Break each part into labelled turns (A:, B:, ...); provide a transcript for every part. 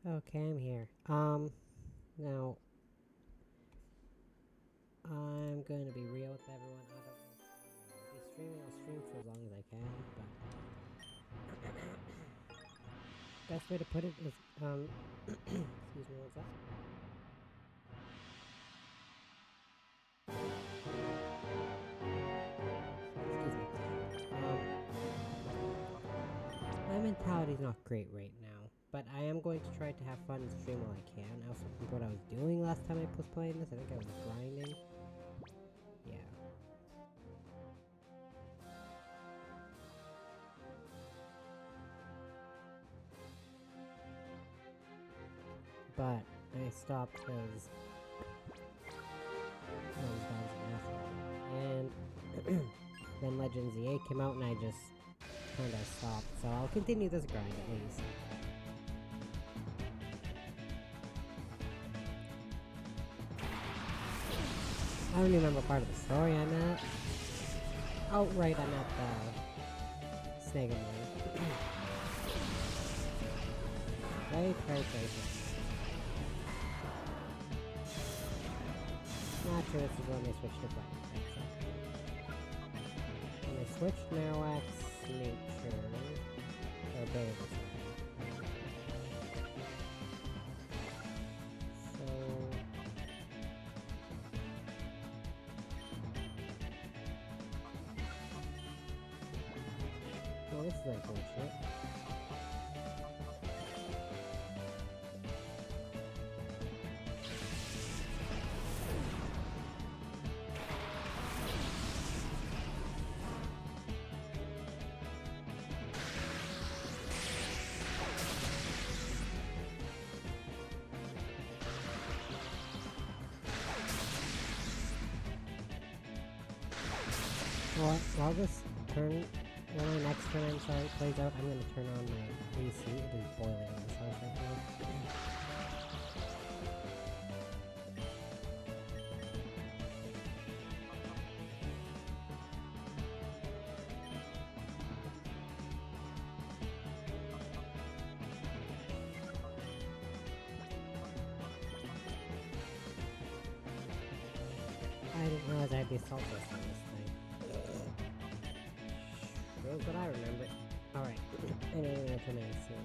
A: Okay, I'm here. Now, I'm going to be real with everyone. I don't know if I'll be streaming. I'll stream for as long as I can, but best way to put it is, excuse me, one sec. Excuse me. My mentality's not great right now, but I am going to try to have fun and stream while I can. I also remember what I was doing last time I was playing this. I think I was grinding. Yeah. But I stopped because those guys are asshole. And then Legend Z8 came out and I just kinda stopped. So I'll continue this grind at least. I don't even remember part of the story I'm at. Oh, right, I'm at the Snake and Moon. Very crazy. Not sure this is when they switched to Black. When they switched Marowak's nature, or ability. So... Well, this is unfortunate. Well, while this turn, when my next turn, I'm sorry, plays out, I'm gonna turn on my AC. It is boiling in this house right now. I didn't realize I had the assault vest on this thing. Feels what I remember. Alright, anyway, I'm gonna turn my AC on.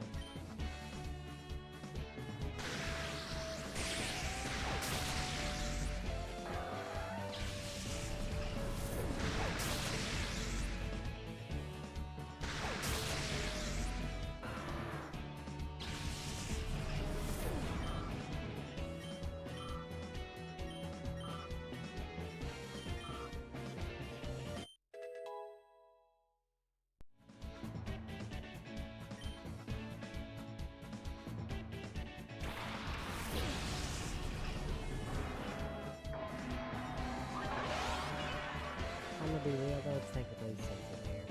A: I'm gonna be real though, it's technically safe in here.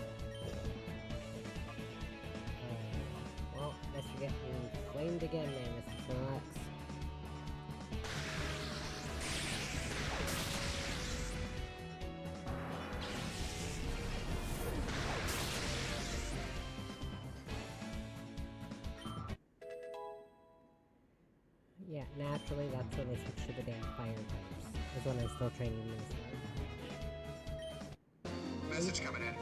A: Well, guess you're getting flamed again there, Mr. Snorlax. Yeah, naturally, that's when they switch to the damn fire types. Is when I'm still training these.
B: Message coming in.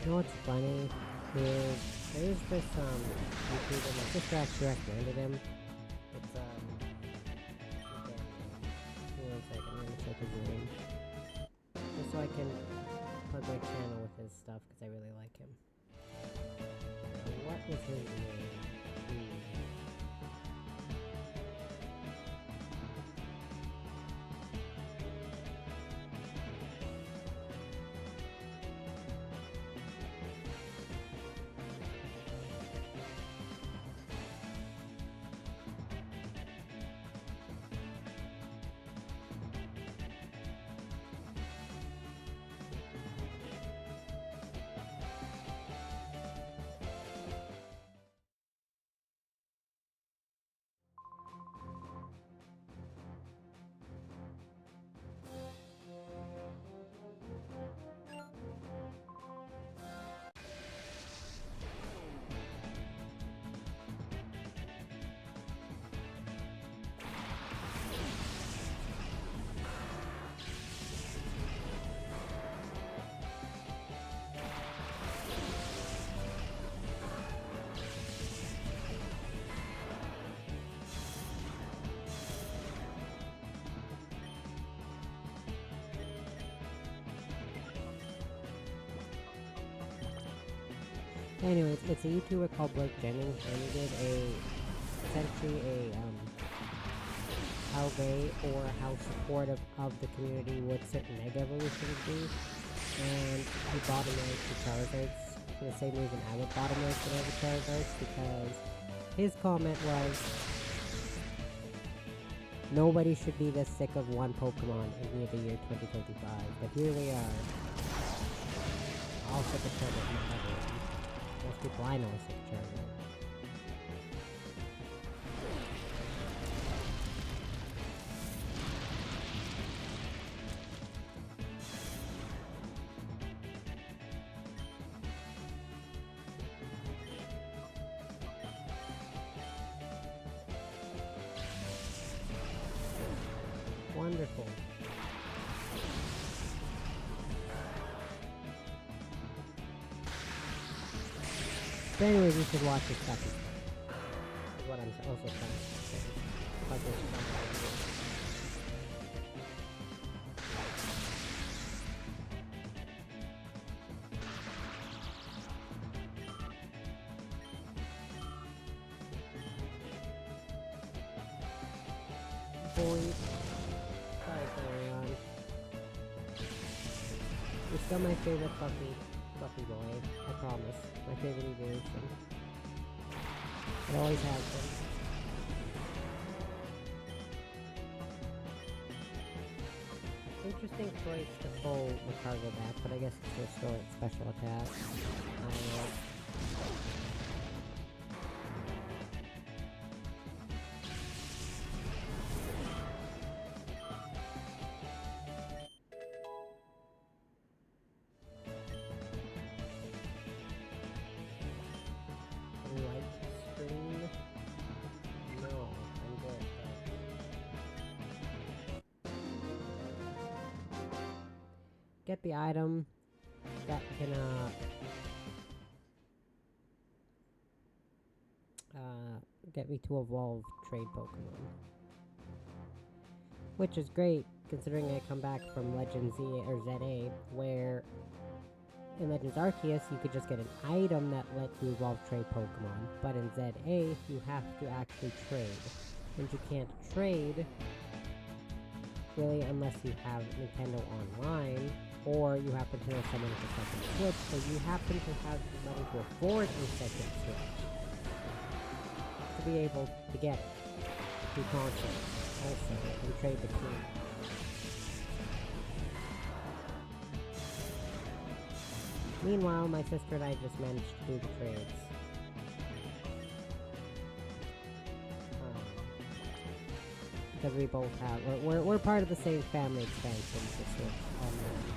A: know what's funny is there's this YouTuber, my sister actually recommended him. It's give me 1 second, I'm gonna check his name. Just so I can plug my channel with his stuff because I really like him. What was his name? Anyways, it's a YouTuber called Blake Jennings, and he did essentially how they or how supportive of the community would certain Mega Evolutions be, and he bottom ranked the Charizards for the same reason I would bottom rank the Charizards, because his comment was, nobody should be this sick of one Pokemon in the year 2025, but here we are, all sick of Charizard, not everyone. Most people I know are sick of Charizard. Wonderful. But anyways, you should watch his stuff. Is what I'm also trying to say. Like this Boy. Sorry, Flareon. You're still my favorite fluffy boy. I promise. My favorite evolution. It always has been. Interesting choice to pull Macargo back, but I guess to restore its special attack. I don't know. Get the item that can get me to evolve trade Pokemon, which is great considering I come back from Legend Z or ZA, where in Legends Arceus you could just get an item that lets you evolve trade Pokemon, but in ZA you have to actually trade, and you can't trade really unless you have Nintendo Online, or you happen to know someone with a second Switch, or you happen to have the money to afford a second Switch to be able to get the console also and trade the two. Meanwhile, my sister and I just managed to do the trades. Because we both have, we're part of the same family expansion for Switch Online.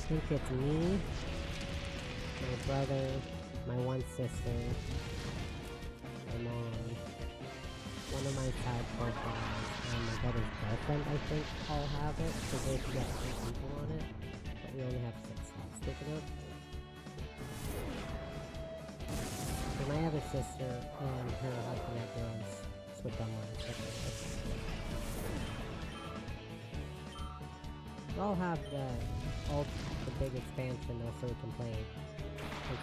A: think it's me, my brother, my one sister, my mom, one of my side profiles, and my brother's girlfriend, I think, all have it, so they can get 2 people on it, but we only have 6 slots taken up. So my other sister and her husband have their own Switch Online. We'll have the big expansion though, so we can play in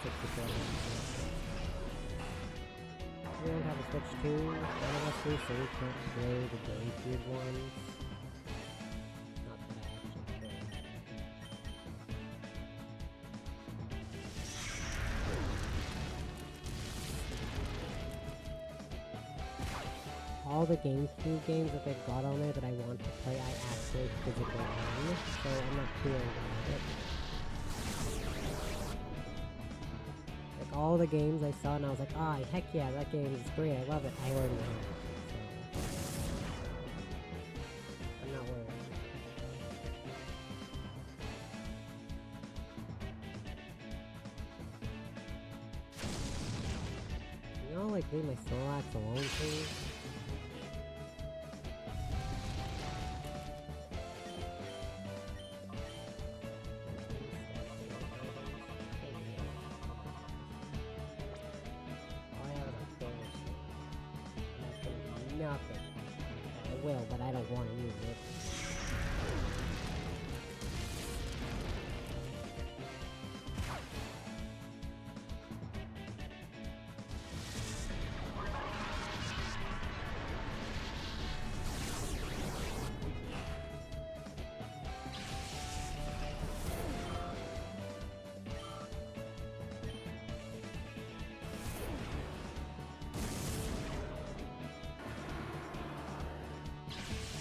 A: 64 games. We don't have a Switch 2, none of us do, so we can't play the GameCube ones. Not that I actually could. All the GameCube games that they've got on there that I want to play, I actually physically own, so I'm not too worried about it. Like, all the games I saw and I was like, ah, heck yeah, that game is great, I love it, I already own it, so I'm not worried. You know, like, leave my Snorlax alone, please? Nothing. I will, but I don't want to use it.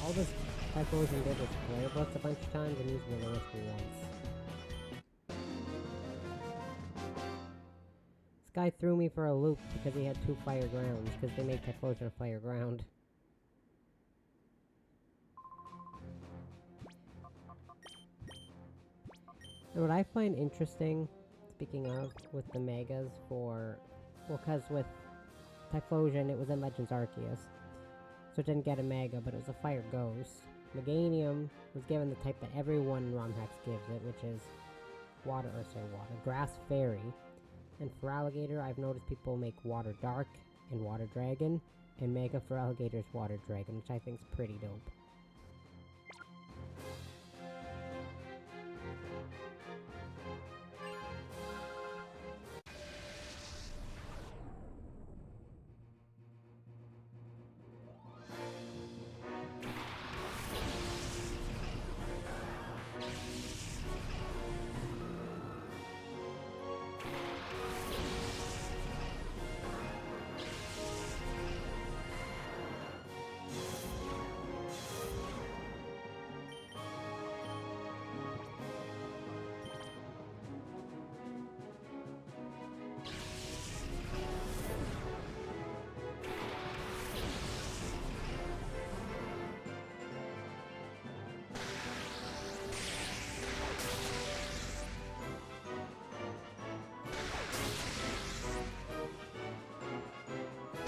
A: All this Typhlosion did was Flare Blitz a bunch of times and use Will-O-Wisp once. This guy threw me for a loop because he had 2 Fire Grounds, because they made Typhlosion a Fire Ground. And what I find interesting, speaking of, with the Megas for... Well, because with Typhlosion it was in Legends Arceus. So it didn't get a Mega, but it was a Fire Ghost. Meganium was given the type that everyone in ROM hacks gives it, which is Grass Fairy. And for Alligator, I've noticed people make Water Dark and Water Dragon, and Mega for Alligator's Water Dragon, which I think is pretty dope.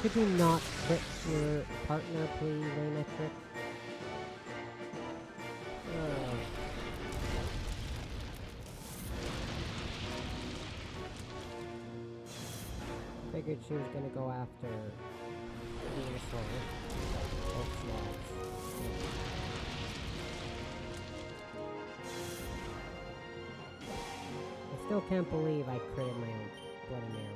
A: Could you not crit your partner, please, Raymetric? Figured she was gonna go after Venusaur. Both slots. I still can't believe I critted my own Bloody Mare.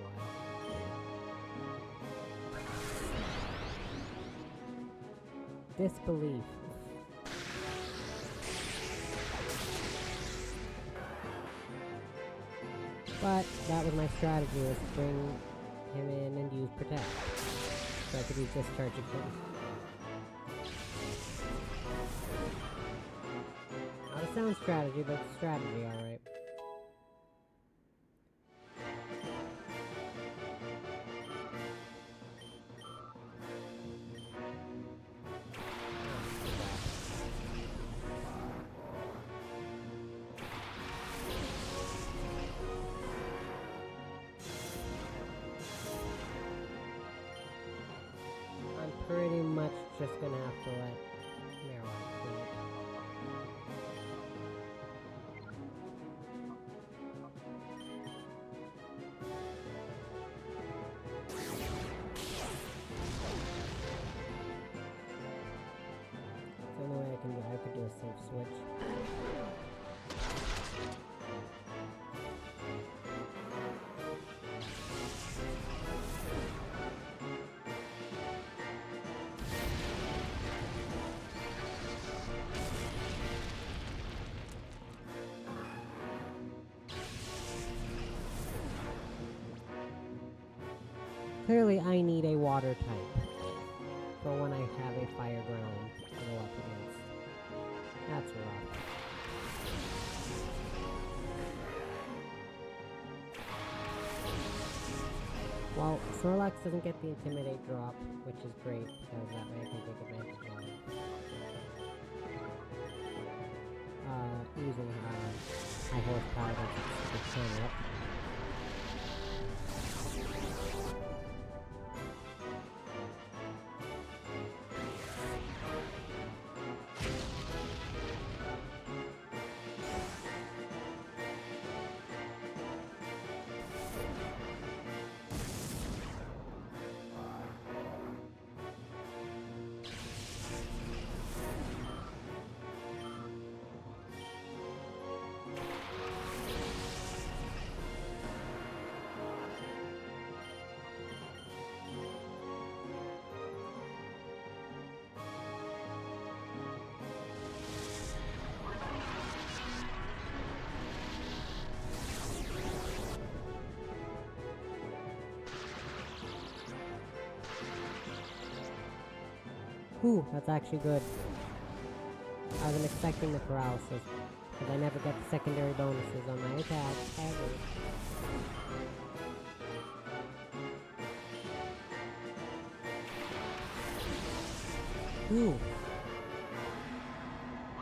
A: Disbelief. But that was my strategy, was to bring him in and use Protect. So I could use Discharge again. Not a sound strategy, but it's a strategy, alright. much just gonna have to let Marowak do it. The only way I could do a safe switch. Clearly, I need a water type for when I have a fire ground to go up against. That's rough. Well, Snorlax doesn't get the Intimidate drop, which is great, because that way I can take advantage of using high horsepower to turn up. Whew, that's actually good. I wasn't expecting the paralysis, because I never get the secondary bonuses on my attacks, ever. Ooh.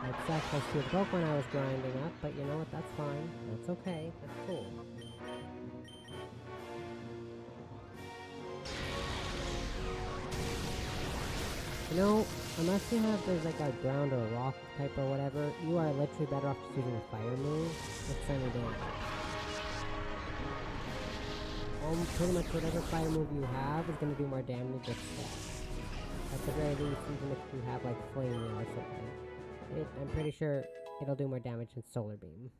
A: I'd sacrificed to a broke when I was grinding up, but you know what, that's fine. That's okay, that's cool. You know, unless you have, there's like a ground or a rock type or whatever, you are literally better off just using a fire move with Sunny Damage. Pretty much whatever fire move you have is going to do more damage with that. At the very least, even if you have like Flame Wheel or something. I'm pretty sure it'll do more damage than Solar Beam.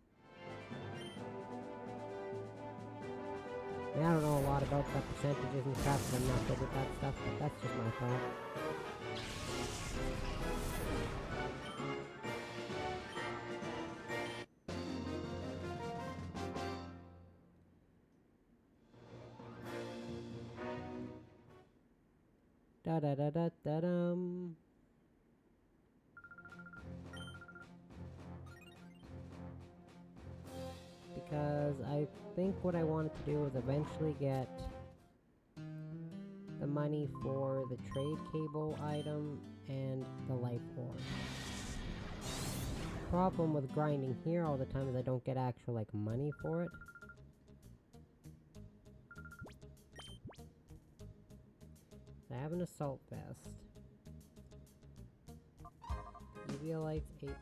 A: I mean, I don't know a lot about the percentages and crap, so I'm not good with that stuff, but that's just my thought. Da da da da da dum. Because I think what I wanted to do was eventually get the money for the trade cable item and the life orb. Problem with grinding here all the time is I don't get actual like money for it. I have an assault vest. Eviolite's 8,000.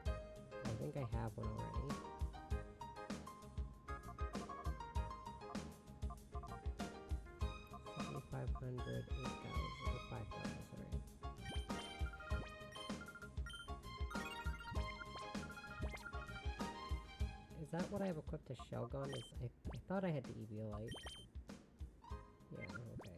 A: I think I have one already. $7,500, 8,000, 5,000, sorry. Is that what I have equipped as shell gun? I thought I had the Eviolite. Yeah, okay.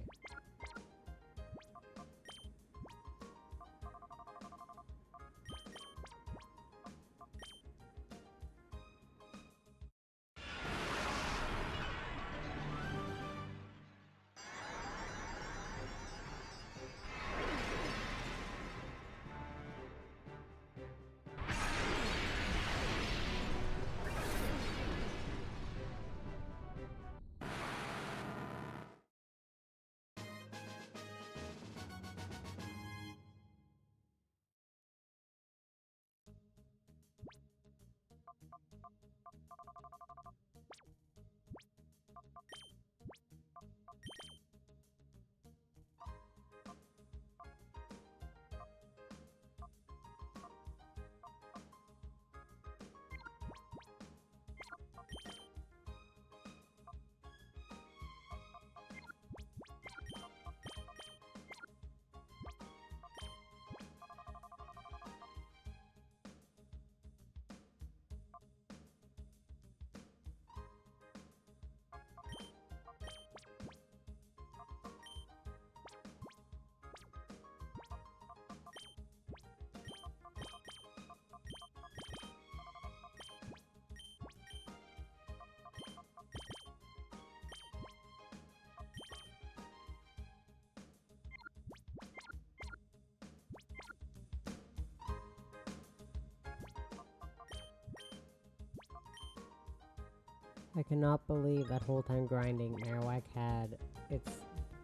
A: I cannot believe that whole time grinding, Marowak had its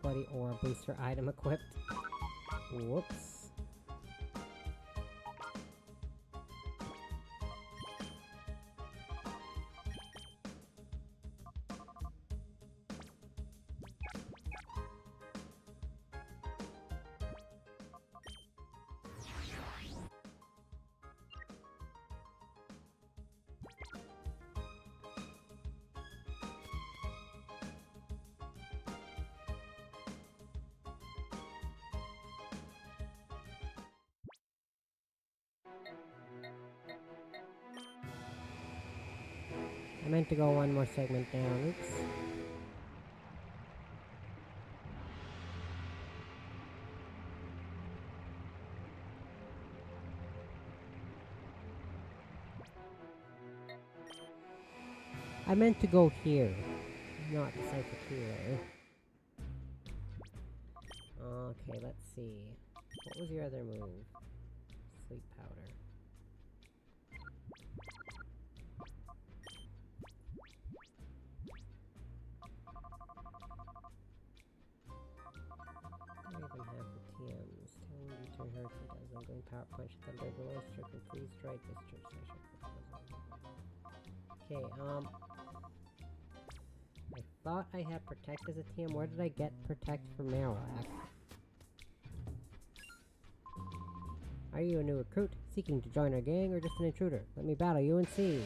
A: bloody aura booster item equipped. Whoops. I meant to go one more segment down. Oops. I meant to go here, not the Cypher here. Okay, let's see. What was your other move? Sleep powder. I don't even have the TMs. Telling you to hurt it as I'm going power punch, thunder, glow, strike, and freeze strike, discharge, okay, I thought I had protect as a TM. Where did I get protect from Marowak? Are you a new recruit, seeking to join our gang, or just an intruder? Let me battle you and see.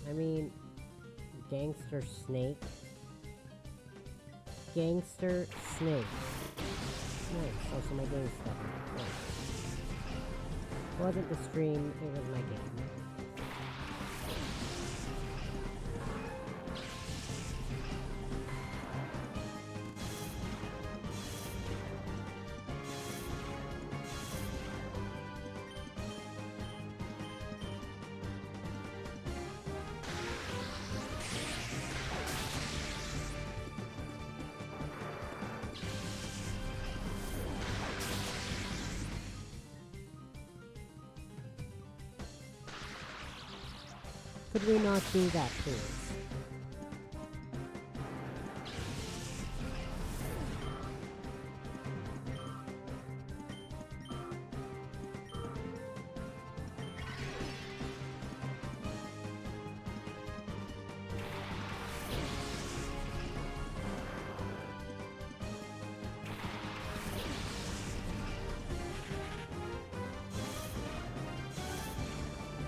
A: I mean, Gangster Snake. Gangster Snake. Nice, also my game stuff. Nice. It wasn't the stream, it was my game. Could we not do that, please?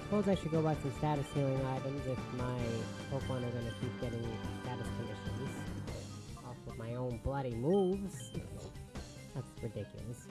A: Suppose I should go buy some status healing items if my Pokemon are gonna keep getting status conditions off of my own bloody moves. That's ridiculous.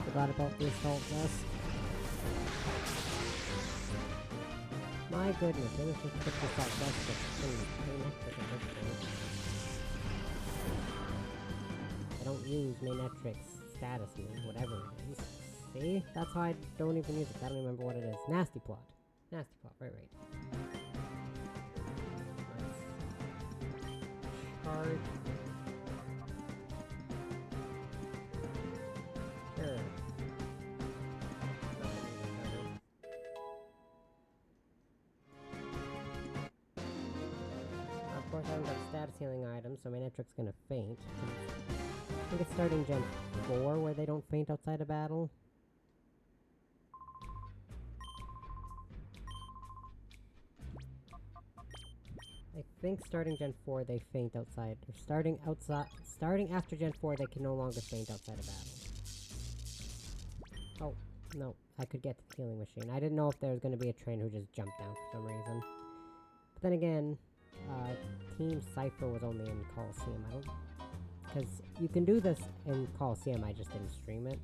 A: Forgot about the assault vest. My goodness, it was just put this assault vest with pain extra at this point. use Manetric's status move, whatever it is. See? That's why I don't even use it. I don't remember what it is. Nasty Plot. Nasty Plot, right. Nice. Charge. Sure. Of course, I haven't got status healing items, so Manetric's gonna faint. I think it's starting Gen 4 where they don't faint outside of battle. I think starting Gen 4 they faint outside, or starting after Gen 4 they can no longer faint outside of battle. Oh, no, I could get to the healing machine. I didn't know if there was going to be a trainer who just jumped down for some reason. But then again, Team Cypher was only in Coliseum. I don't... Because you can do this in Coliseum, I just didn't stream it.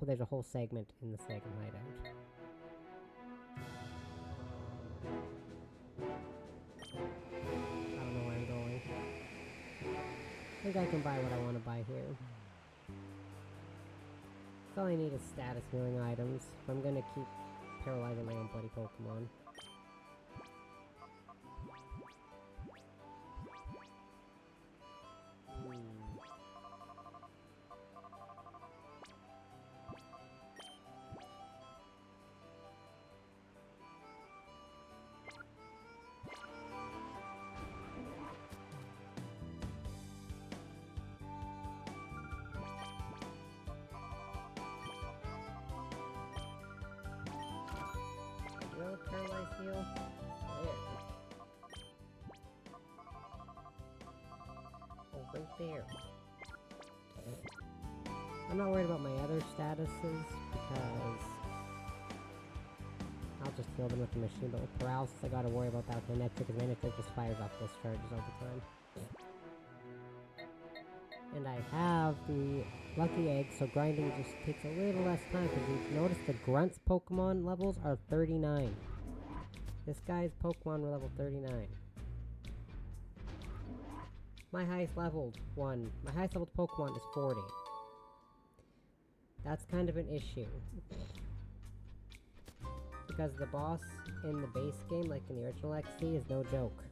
A: There's a whole segment in the second hideout. I don't know where I'm going. I think I can buy what I want to buy here. All I need is status healing items. If I'm gonna keep paralyzing my own bloody Pokemon. Paralyze heal? There. Oh, right there. Okay. I'm not worried about my other statuses, because I'll just heal them with the machine, but with paralysis I gotta worry about that with Manetric, because Manetric just fires off discharges all the time. And I have the Lucky Egg, so grinding just takes a little less time, because you notice the Grunt's Pokemon levels are 39. This guy's Pokemon were level 39. My highest leveled one, my highest leveled Pokemon is 40. That's kind of an issue. Because the boss in the base game, like in the original XC, is no joke.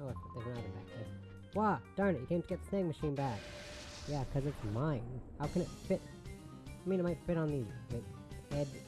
A: Oh, look, there's an item back there. Wah! Darn it, you came to get the Snake Machine back. Yeah, because it's mine. How can it fit? I mean, it might fit on these, like, edgy...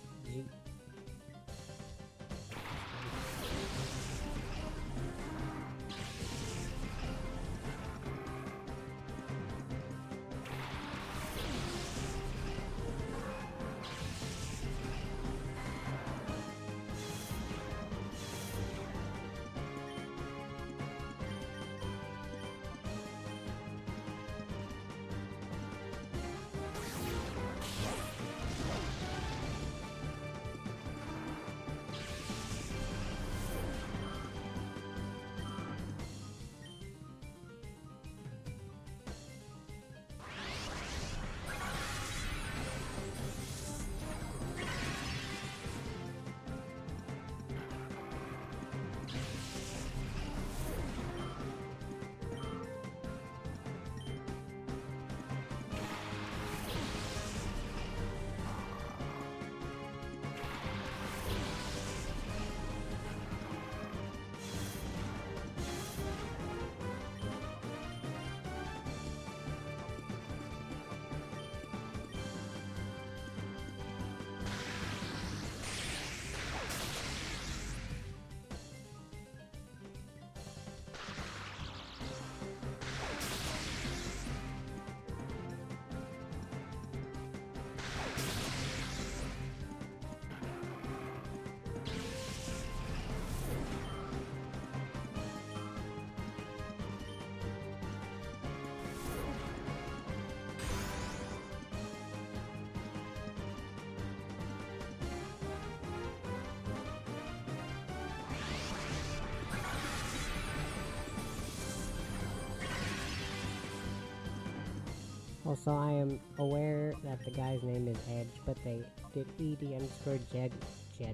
A: Also, I am aware that the guy's name is Edge, but they did ED_Jed, GE,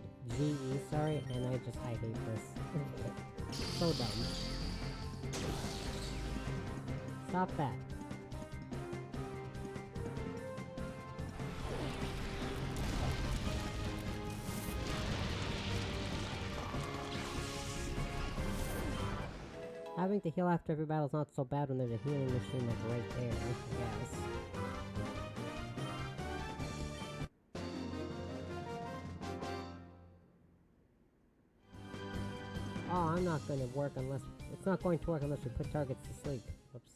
A: sorry, and I hate this. So dumb. Stop that. having to heal after every battle is not so bad when there's a healing machine like right there, I guess. Oh, I'm not going to work unless... It's not going to work unless we put targets to sleep. Whoops.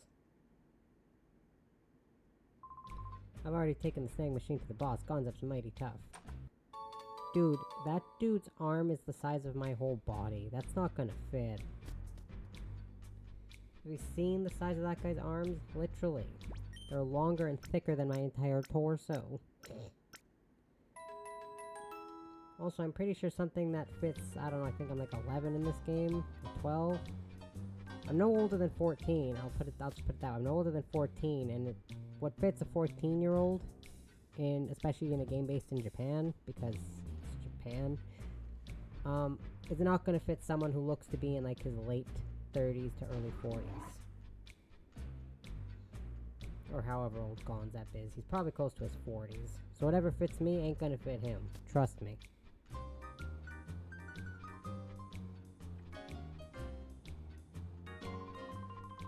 A: I've already taken the snag machine to the boss. Gonzep's mighty tough. Dude, that dude's arm is the size of my whole body. That's not gonna fit. Have you seen the size of that guy's arms? Literally. They're longer and thicker than my entire torso. Also, I'm pretty sure something that fits, I don't know, I think I'm like 11 in this game, or 12. I'm no older than 14, I'll just put it that way. I'm no older than 14, and what fits a 14-year-old, especially in a game based in Japan, because it's Japan, is not going to fit someone who looks to be in like his late 30s to early 40s. Or however old Gonzep is. He's probably close to his 40s. So whatever fits me ain't gonna fit him. Trust me.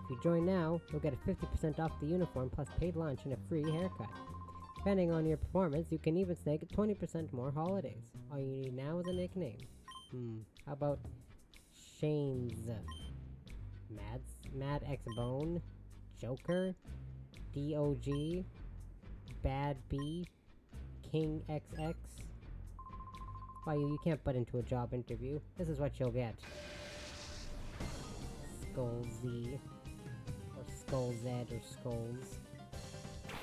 A: If you join now, you'll get a 50% off the uniform plus paid lunch and a free haircut. Depending on your performance, you can even snag 20% more holidays. All you need now is a nickname. How about Shane's? Mad X Bone? Joker? DOG? Bad B? King XX? Why, you can't butt into a job interview. This is what you'll get. Skull Z. Or Skull Z or Skulls.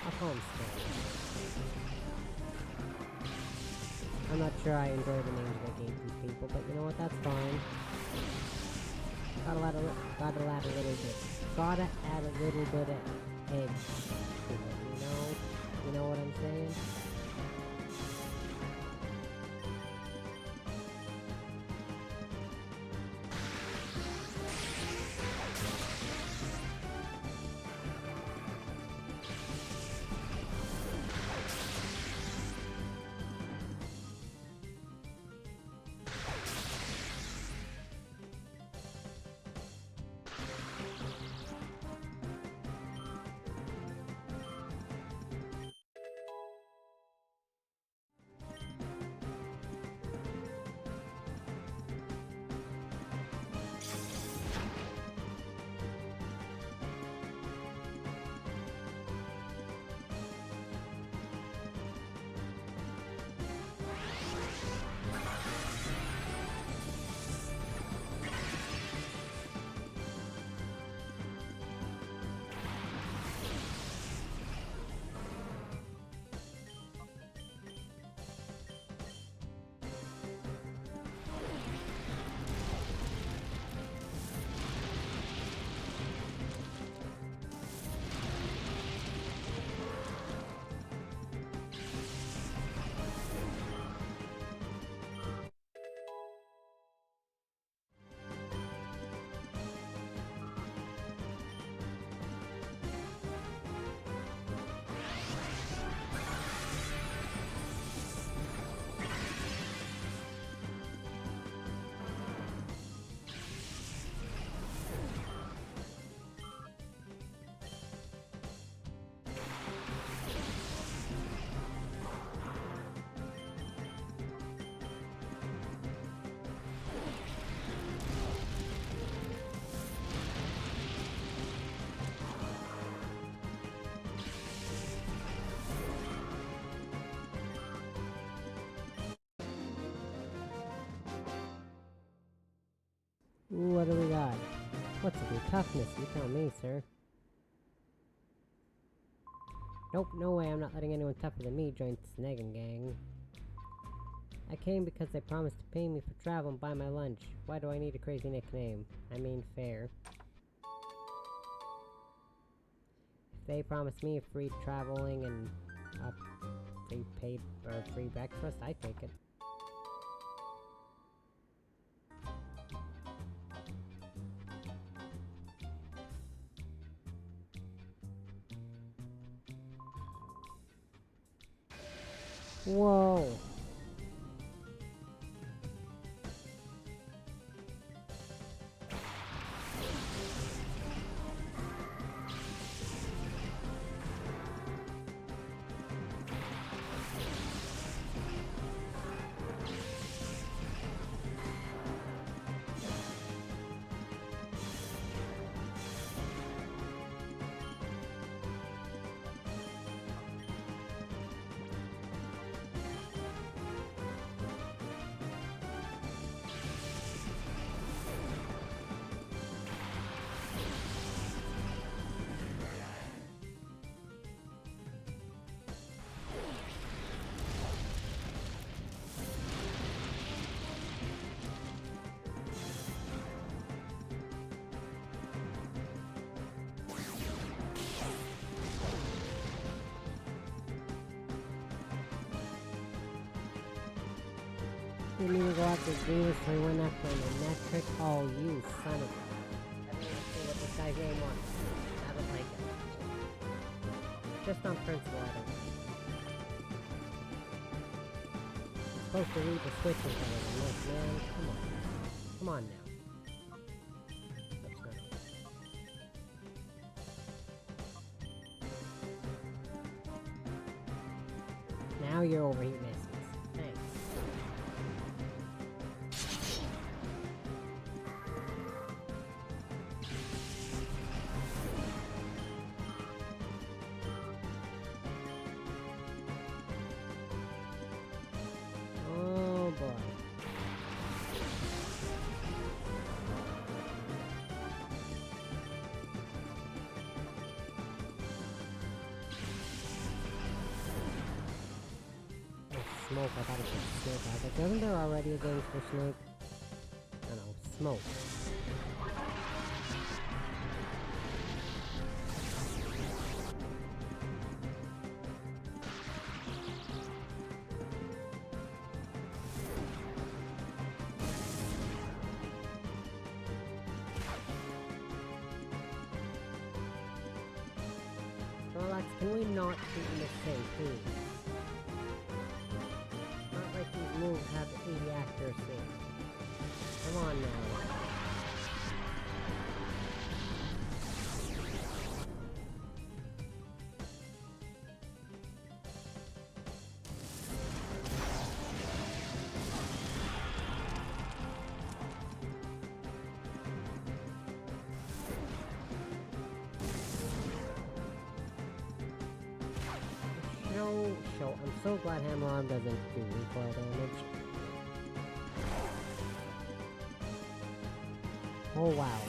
A: I'll call him Skulls. I'm not sure I enjoy the names they gave these people, but you know what, that's fine. Gotta add a little bit. Gotta add a little bit of edge. You know what I'm saying? Ooh, what do we got? What's your toughness? You tell me, sir. Nope, no way, I'm not letting anyone tougher than me join the Snagging Gang. I came because they promised to pay me for travel and buy my lunch. Why do I need a crazy nickname? I mean, fair. If they promise me free traveling and free paid or free breakfast, I take it. Whoa! didn't even go after Venus, so he went after an electric. Oh, you son of a... I don't even see what this guy's name was. I don't like it. Just on principle, I don't like it. I'm supposed to read the switches better than this, man. Come on. Come on now. That's not okay. Now you're overheat misses. Thanks. Oh boy. Smoke, I thought it was Snake. I was like, wasn't there already a game for Snake? I don't know, Smoke. Relax, can we not shoot in the same team? Not like these moves have 80 accuracy. Come on now. Show. I'm so glad Hammer Arm doesn't do recoil damage. Oh wow.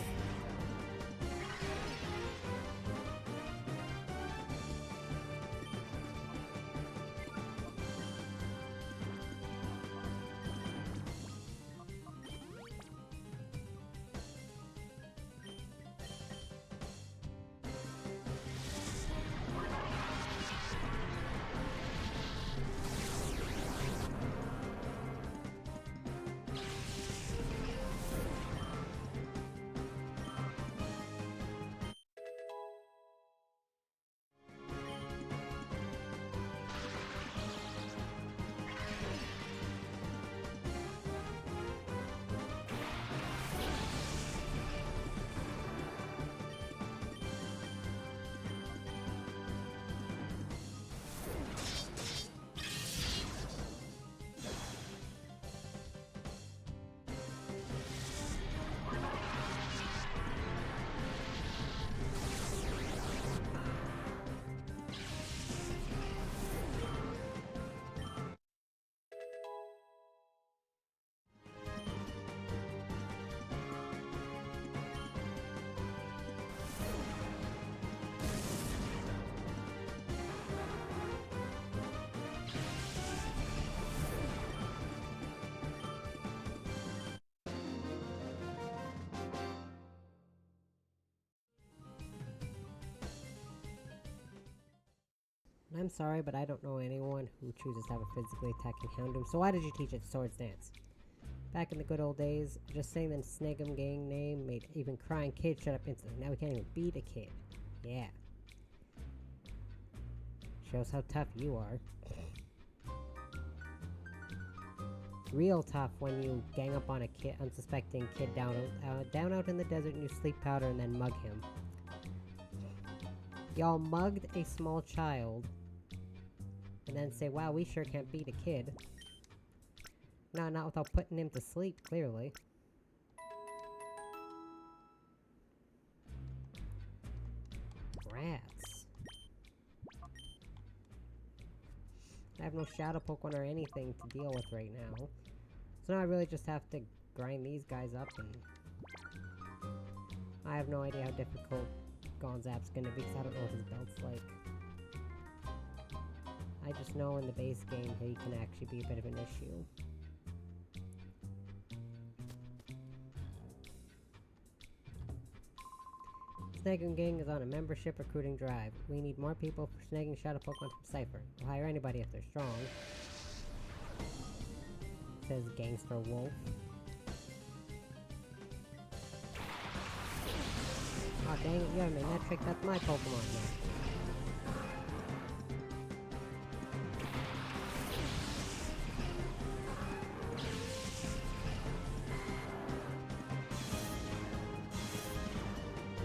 A: I'm sorry, but I don't know anyone who chooses to have a physically attacking Houndoom, so why did you teach it Swords Dance? Back in the good old days, just saying the Snegum gang name made even crying kids shut up instantly. Now we can't even beat a kid. Yeah. Shows how tough you are. Real tough when you gang up on a unsuspecting kid down out in the desert and you sleep powder and then mug him. Y'all mugged a small child and then say, wow, we sure can't beat a kid. No, not without putting him to sleep, clearly. Rats. I have no Shadow Pokemon or anything to deal with right now. So now I really just have to grind these guys up, and I have no idea how difficult Gonzap's gonna be, because I don't know what his belt's like. I just know in the base game he can actually be a bit of an issue. Snegum Gang is on a membership recruiting drive. We need more people for snagging Shadow Pokemon from Cypher. We'll hire anybody if they're strong. says Gangster Wolf. Oh dang it, you haven't made that trick, that's my Pokemon now.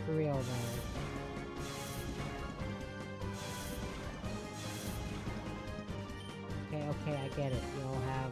A: For real though. Okay, I get it. You'll have...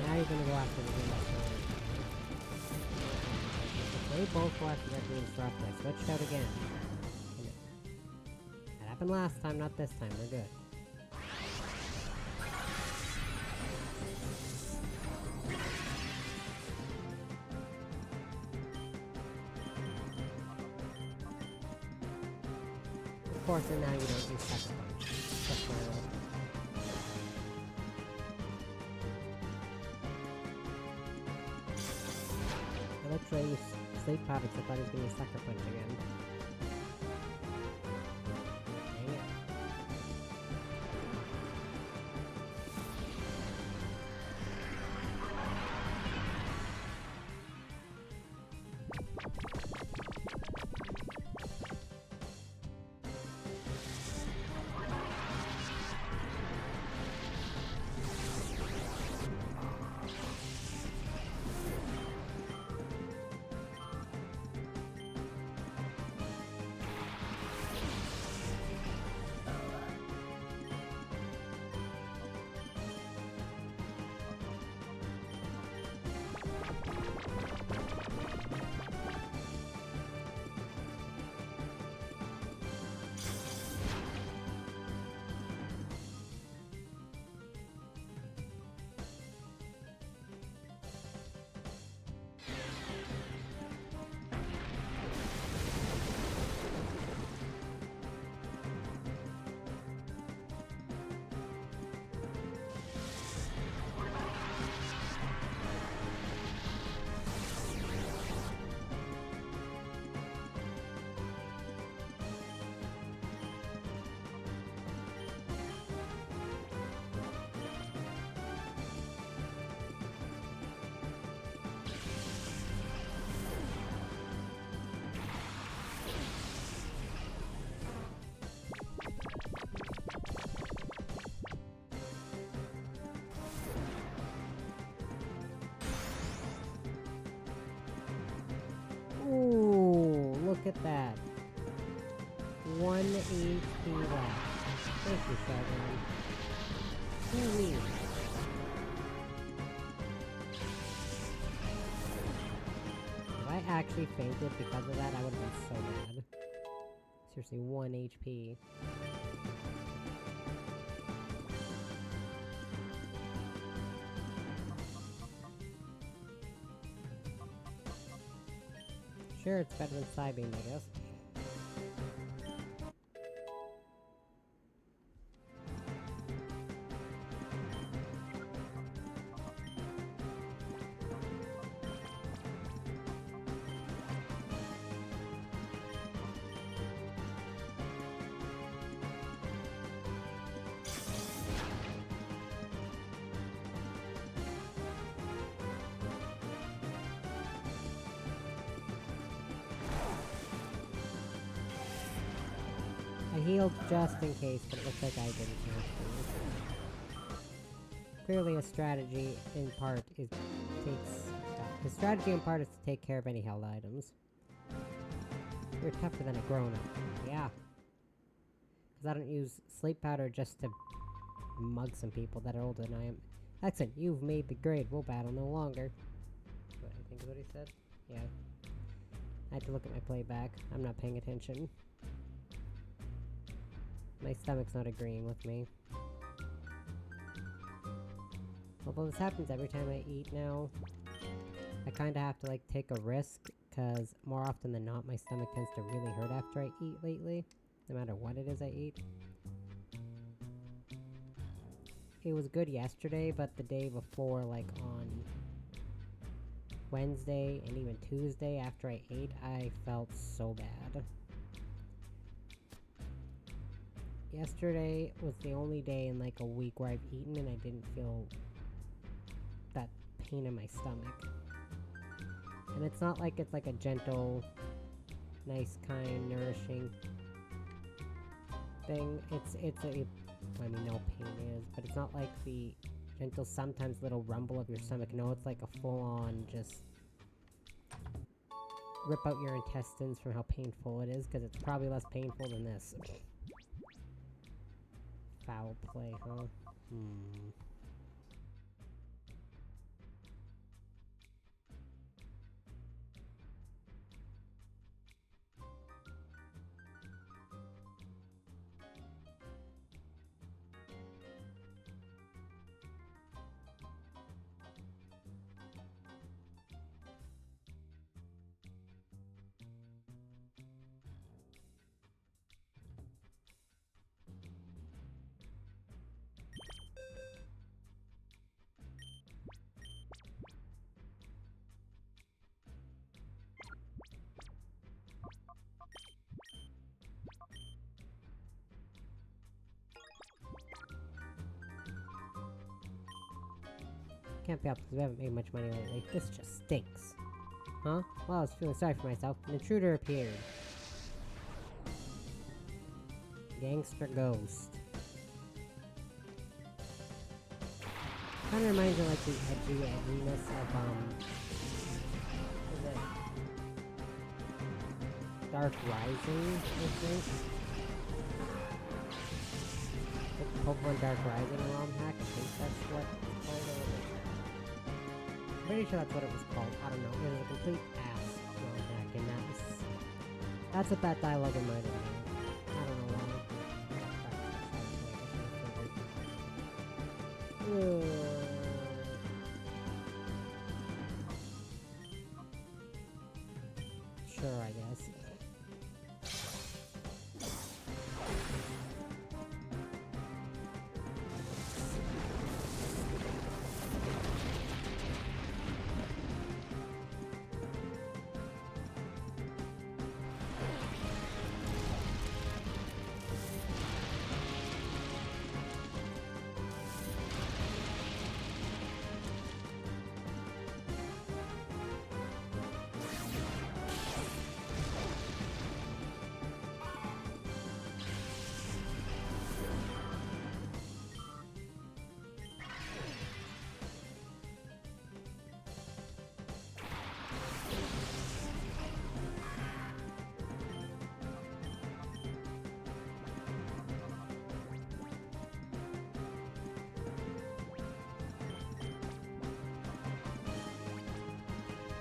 A: Now you're gonna go after the green sword. They both go after that green stuff. I switched out again. That happened last time, not this time. We're good. Of course, and now you don't use Sucker Punch. Just my rule. I literally used Sleep Powder, so I thought he was gonna use Sucker Punch again. Dang it. Ooh, look at that. 1 HP left. Thank you, Sheldon. Holy. If I actually fainted because of that, I would have been so mad. Seriously, 1 HP. Sure, it's better than Psybeam, I guess. healed just in case, but it looks like I didn't have to. Clearly a strategy in part is the strategy in part is to take care of any held items. You're tougher than a grown-up. Yeah. Because I don't use sleep powder just to mug some people that are older than I am. Excellent, you've made the grade. We'll battle no longer. What I think is what he said? Yeah. I had to look at my playback. I'm not paying attention. My stomach's not agreeing with me. Although this happens every time I eat now, I kinda have to like take a risk, because more often than not my stomach tends to really hurt after I eat lately, no matter what it is I eat. It was good yesterday, but the day before, like on Wednesday and even Tuesday after I ate, I felt so bad. Yesterday was the only day in like a week where I've eaten and I didn't feel that pain in my stomach. And it's not like it's like a gentle, nice, kind, nourishing thing. I mean, no pain is, but it's not like the gentle, sometimes little rumble of your stomach. No, it's like a full-on just rip out your intestines from how painful it is, because it's probably less painful than this. Foul play, huh? Can't be up because we haven't made much money lately. This just stinks. Huh? Well, I was feeling sorry for myself. An intruder appeared. Gangster ghost. Kinda reminds me of like the edginess of what is it? Dark Rising, I think. Like Pokemon Dark Rising ROM hack, I think that's what it's called. Pretty sure that's what it was called. I don't know. It was a complete ass ROM hack, and that's what that dialogue reminded me of. I don't know why. Sure, I guess.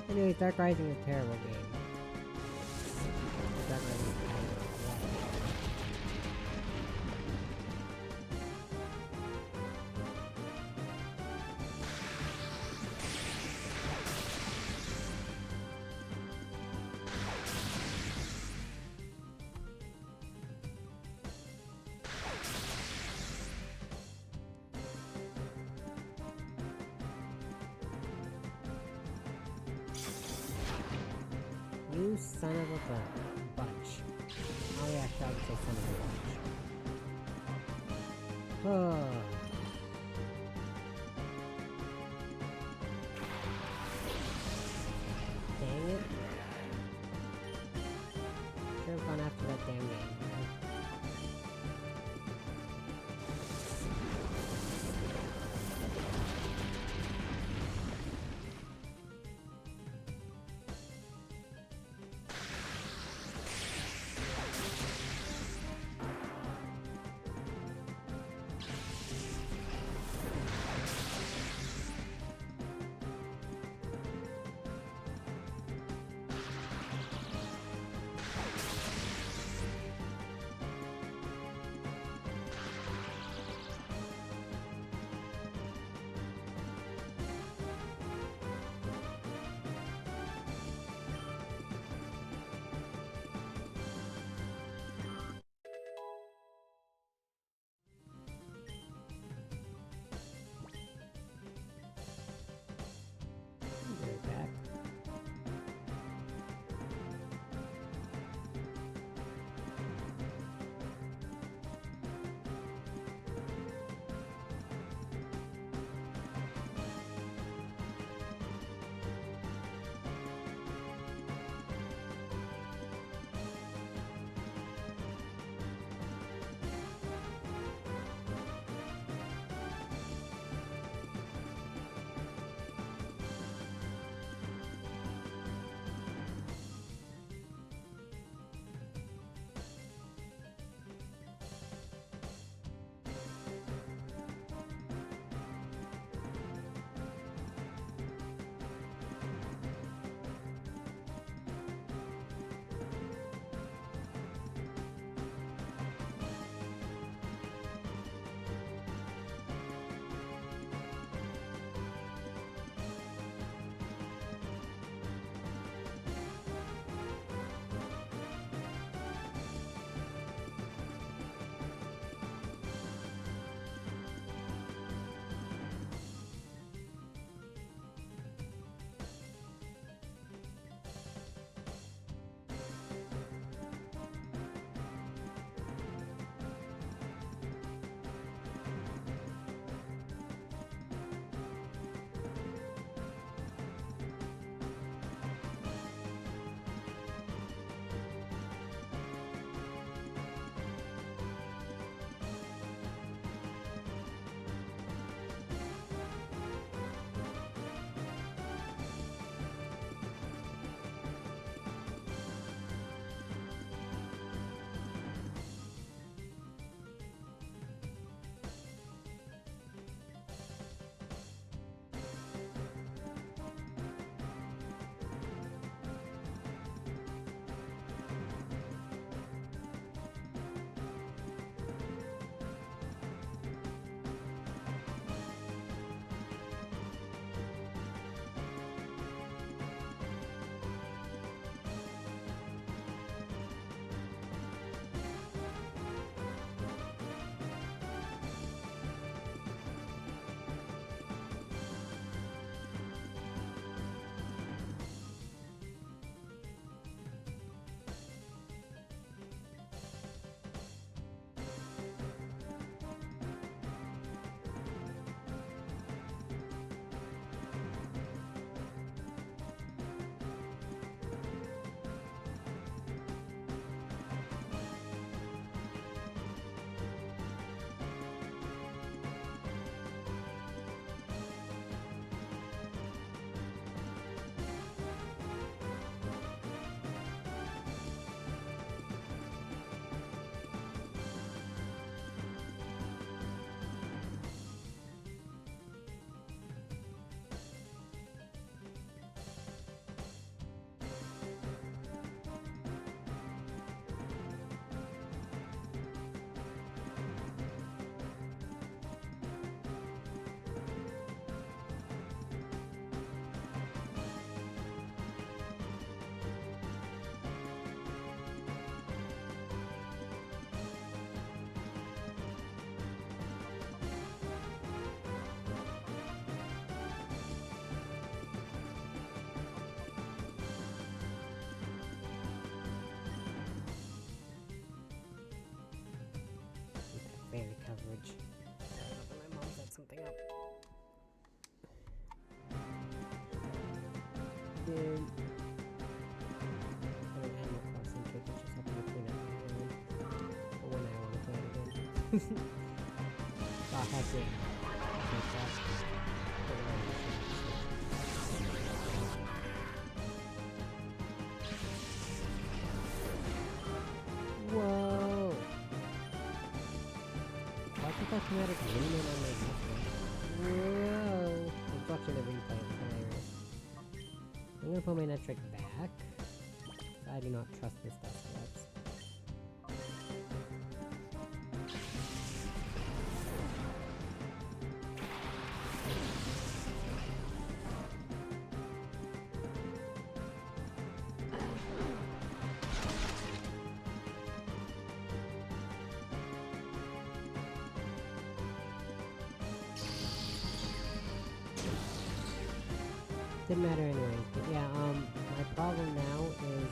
A: Anyways, Dark Rising is a terrible game. Dark Rising is terrible. You son of a bunch. Oh yeah, I would say son of a bunch. Oh. Dang it. Should have gone after that damn game. Oh, heck yeah. Whoa! Why did that kinetic zoom in on my movement? Whoa! I'm watching the replay, it's hilarious. I'm gonna put my net trick back. I do not trust this Death Steps. Didn't matter anyways, but yeah, my problem now is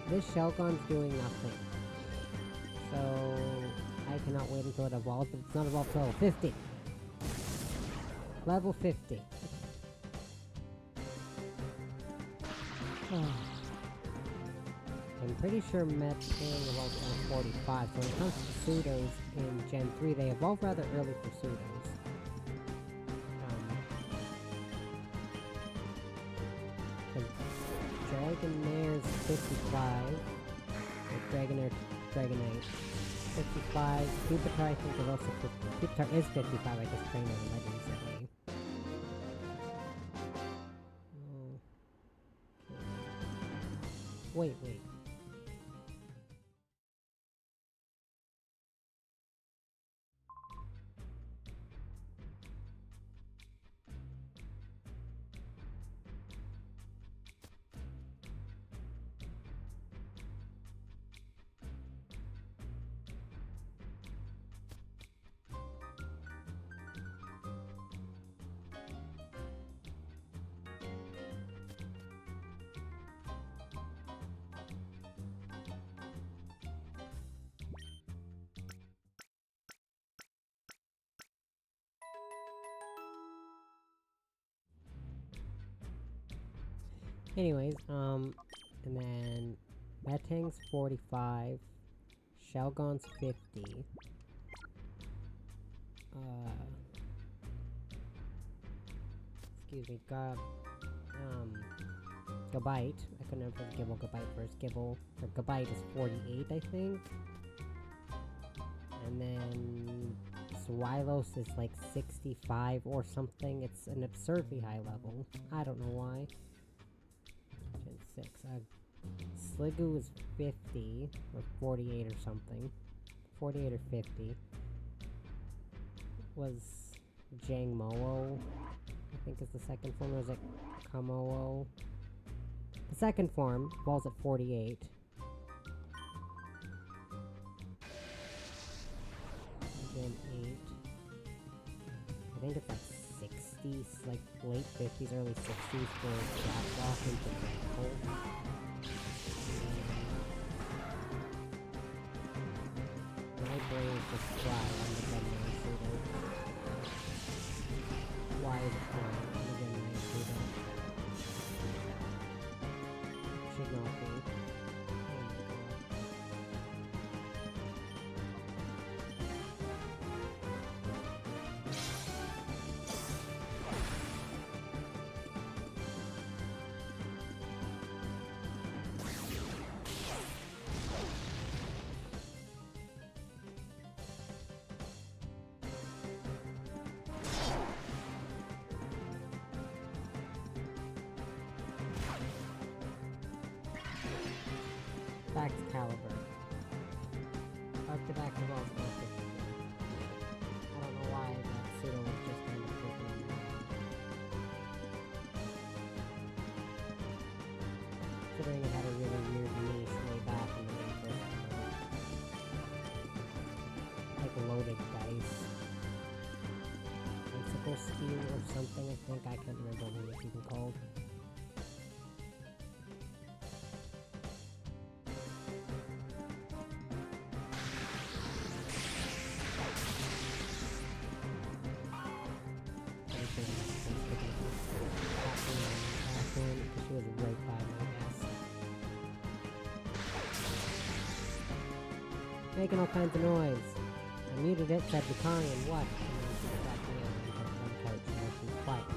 A: this Shelgon's doing nothing. So I cannot wait until it evolves, but it's not evolved till level 50. Level 50. I'm pretty sure Metang evolves at 45, so when it comes to pseudos in Gen 3, they evolve rather early for pseudos. Dragonair's 55, or Dragonite 55, Pupitar I think is also 50, Pupitar is 55, I just trained on Legends today. Wait. Anyways, and then Metang's 45, Shelgon's 50, excuse me, Gabite, I couldn't remember if Gibble Gabite first, Gabite is 48, I think, and then Swilos is like 65 or something, it's an absurdly high level, I don't know why. Gen 6, Sliggoo is 50, or 48 or something, 48 or 50, was Jangmo-o, I think is the second form, or is it Kamo-o? The second form falls at 48. Gen 8. I think it's like 60s, like late 50s, early 60s for Jackrock and Jackal. My brain is just fried on the Gen 9 pseudo. Why is it fried on the Gen 9 pseudo? Should not be. Oh my god. Back to Caliber. Up to back to Vault. I don't know why that pseudo was just kind of flipping on my head. Considering it had a really weird niche way back in the game first came out. Like loaded dice. Icicle Spear or something, I think. I can't remember what it was even called. She was right by my desk. Making all kinds of noise. I muted it, said Vicari and what? And then she got back in because one couch and then she's quiet.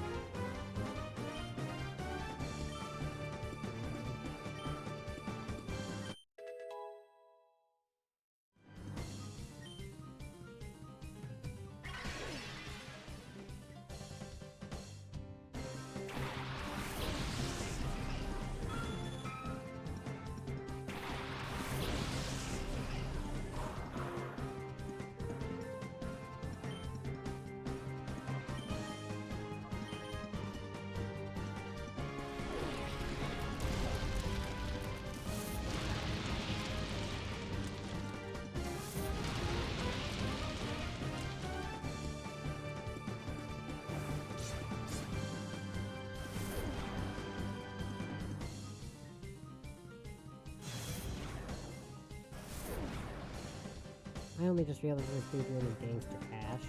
A: I only just realized this dude's name is Gangster Cash.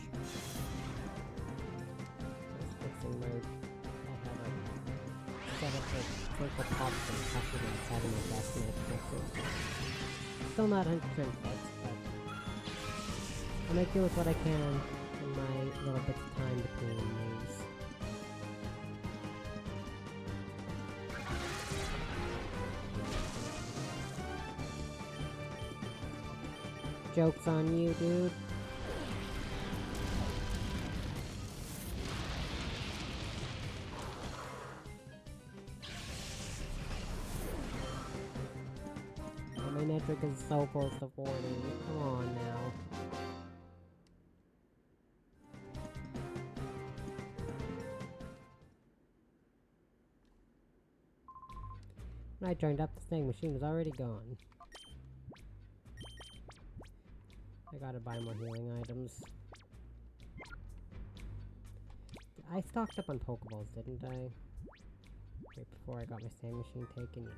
A: I was fixing my... I have a setup for circle pops and custard inside of my desk and I fixed it. Still not 100% fixed, but I'll make do with what I can in my little bits of time between these. Joke's on you, dude. Oh, my metric is so close to 40. Come on now. When I turned up, the thing machine was already gone. I gotta buy more healing items. I stocked up on Pokeballs, didn't I? Right before I got my sand machine taken, yeah.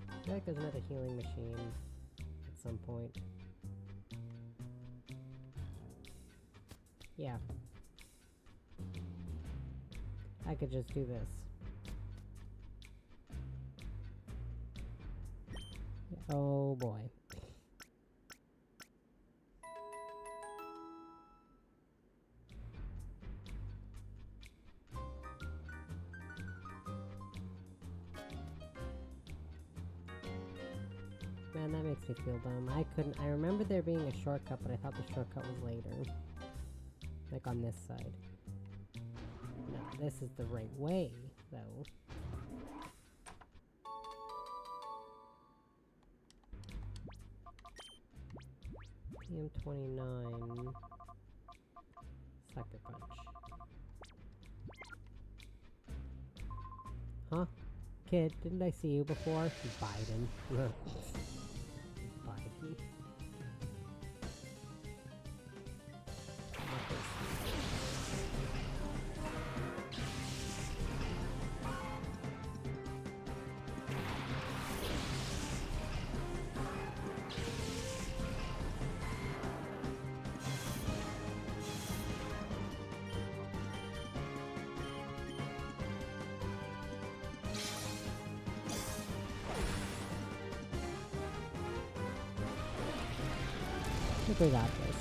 A: I feel like there's another healing machine at some point. Yeah. I could just do this. Oh boy. Man, that makes me feel dumb. I remember there being a shortcut, but I thought the shortcut was later. Like on this side. No, this is the right way, though. PM29. Sucker Punch. Huh? Kid, didn't I see you before? Biden. Biden. I think we got this.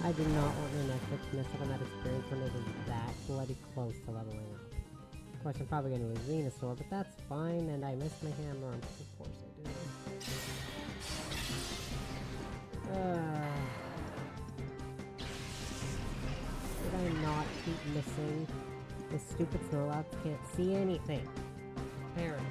A: I do not want my Netflix to miss up on that experience when it is that bloody close to leveling up. Of course, I'm probably going to lose Venusaur, but that's fine, and I missed my hammer, of course I did. Did I not keep missing? The stupid Snorlax can't see anything. Apparently.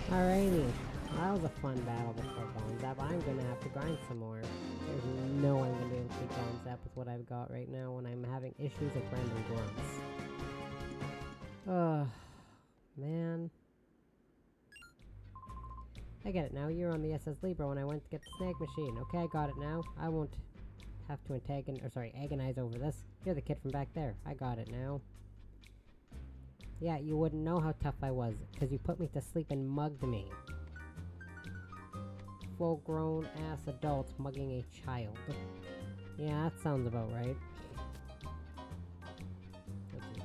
A: Alrighty. Well, that was a fun battle before Bonzap. I'm gonna have to grind some more. There's no way I'm gonna be able to beat Bonzap with what I've got right now when I'm having issues with random grunts. Ugh. Man. I get it now. You're on the SS Libra when I went to get the snag machine. Okay, I got it now. I won't have to agonize over this. You're the kid from back there. I got it now. Yeah, you wouldn't know how tough I was, because you put me to sleep and mugged me. Full-grown ass adults mugging a child. Yeah, that sounds about right. Okay.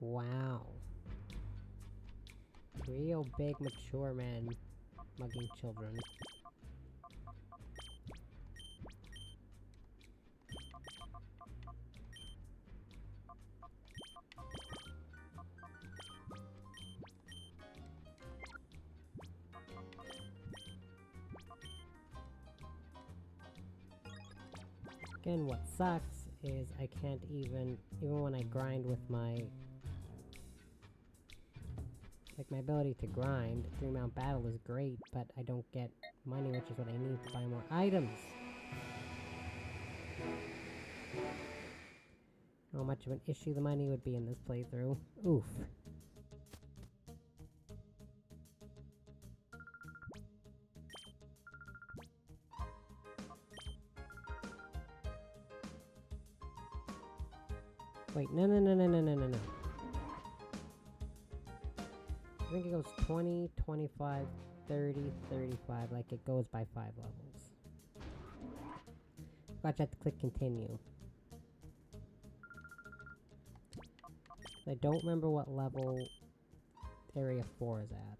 A: Wow. Real big mature men mugging children. Again, what sucks is I can't even when I grind with my, like, my ability to grind, 3-mount battle is great, but I don't get money, which is what I need to buy more items. How much of an issue the money would be in this playthrough. Oof. Wait, no. I think it goes 20, 25, 30, 35, like it goes by 5 levels. Watch, I have to click continue. I don't remember what level Area 4 is at.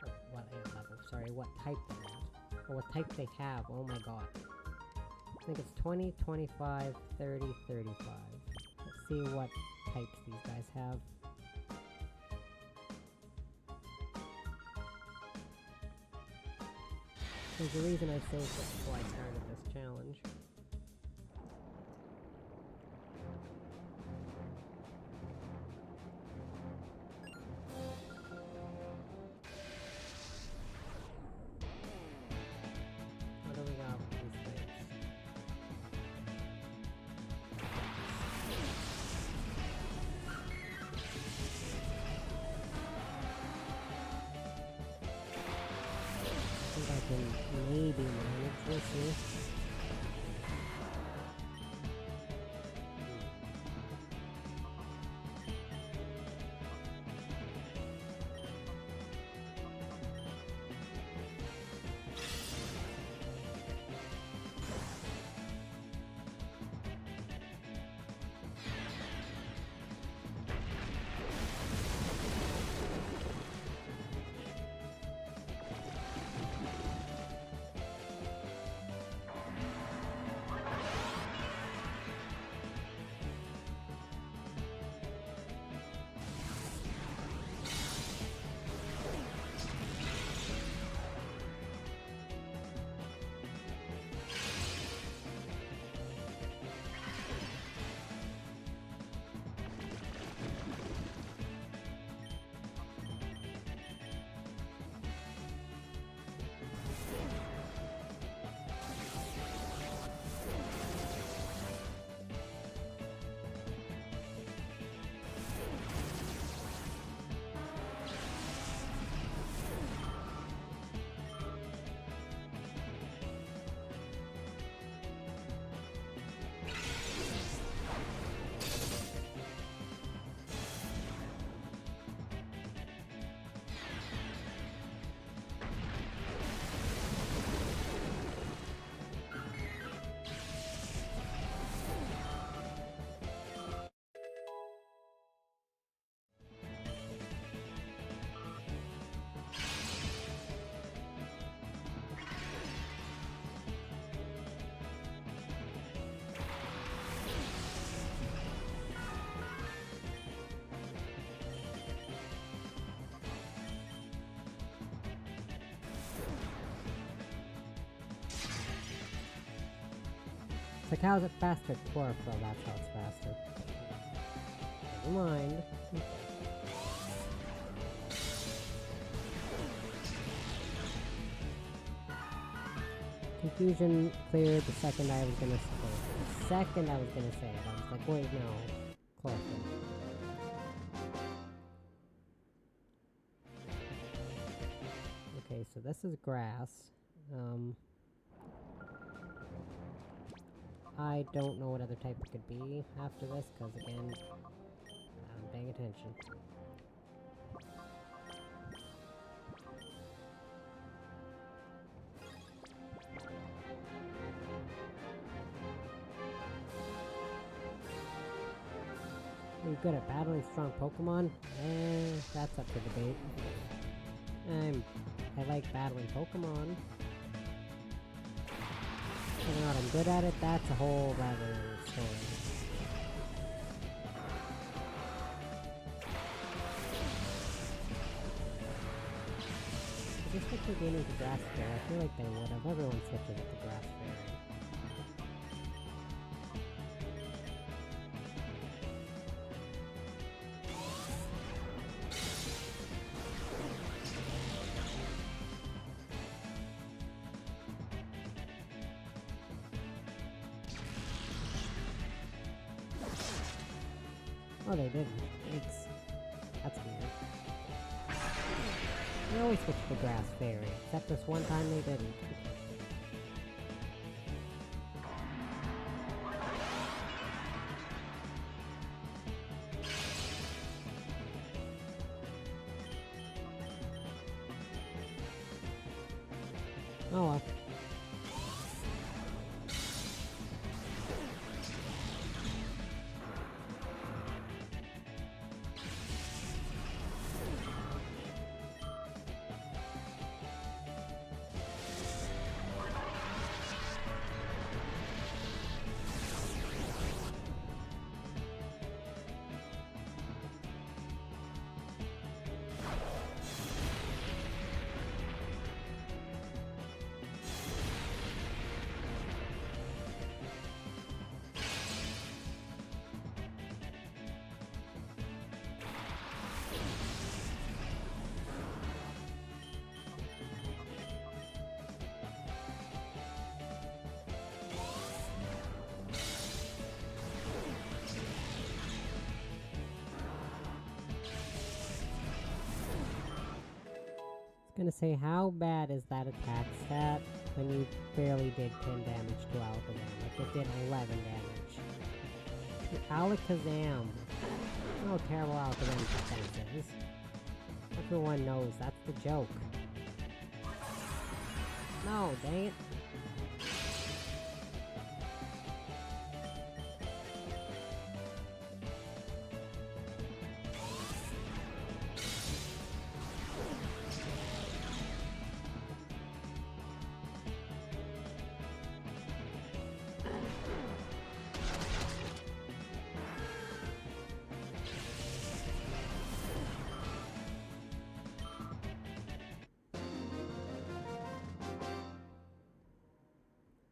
A: Or what level, sorry, what type they're at. Or what type they have, oh my god. I think it's 20, 25, 30, 35. Let's see what types these guys have. There's a reason I saved it before I started this challenge. What do we got with these things? I think I can maybe manage this here. It's like, how is it faster? Chlorophyll, that's how it's faster. Never mind. Confusion cleared the second I was gonna say it. The second I was gonna say it, I was like, wait, no. Chlorophyll. Okay, so this is grass. I don't know what other type it could be after this, because again, I'm paying attention. Are you good at battling strong Pokemon? That's up for debate. I like battling Pokemon. Whether or not I'm good at it, that's a whole other story. If they switch the game into Grass Fairy, I feel like they would have. Everyone switches it to Grass Fairy. Oh, they didn't. Thanks. That's weird. They always switch to Grass Fairy, except this one time they didn't. Oh well. Gonna say, how bad is that attack stat when you barely did 10 damage to Alakazam? Like, it did 11 damage. To Alakazam! How terrible Alakazam's defense is. Everyone knows that's the joke. No, dang it.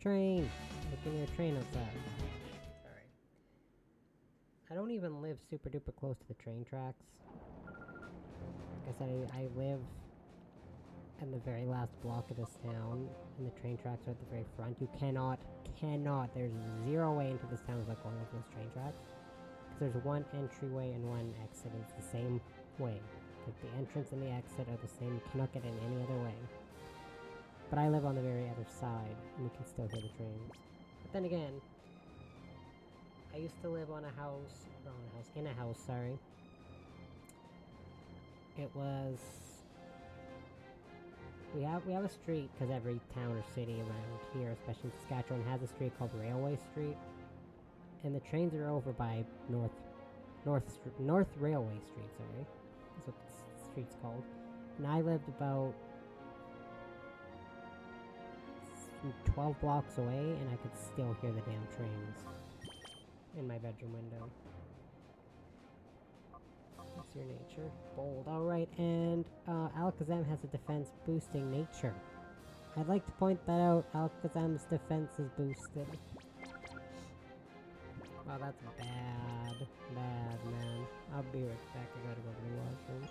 A: Train! Look in your train outside. Sorry. I don't even live super duper close to the train tracks. Like I said, I live in the very last block of this town, and the train tracks are at the very front. You cannot, there's zero way into this town without going over those train tracks. Because there's one entryway and one exit, it's the same way. Like, the entrance and the exit are the same, you cannot get in any other way. But I live on the very other side, and you can still hear the trains. But then again, I used to live in a house, sorry. It was... We have a street, because every town or city around here, especially in Saskatchewan, has a street called Railway Street. And the trains are over by North Railway Street, sorry. That's what the street's called. And I lived about 12 blocks away, and I could still hear the damn trains in my bedroom window. What's your nature? Bold. Alright, and Alakazam has a defense boosting nature. I'd like to point that out. Alakazam's defense is boosted. Wow, that's bad. Bad, man. I'll be right back. I gotta go to the washroom.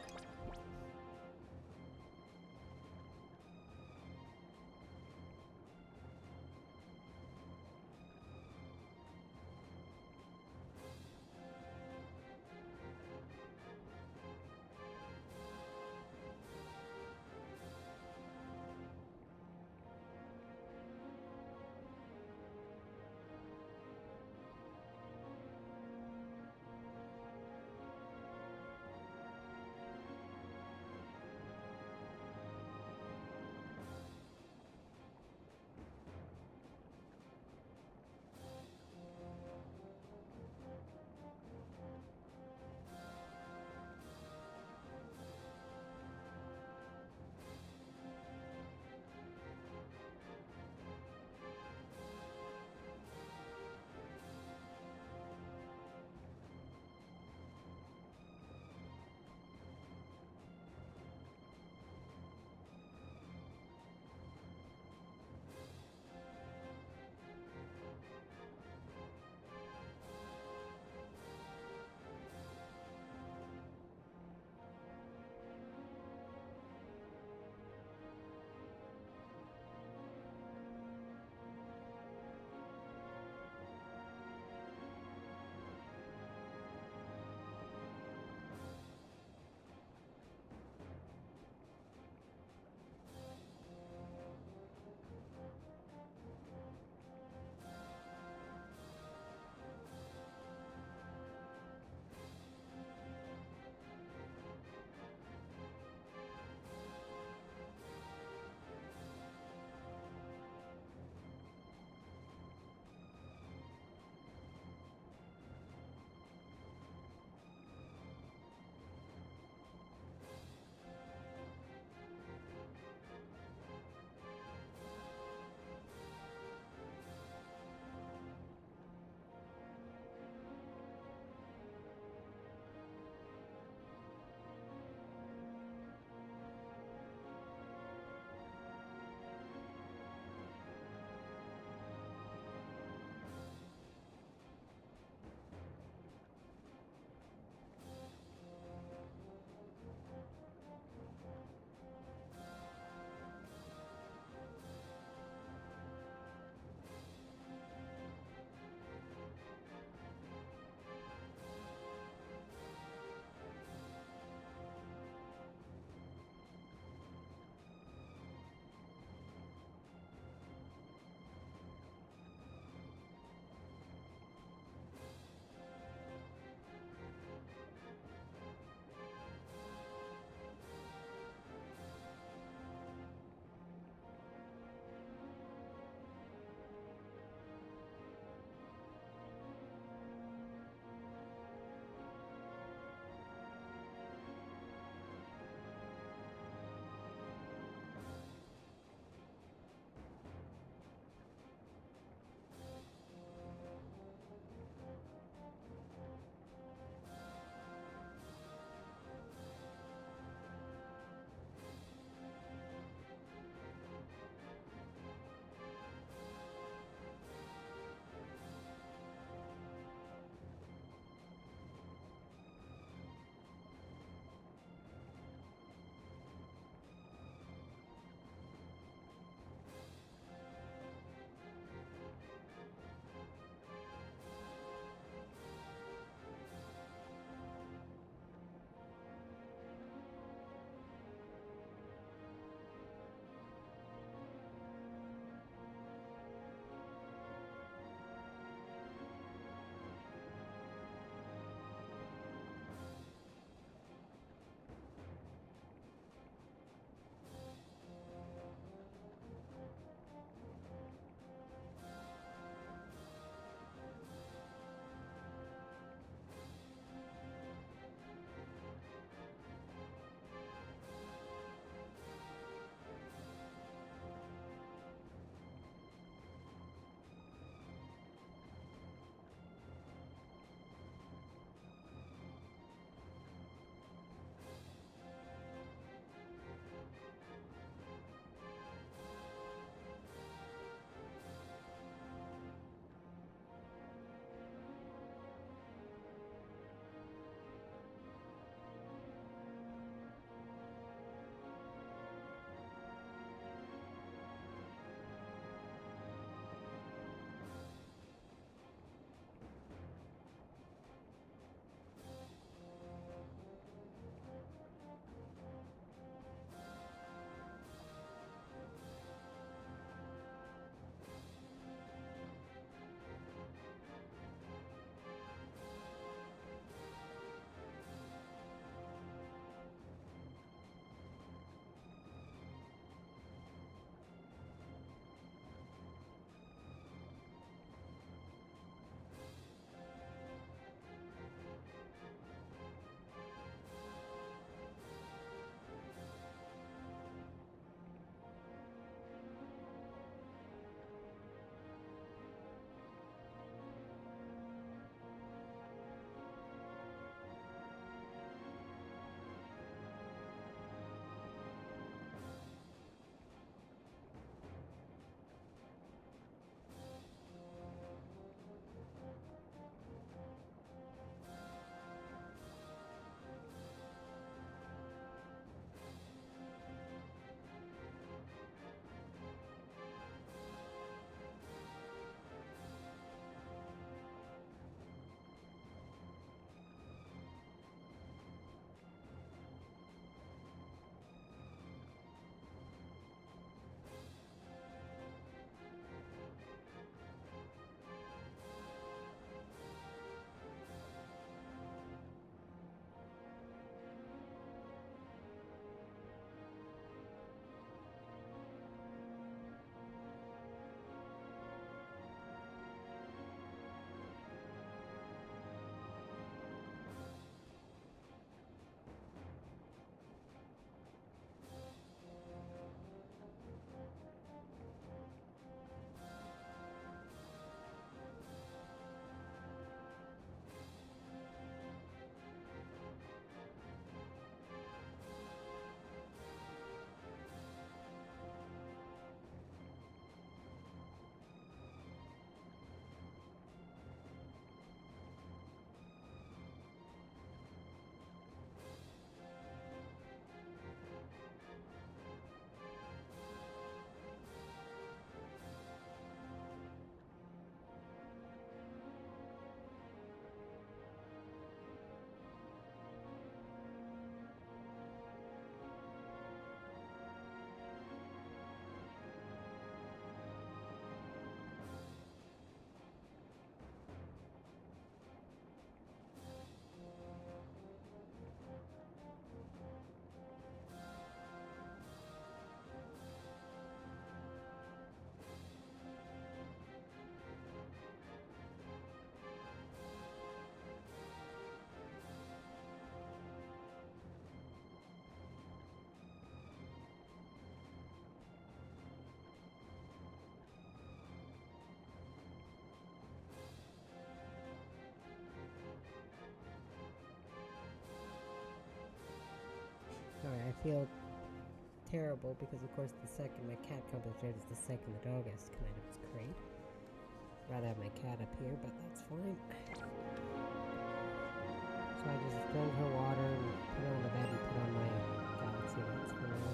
A: feel terrible because, of course, the second my cat comes upstairs is the second the dog has to come out of its crate. Rather have my cat up here, but that's fine. So I just drink her water and put her on the bed and put on my galaxy lights for now.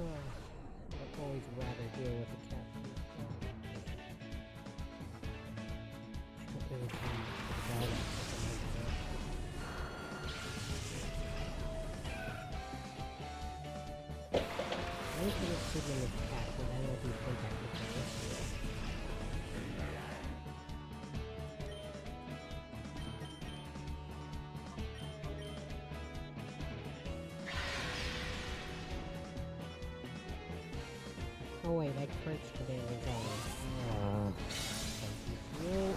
A: I'd always rather deal with a cat than a dog. I don't really care much for the dog after something like that. I don't think it's sleeping with the cat, but I don't think I could do it. Oh wait, I crunched the damn results. Thank you.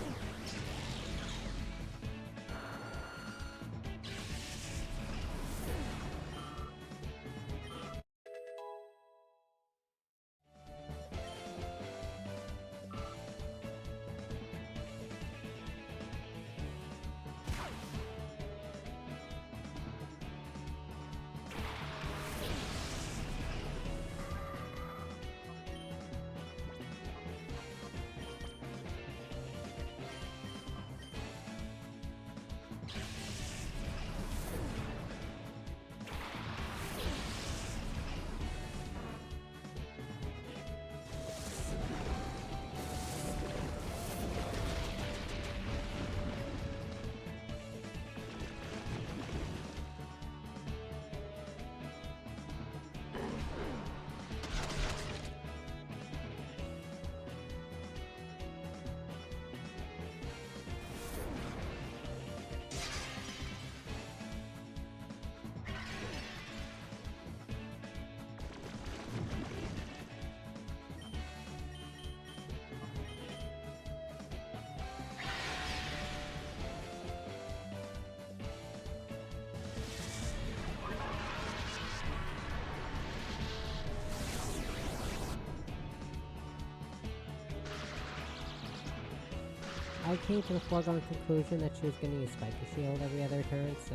A: I came to the foregone conclusion that she was going to use Spiky Shield every other turn, so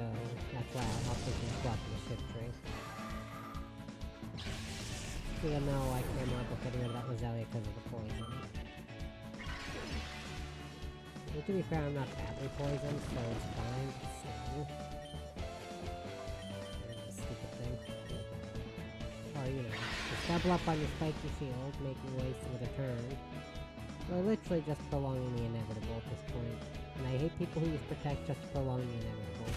A: that's why I'll opted to swap the shift tree. Even though I care more about getting rid of that Roselia because of the poison. But to be fair, I'm not badly poisoned, so it's fine. Still. Stupid thing. Or, you know, just double up on your Spiky Shield, making waste another turn. We're literally just prolonging the inevitable at this point. And I hate people who use Protect just to prolong the inevitable.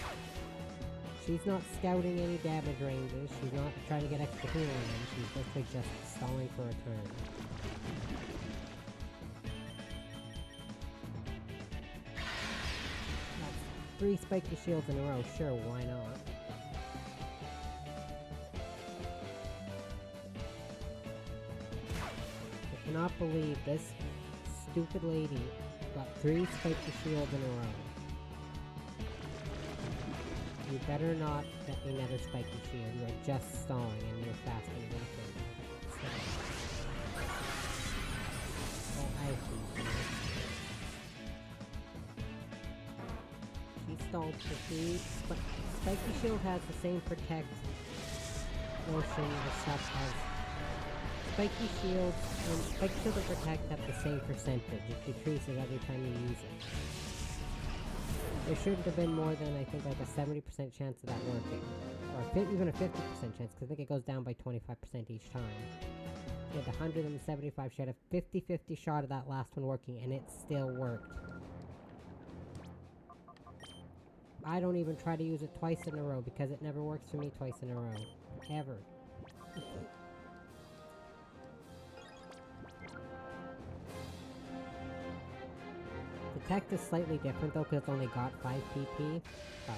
A: She's not scouting any damage ranges, she's not trying to get extra healing in, she's literally just stalling for a turn. That's 3 Spiky Shields in a row, sure, why not? I cannot believe this stupid lady got 3 Spiky Shields in a row. You better not get me another Spiky Shield. You are just stalling and you're faster than anything. Oh, I hate you. She stalled for 3. Spiky Shield has the same protect motion or stuff as Spiky Shield and Spiky Shield and Protect have the same percentage. It decreases every time you use it. There shouldn't have been more than, I think, like a 70% chance of that working. Or even a 50% chance, because I think it goes down by 25% each time. You had 175, she had a 50-50 shot of that last one working, and it still worked. I don't even try to use it twice in a row, because it never works for me twice in a row. Ever. Protect is slightly different though, because it's only got 5 PP, but...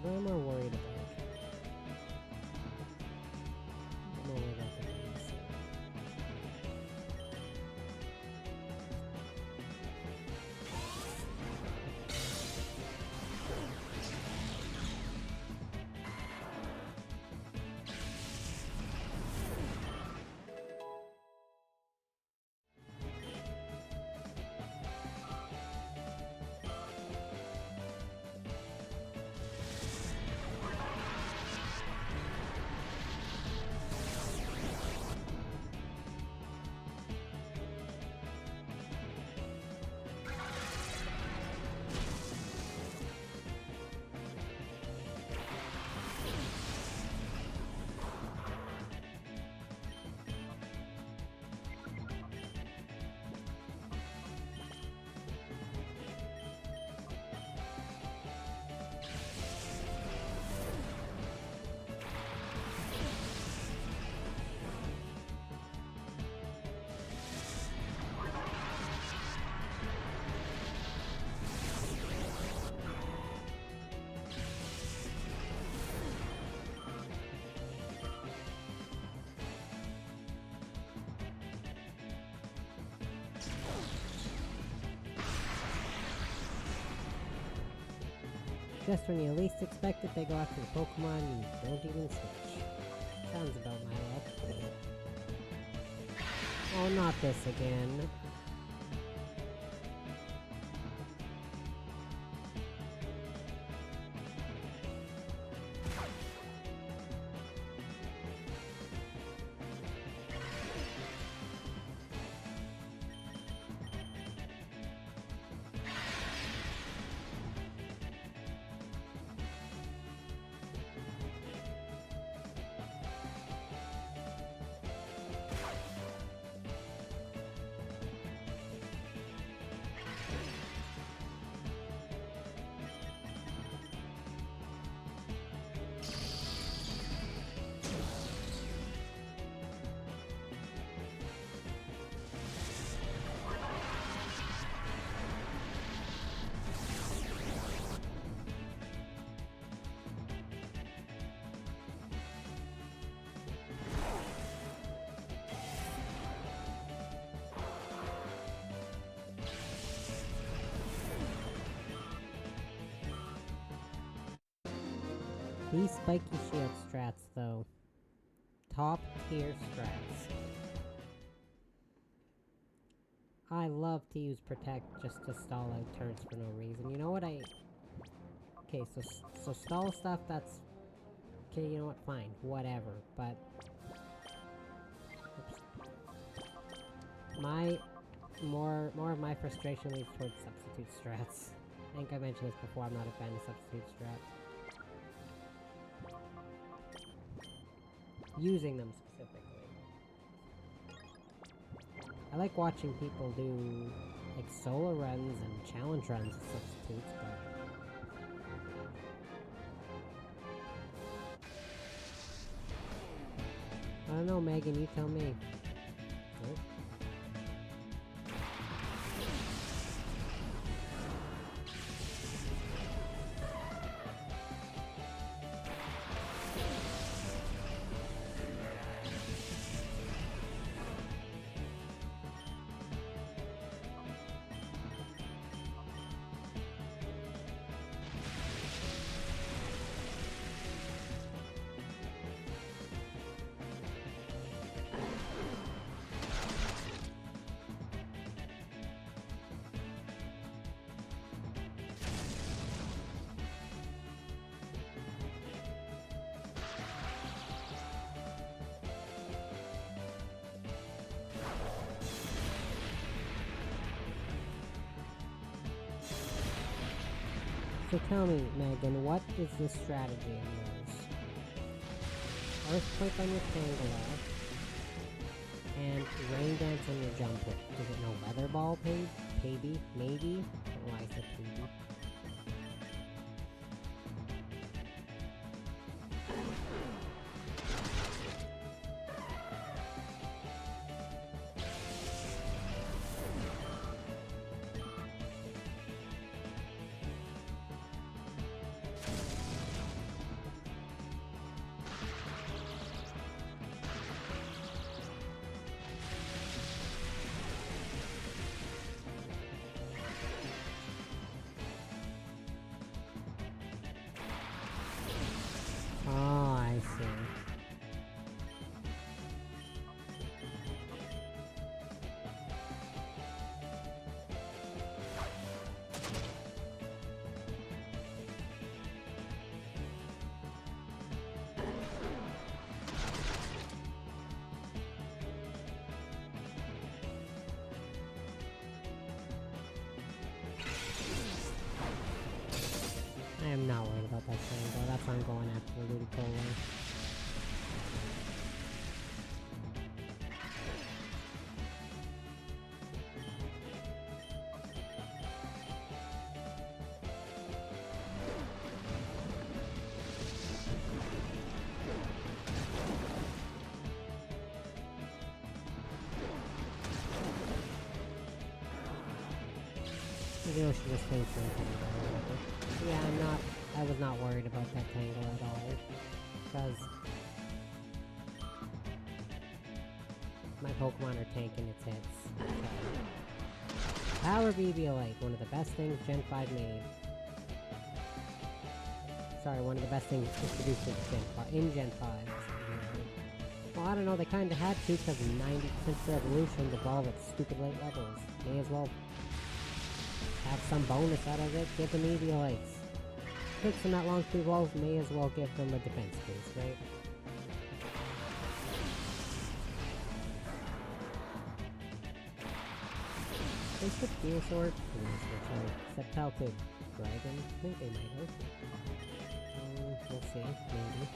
A: what am I more worried about? I'm more worried about the games. Just when you least expect it, they go after the Pokemon and you don't even switch. Sounds about my luck. Oh, not this again. These spiky shield strats, though. Top tier strats. I love to use Protect just to stall out turrets for no reason. You know what Okay, so stall stuff, that's... Okay, you know what? Fine. Whatever. But... More of my frustration leads towards substitute strats. I think I mentioned this before, I'm not a fan of substitute strats. Using them specifically. I like watching people do like solo runs and challenge runs with substitutes, but I don't know, Megan, you tell me. Nope. So tell me, Megan, what is the strategy in yours? Earthquake on your Tangela, and Rain Dance on your Jumper. Is it no Weather Ball, maybe? Maybe? I don't know why I said maybe. Oh, I see. I am not worried about that triangle. That's why I'm going after the Ludicolo. Maybe I should just think for a Yeah, I was not worried about that tangle at all. Because my Pokemon are tanking its hits. So. Power BB-Lite, one of the best things Gen 5 made. Sorry, one of the best things introduced in Gen 5. Well, I don't know, they kinda had to, because 90% of the evolutions evolve at stupid late levels. May as well have some bonus out of it, give them Eviolites. Takes them that long to evolve, may as well give them a defense boost, right? They switched Venusaur to Sceptile to Dragon. I think they might have. We'll see, maybe.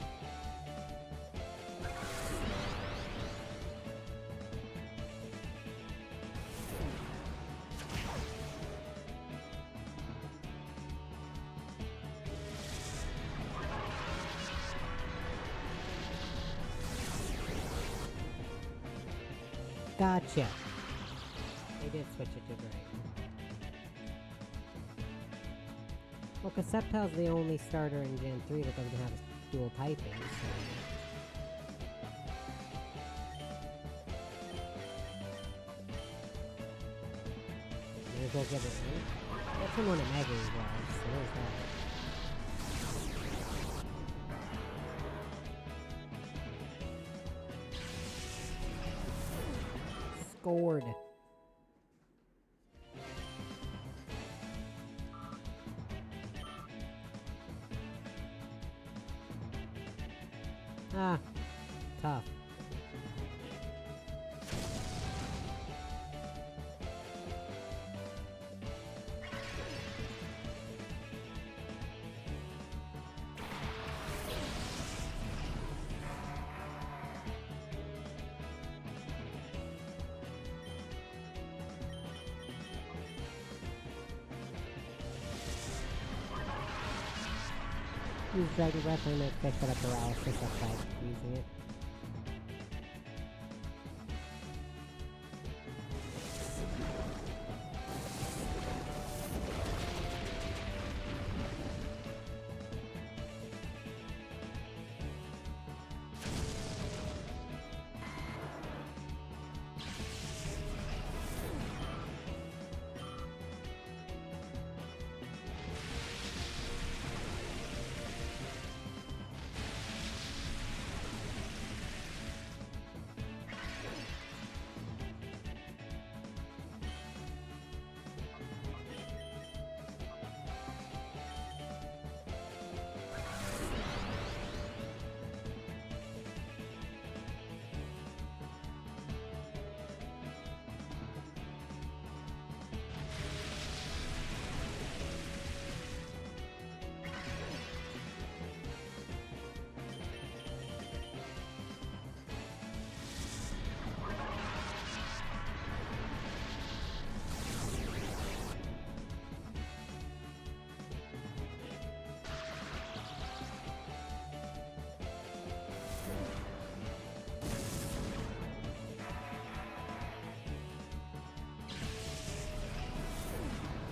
A: Gotcha! They did switch it to Dragon. Well, because Sceptile's the only starter in Gen 3 that doesn't have a dual typing, so... May as well give it one. That's the one at Mega Evolves, so there's that. Scored. Ah, tough. Use Dragon Breath and make fish up paralysis outside using it.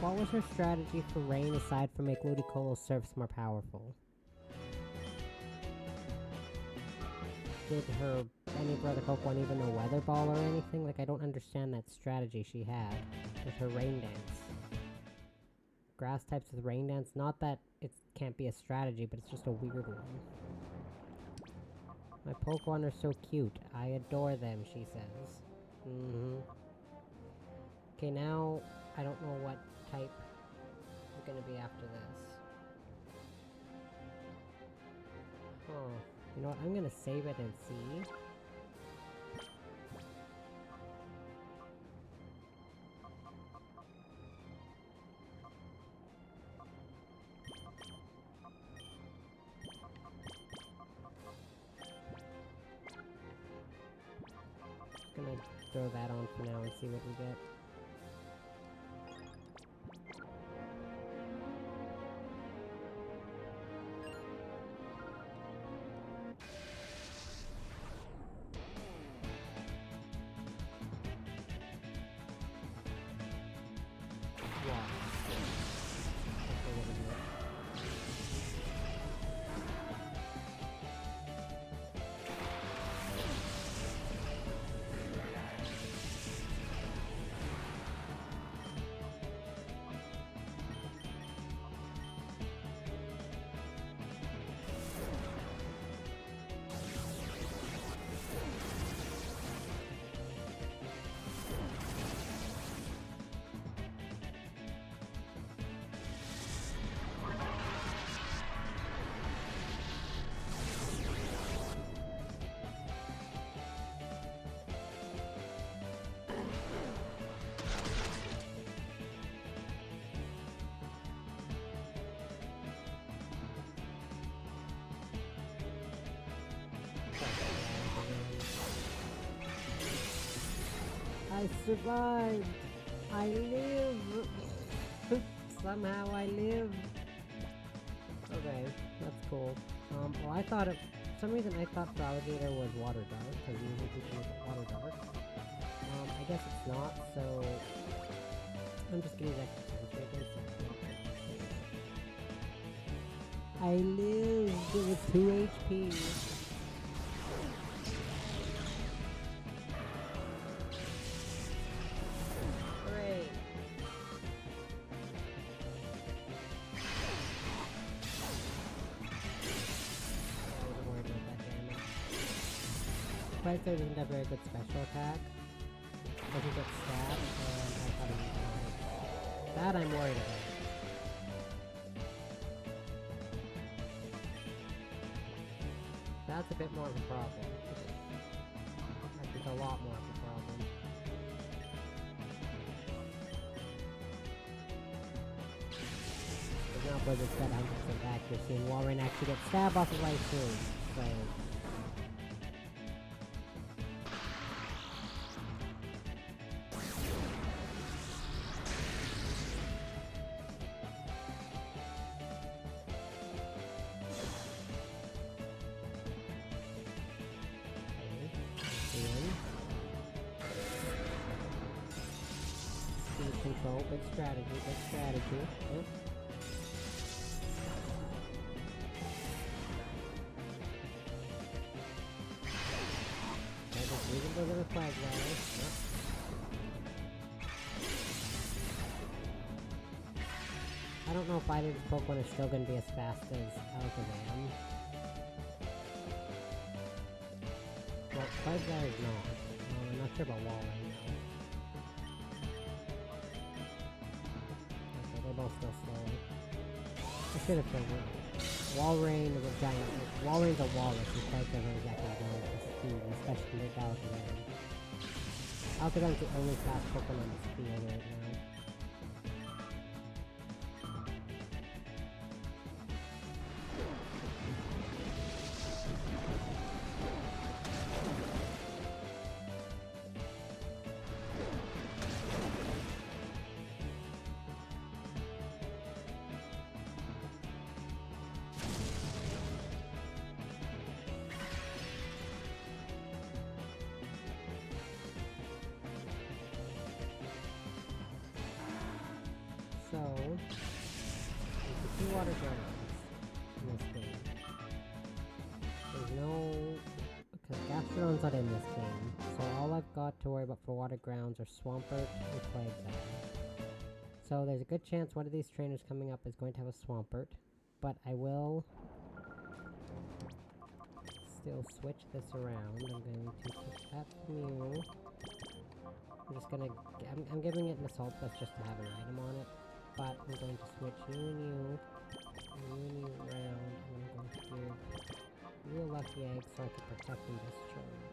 A: What was her strategy for Rain aside from make Ludicolo surfs more powerful? Did her any of her other Pokemon even know Weather Ball or anything? Like, I don't understand that strategy she had with her Rain Dance. Grass types with Rain Dance, not that it can't be a strategy, but it's just a weird one. My Pokemon are so cute. I adore them, she says. Okay, now I don't know what type is gonna be after this. Oh, you know what? I'm gonna save it and see. Just gonna throw that on for now and see what we get. I survived! I live! Somehow I live! Okay, that's cool. Well I thought for some reason I thought for alligator was water dark, because usually people use water dark. I guess it's not, so I'm just gonna use extra sensory against it. I lived with 2 HP. Hooray! I wasn't worried about that damage. Predator doesn't have very good special attack. Doesn't get stabbed, and I thought he was that I'm worried about. That's a bit more of a problem. That's a lot more of a problem. There's not Blizzard's got 100% accuracy, and Walrein actually gets stabbed off his life too, so... Control, big strategy, big strategy. Yep. Okay, just leave him to the flag ladder. Yep. I don't know if either of the Pokemon is still going to be as fast as Alakazam. Well, flag ladder is not. I'm not sure about Walrein now. They're both still slow. I should have told you. Walrein is a giant. Walrein's a walrus. He's quite different exactly going with speed, especially compared to Alakazam. Alakazam's the only fast Pokemon on this field right now. So, there's 2 water dragons in this game. There's no... because Gastrodon's not in this game, so all I've got to worry about for water grounds are Swampert and Quagsire. So there's a good chance one of these trainers coming up is going to have a Swampert, but I will still switch this around. I'm going to take that from you. I'm just gonna... I'm giving it an Assault Vest just to have an item on it. But I'm going to switch you and you around, and I'm going to give you a Lucky Egg so I can protect and discharge.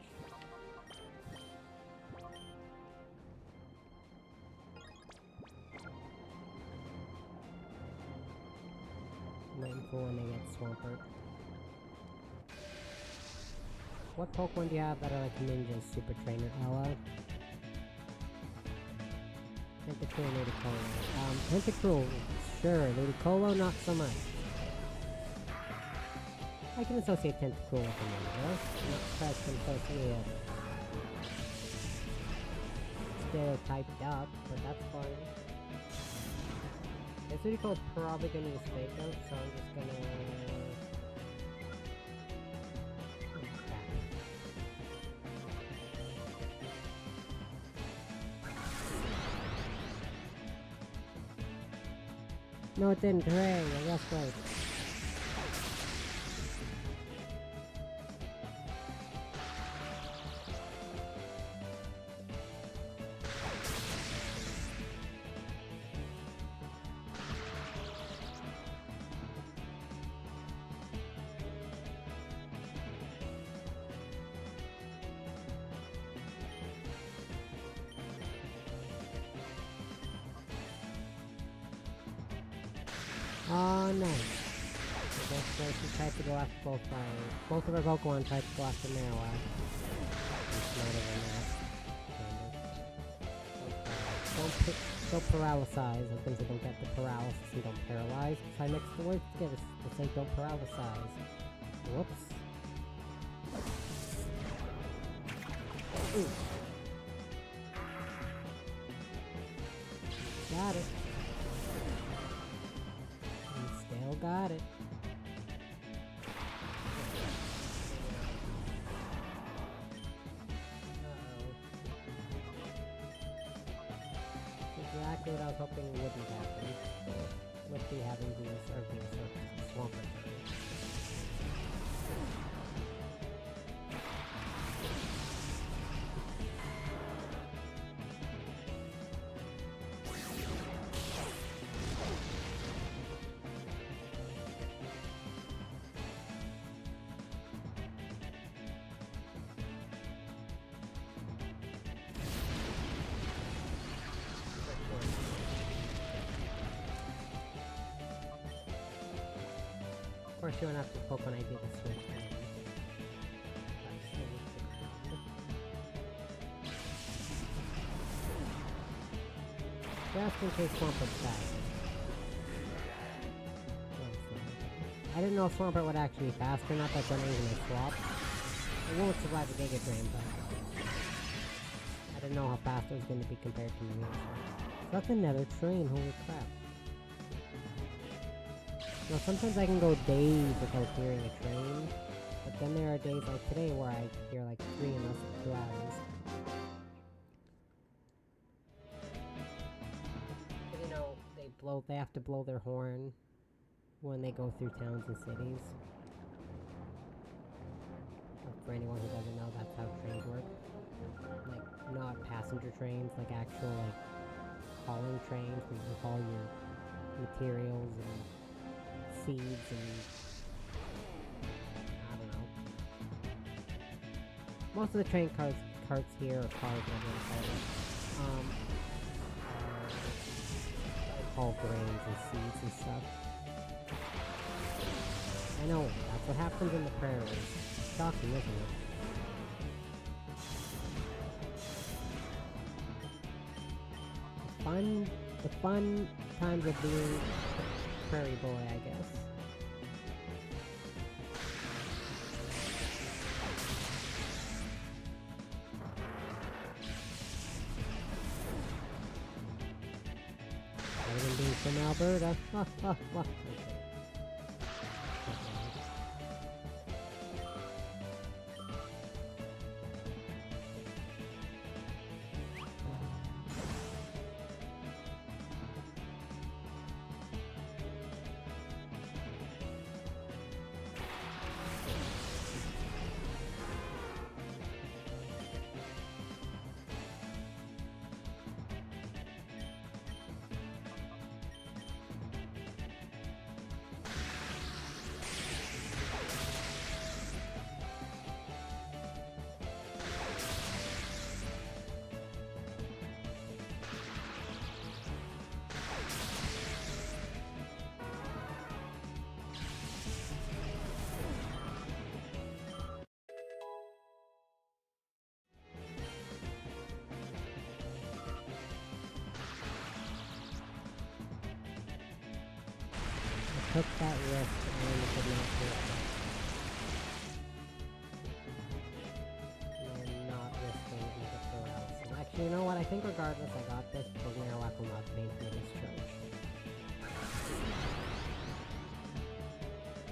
A: I'm waiting for when they get Swampert. What Pokemon do you have that are like ninjas, Super Trainer? Ella? Tentacruel, Ludicolo. Tentacruel, sure. Ludicolo, not so much. I can associate Tentacruel with a ninja. I'm not surprised to associate stereotyped duck, but that's fine. This Ludicolo's probably gonna use Fake Out, so I'm just gonna... No, it didn't. Hooray! I guess right. Oh, nice. I guess she tried to go after both of her Pokemon tried to go after Marowak. She's smarter than that. Kind of. don't paralysize. I was gonna say don't get the paralysis and don't paralyze. Because I mixed the words together to say don't paralysize. Whoops. Ooh. Got it. We still got it. Exactly what I was hoping wouldn't happen with the having these Swampert turns. Of course, you don't have to poke when I do the switch. Just in case Swampert dies. I didn't know Swampert would actually be faster, not that's one reason I swapped. It won't survive a Giga Drain, but I didn't know how fast it was going to be compared to me. So that's another train, holy crap. Now, sometimes I can go days without hearing a train, but then there are days like today where I hear like 3 in less than 2 hours. But you know, they have to blow their horn when they go through towns and cities. For anyone who doesn't know, that's how trains work. Like, not passenger trains, like actual, like, hauling trains where you haul your materials and seeds and I don't know. Most of the train carts here, or cars, whatever you call them, haul grains and seeds and stuff. I know, that's what happens in the prairies. Shocking, isn't it? The fun times of being a prairie boy, I guess. Better than being from Alberta. Okay. Took that risk and could not do it. And not risking into paralysis. Actually, you know what? I think regardless I got this, because Marowak will not pay for this charge.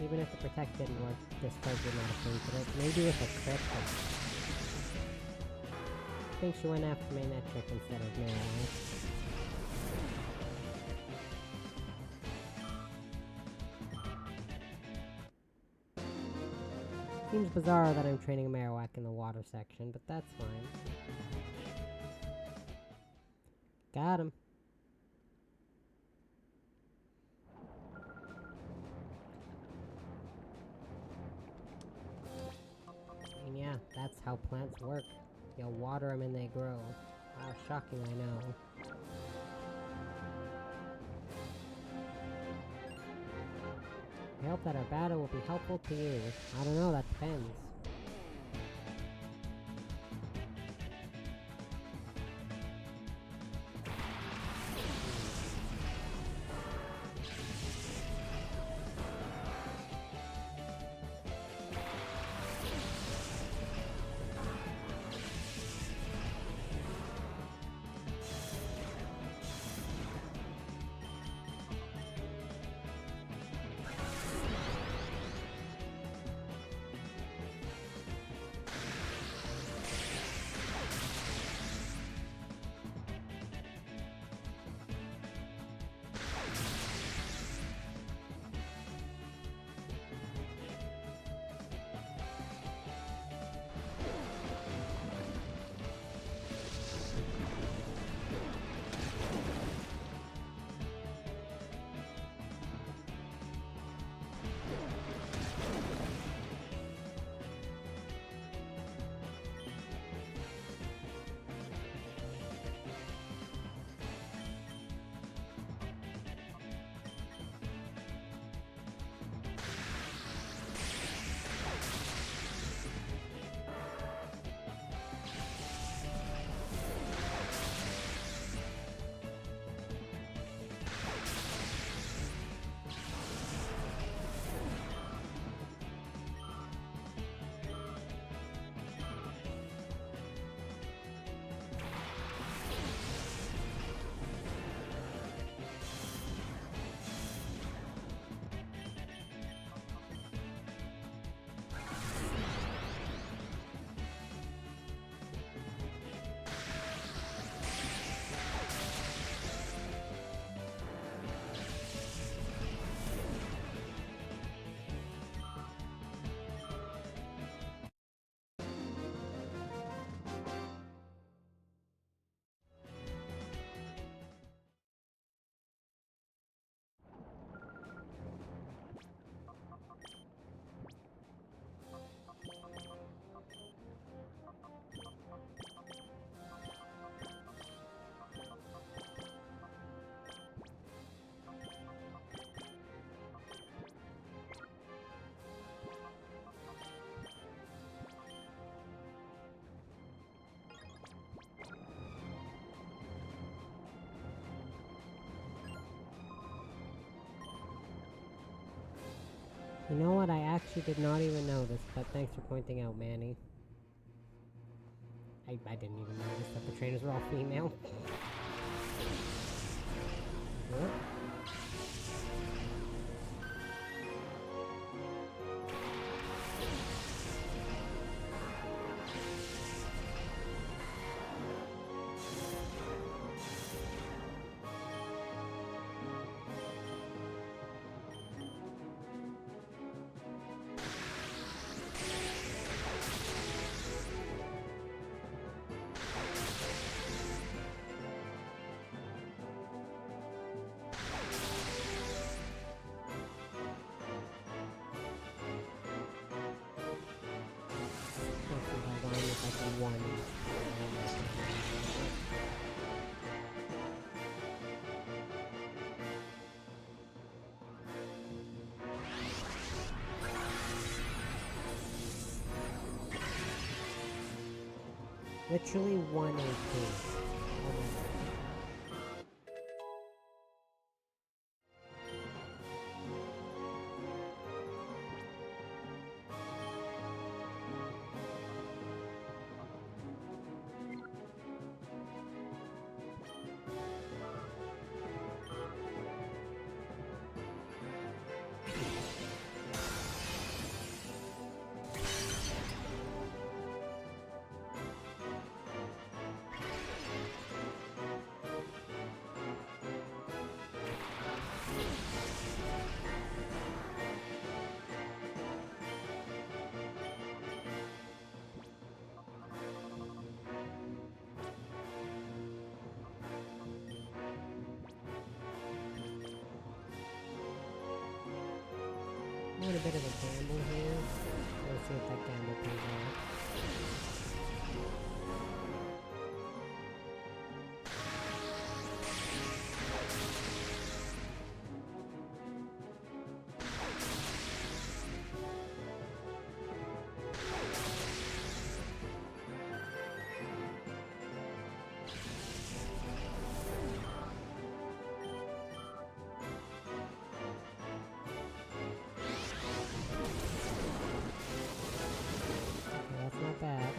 A: Even if the protect didn't work, this card would not have paid for it. Maybe with a crit, but I think she went after Magnetric instead of Marowak. Seems bizarre that I'm training a Marowak in the water section, but that's fine. Got him. And yeah, that's how plants work. You'll water them and they grow. Wow, shocking, I know. I hope that our battle will be helpful to you. I don't know, that depends. You know what? I actually did not even notice, but thanks for pointing out, Manny. I didn't even notice that the trainers were all female. What? Hold on, it's like a one. Literally 1 AP. Oh my god. I'm on a bit of a gamble here. Let's see if that gamble pays off. Okay, that's not bad.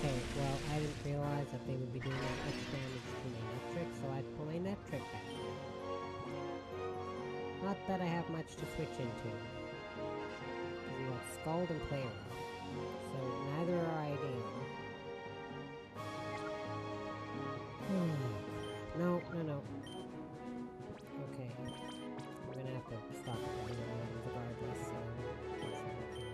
A: Okay, well, I didn't realize that they would be doing that much damage to my net trick, so I had to pull my net trick back. Not that I have much to switch into. Because we got Scald and Play Rough. So neither are ideal. No. Okay. I'm gonna have to stop it regardless, so... that's not okay.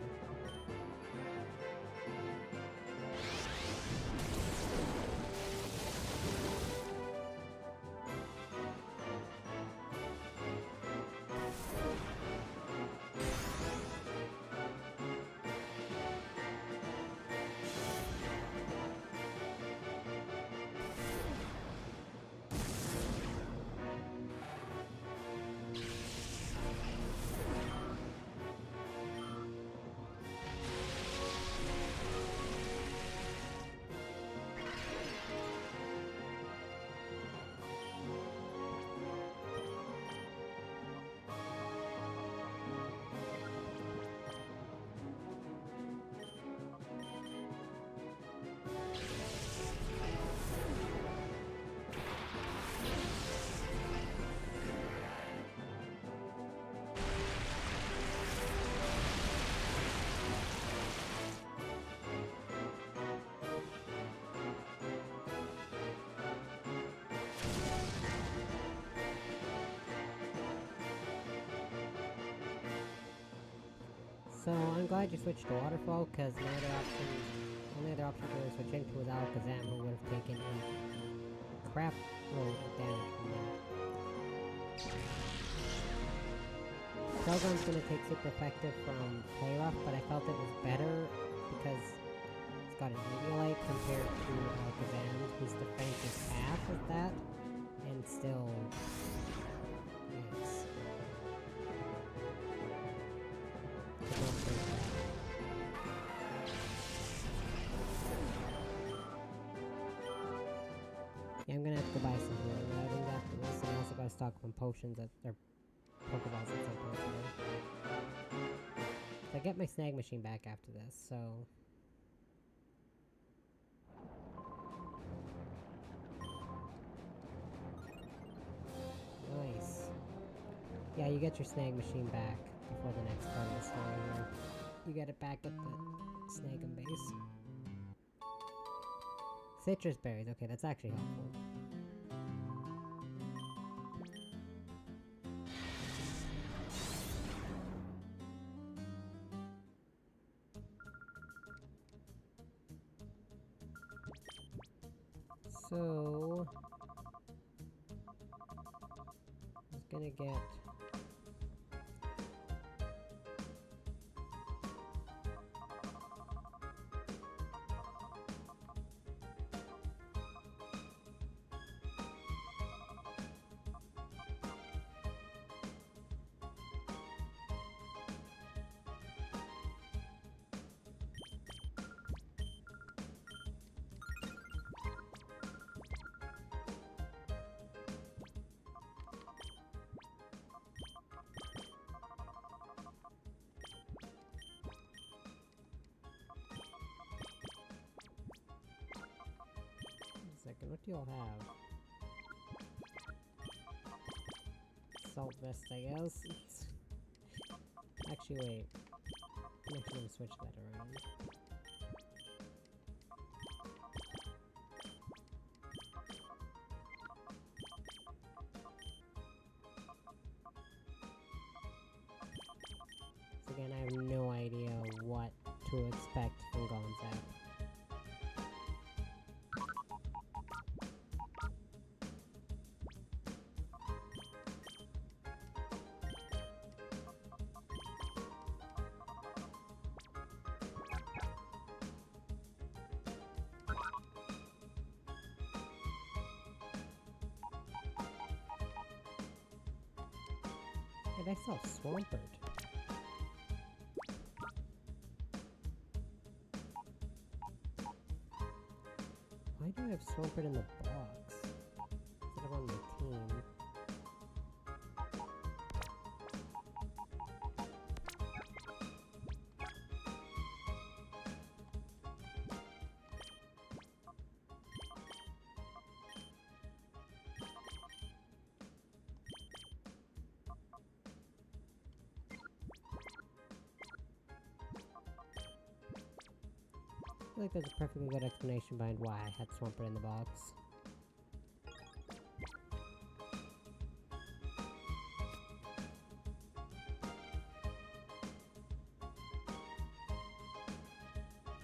A: So I'm glad you switched to Waterfall, because the only other option to really switch into was Alakazam, who would have taken a crap load of damage from that. Shelgon's gonna take super effective from Play Rough, but I felt it was better because it's got an Eviolite compared to Alakazam, whose defense is half of that, and still... Yikes. Yeah, I'm gonna have to buy some healing items after this, and I also gotta stock some potions at their Pokeballs at some point today. So I get my snag machine back after this, so... Nice. Yeah, you get your snag machine back before the next part of the story here. You get it back at the Snag'em base. Citrus berries, okay, that's actually helpful. So... I was gonna get... Second, what do y'all have? Salt vest, I guess. Actually, wait. I'm actually gonna switch that around. So again, I have no idea what to expect from Gonzaga. And I saw Swampert. Why do I have Swampert in the box instead of on my team? feel like there's a perfectly good explanation behind why I had Swampert in the box.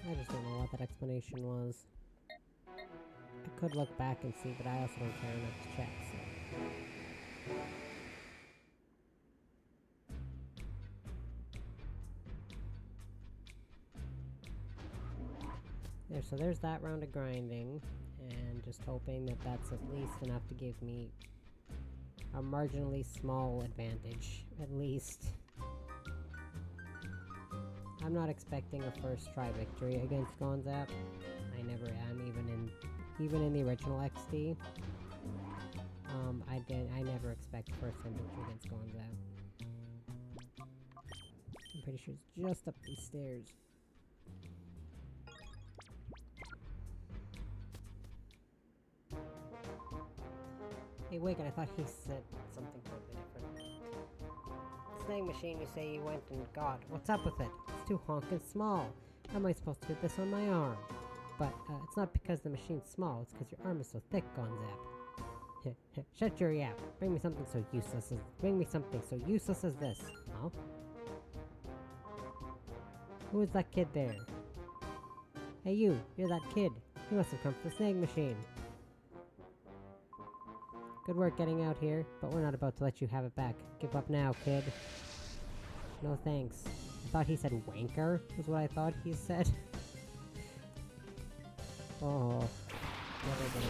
A: I just don't know what that explanation was. I could look back and see, but I also don't care enough to check, so. There, so there's that round of grinding, and just hoping that that's at least enough to give me a marginally small advantage, at least. I'm not expecting a first try victory against Gonzap. I never am, even in the original XD. I never expect first time victory against Gonzap. I'm pretty sure it's just up these stairs. Hey Wigan, I thought he said something totally different. Snag machine you say you went and got. What's up with it? It's too honkin' small. How am I supposed to fit this on my arm? But it's not because the machine's small, it's because your arm is so thick, Gonzap. Shut your yap. Bring me something so useless as this. Huh? Who is that kid there? Hey you, you're that kid. You must have come from the snag machine. Good work getting out here, but we're not about to let you have it back. Give up now, kid. No thanks. I thought he said wanker, was what I thought he said. Oh, never been.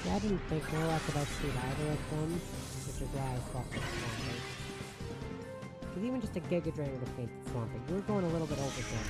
A: Yeah, I didn't think no I could outspeed either of them, which is why I swapped with Swampert. Because even just a Giga Drain would have fainted Swampert. You were going a little bit overboard.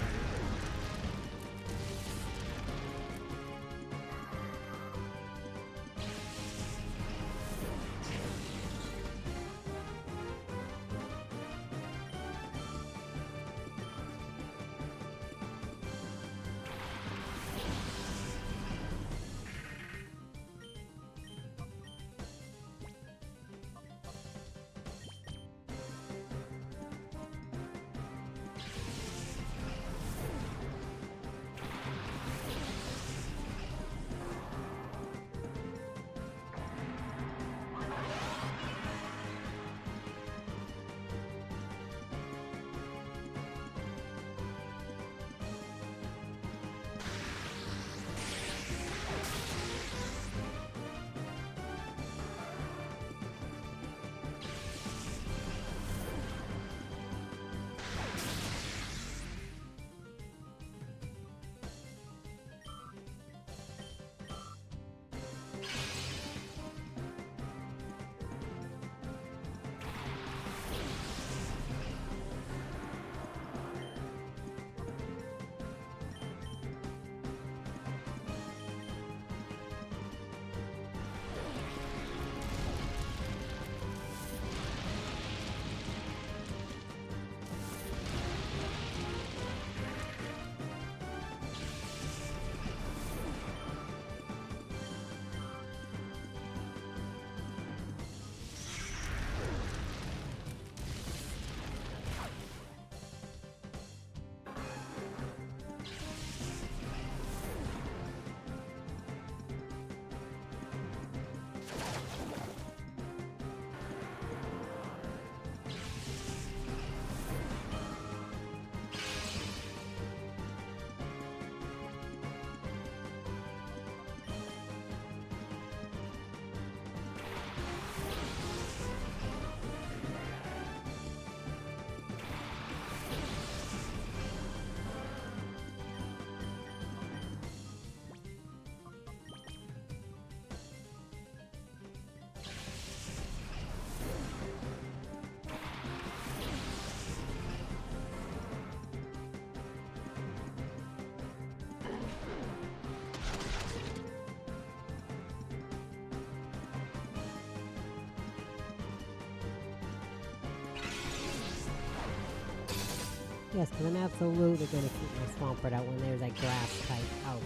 A: Yes, because I'm absolutely going to keep my Swampert out when there's a grass type out.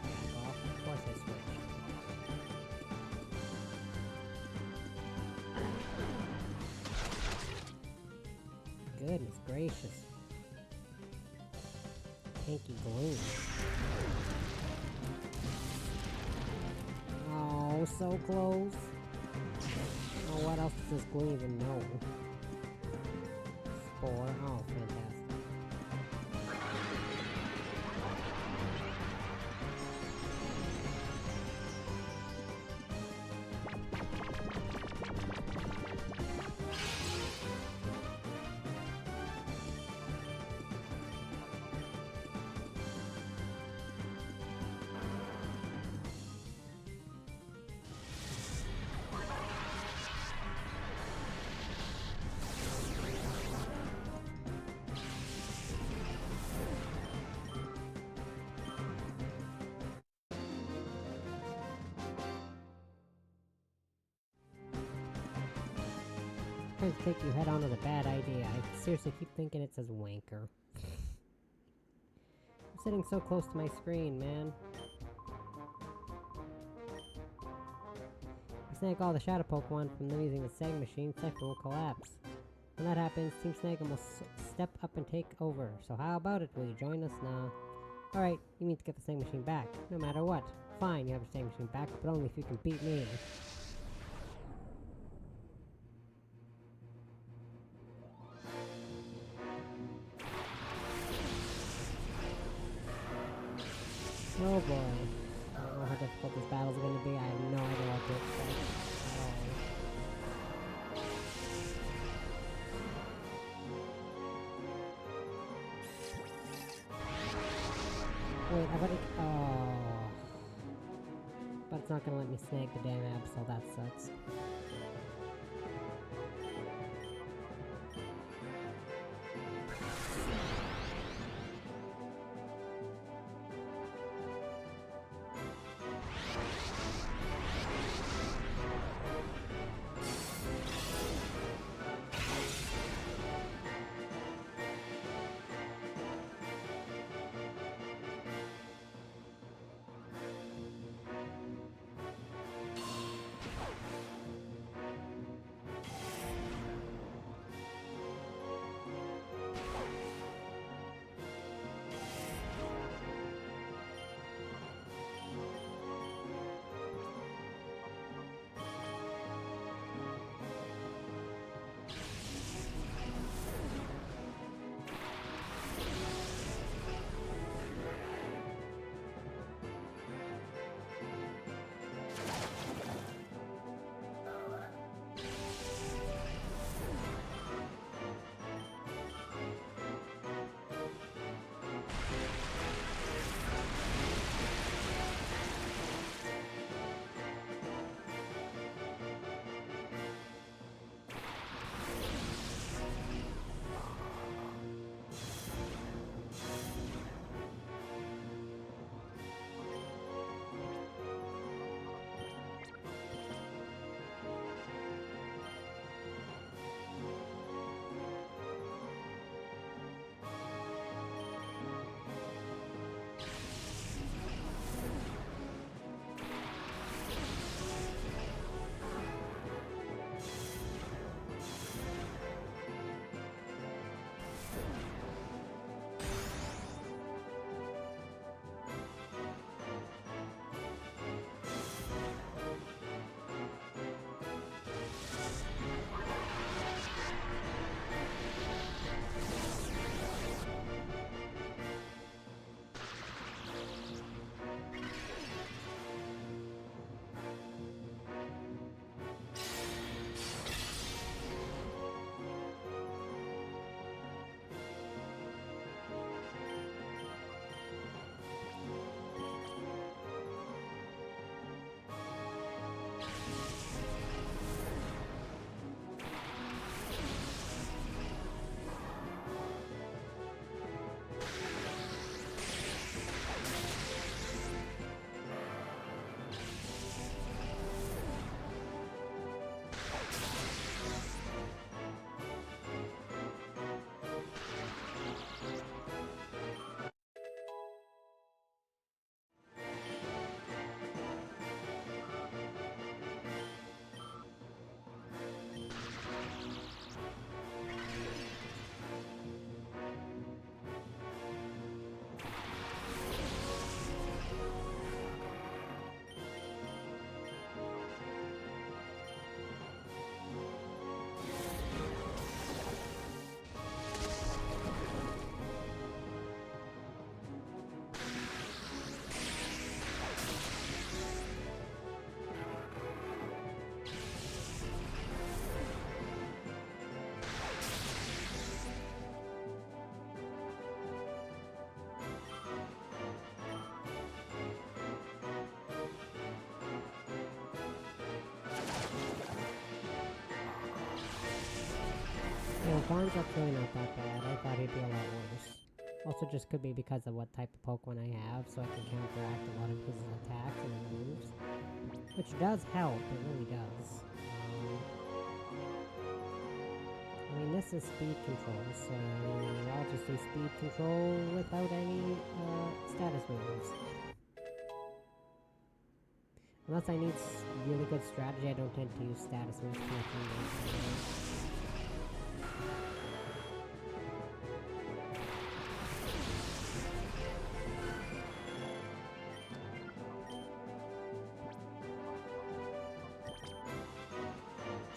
A: Back off. Of course I switched. Goodness gracious. Tanky Gloom. Oh, so close. Oh, what else does this Gloom even know? Spore. Oh, fantastic. Trying to take you head on with a bad idea. I seriously keep thinking it says wanker. I'm sitting so close to my screen, man. If you snag all the Shadow Pokemon from them using the Sag Machine, Cypher will collapse. When that happens, Team Snag'em will step up and take over. So how about it? Will you join us? Nah. Alright, you need to get the Sag Machine back, no matter what. Fine, you have your Sag Machine back, but only if you can beat me. Oh boy. I don't know how difficult this battle's gonna be. I have no idea what to expect at all. Wait, I better... Oh. But it's not gonna let me snag the damn Absol, that sucks. No, Barnes actually not that bad. I thought he'd be a lot worse. Also just could be because of what type of Pokemon I have, so I can counteract a lot of his attacks and his moves. Which does help, it really does. I mean, this is speed control, so I'll just do speed control without any status moves. Unless I need really good strategy, I don't tend to use status moves to make me.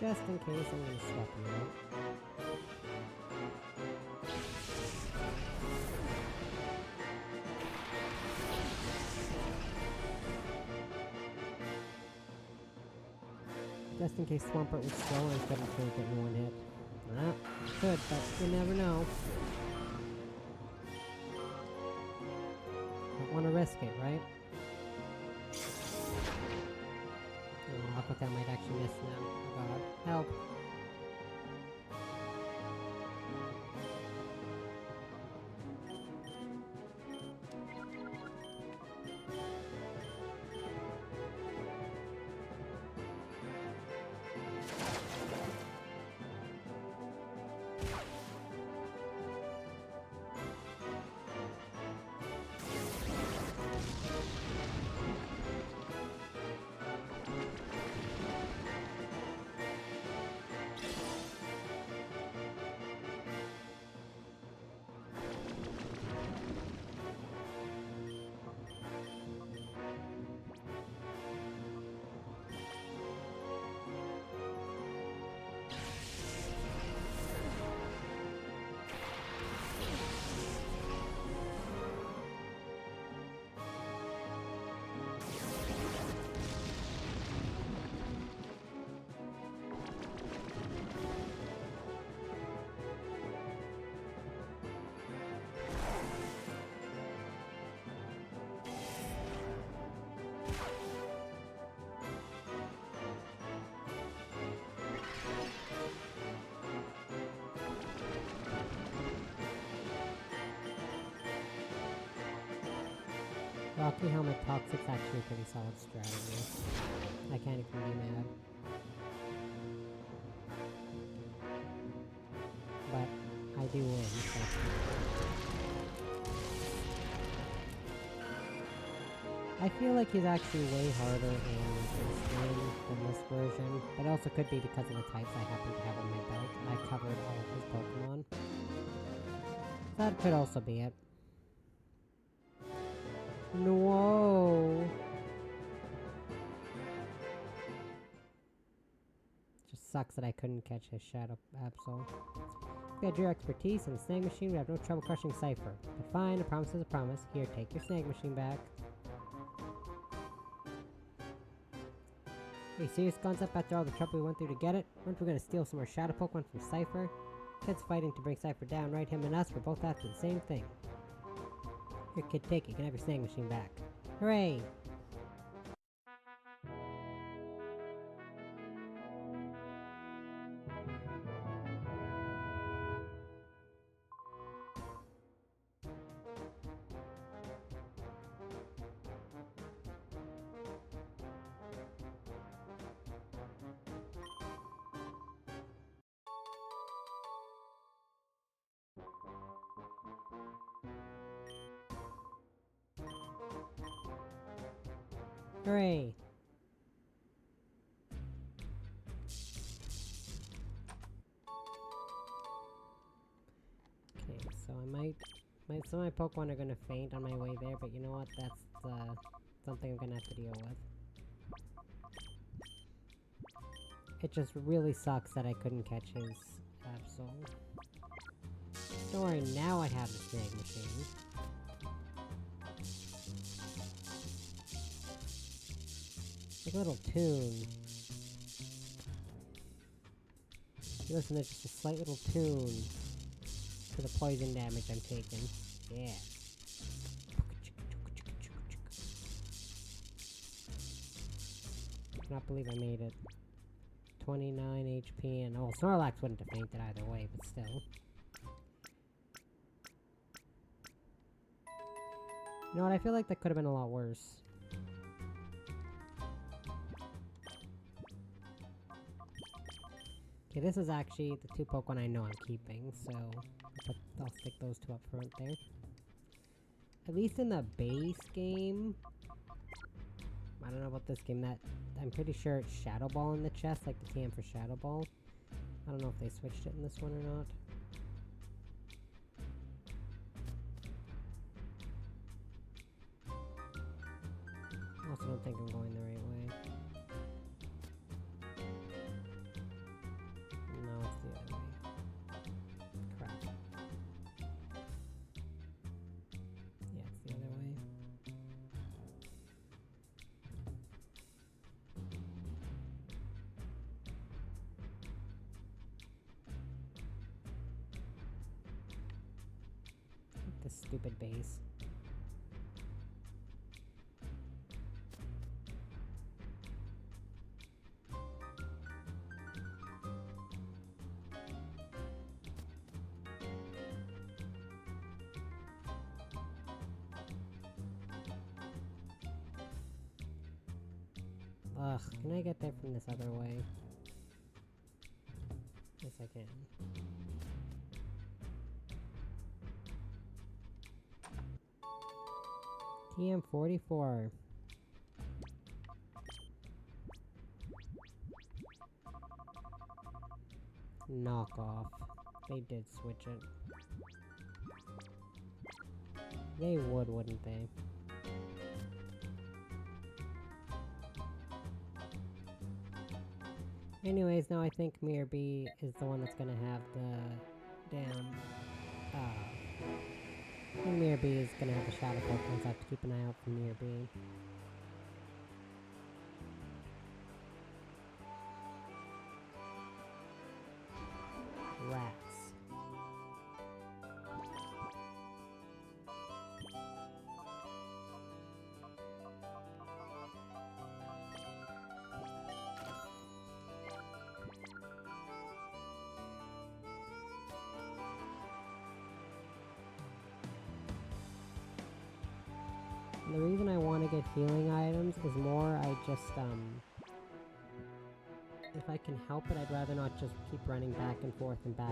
A: Just in case, I'm gonna swap you out. Just in case Swampert was slow and couldn't really get me one hit. Well, could, but you never know. Don't want to risk it, right? Oh, Aquatabs might actually miss now. Oh god. Help! Rocky Helmet Toxic's actually a pretty solid strategy. I can't even be mad. But I do win, so. I feel like he's actually way harder in this game than this version, but it also could be because of the types I happen to have on my belt. I covered all of his Pokemon. That could also be it. No. Just sucks that I couldn't catch his Shadow Absol. If you had your expertise in the Snag Machine, we'd have no trouble crushing Cypher. But fine, a promise is a promise. Here, take your Snag Machine back. Are you serious, Gonzap, after all the trouble we went through to get it? Weren't we gonna steal some more Shadow Pokemon from Cypher? Kid's fighting to bring Cypher down, right? Him and us, we're both after the same thing. Here, kid, take it. You can have your Snag Machine back. Hooray! Hooray! Okay, so some of my Pokemon are gonna faint on my way there, but you know what? That's something I'm gonna have to deal with. It just really sucks that I couldn't catch his Absol. Don't worry, now I have the Snag Machine. Like a little tune. You listen to just a slight little tune to the poison damage I'm taking. Yeah. I cannot believe I made it. 29 HP, and oh, Snorlax wouldn't have fainted either way, but still. You know what, I feel like that could have been a lot worse. Okay, this is actually the two Pokemon I know I'm keeping, so I'll stick those two up front there. At least in the base game, I don't know about this game, that I'm pretty sure it's Shadow Ball in the chest, like the TM for Shadow Ball. I don't know if they switched it in this one or not. I also don't think I'm going the right way. No, it's the other way. Crap. Yeah, it's the other way. This stupid base. Ugh, can I get there from this other way? Yes, I can. TM44. Knock off. They did switch it. They would, wouldn't they? Anyways, now I think Mirror B is the one that's gonna have the damn, I think Mirror B is gonna have the Shadow Pokemon, so I have to keep an eye out for Mirror B. Rats. The reason I want to get healing items is more I just, if I can help it, I'd rather not just keep running back and forth between,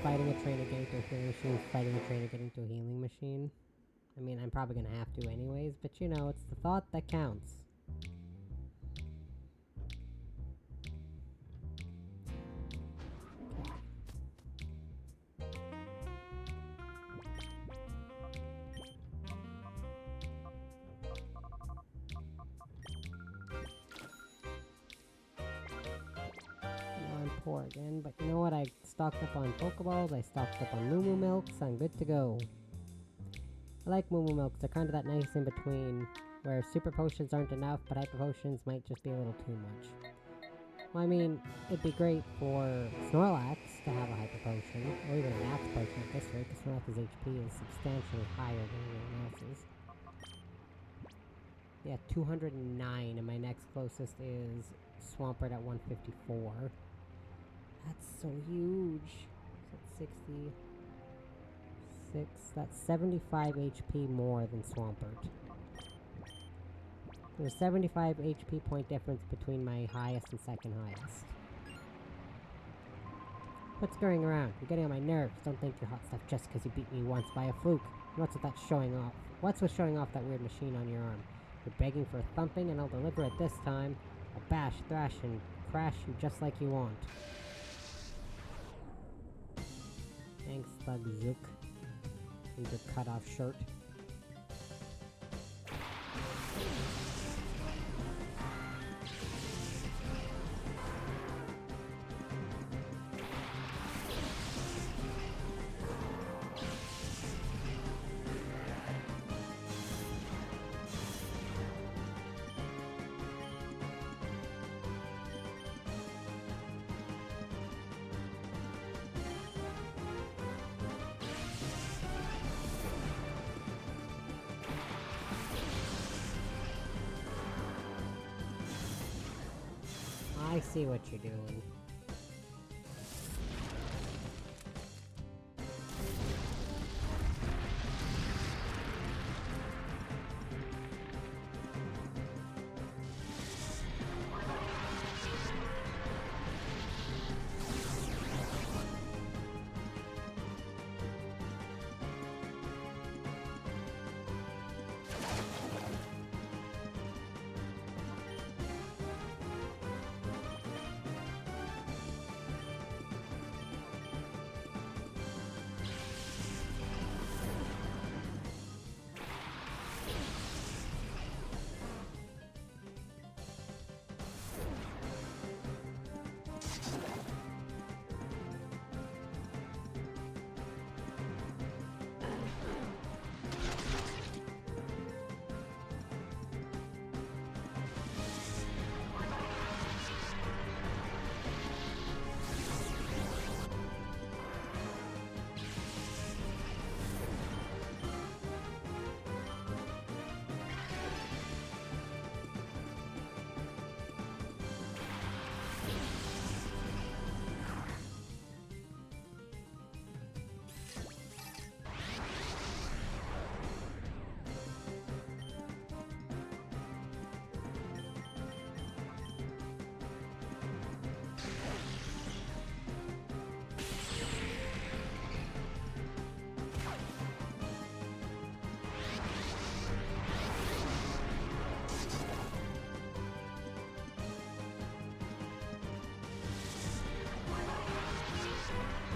A: fighting a trainer, getting to a healing machine, fighting a trainer, getting to a healing machine. I mean, I'm probably gonna have to anyways, but you know, it's the thought that counts. Poor again, but you know what? I stocked up on Pokeballs, I stocked up on Moo Milks, I'm good to go. I like Moo Milks, they're kind of that nice in between, where Super Potions aren't enough, but Hyper Potions might just be a little too much. Well, I mean, it'd be great for Snorlax to have a Hyper Potion, or even a Max Potion at this rate, because Snorlax's HP is substantially higher than everyone else's. Yeah, 209, and my next closest is Swampert at 154. That's so huge. That's 66. That's 75 HP more than Swampert. There's 75 HP point difference between my highest and second highest. What's going around? You're getting on my nerves. Don't think you're hot stuff just because you beat me once by a fluke. What's with that showing off? What's with showing off that weird machine on your arm? You're begging for a thumping and I'll deliver it this time. I'll bash, thrash, and crash you just like you want. Thanks, Thug Zook. Need your cut-off shirt. I see what you're doing.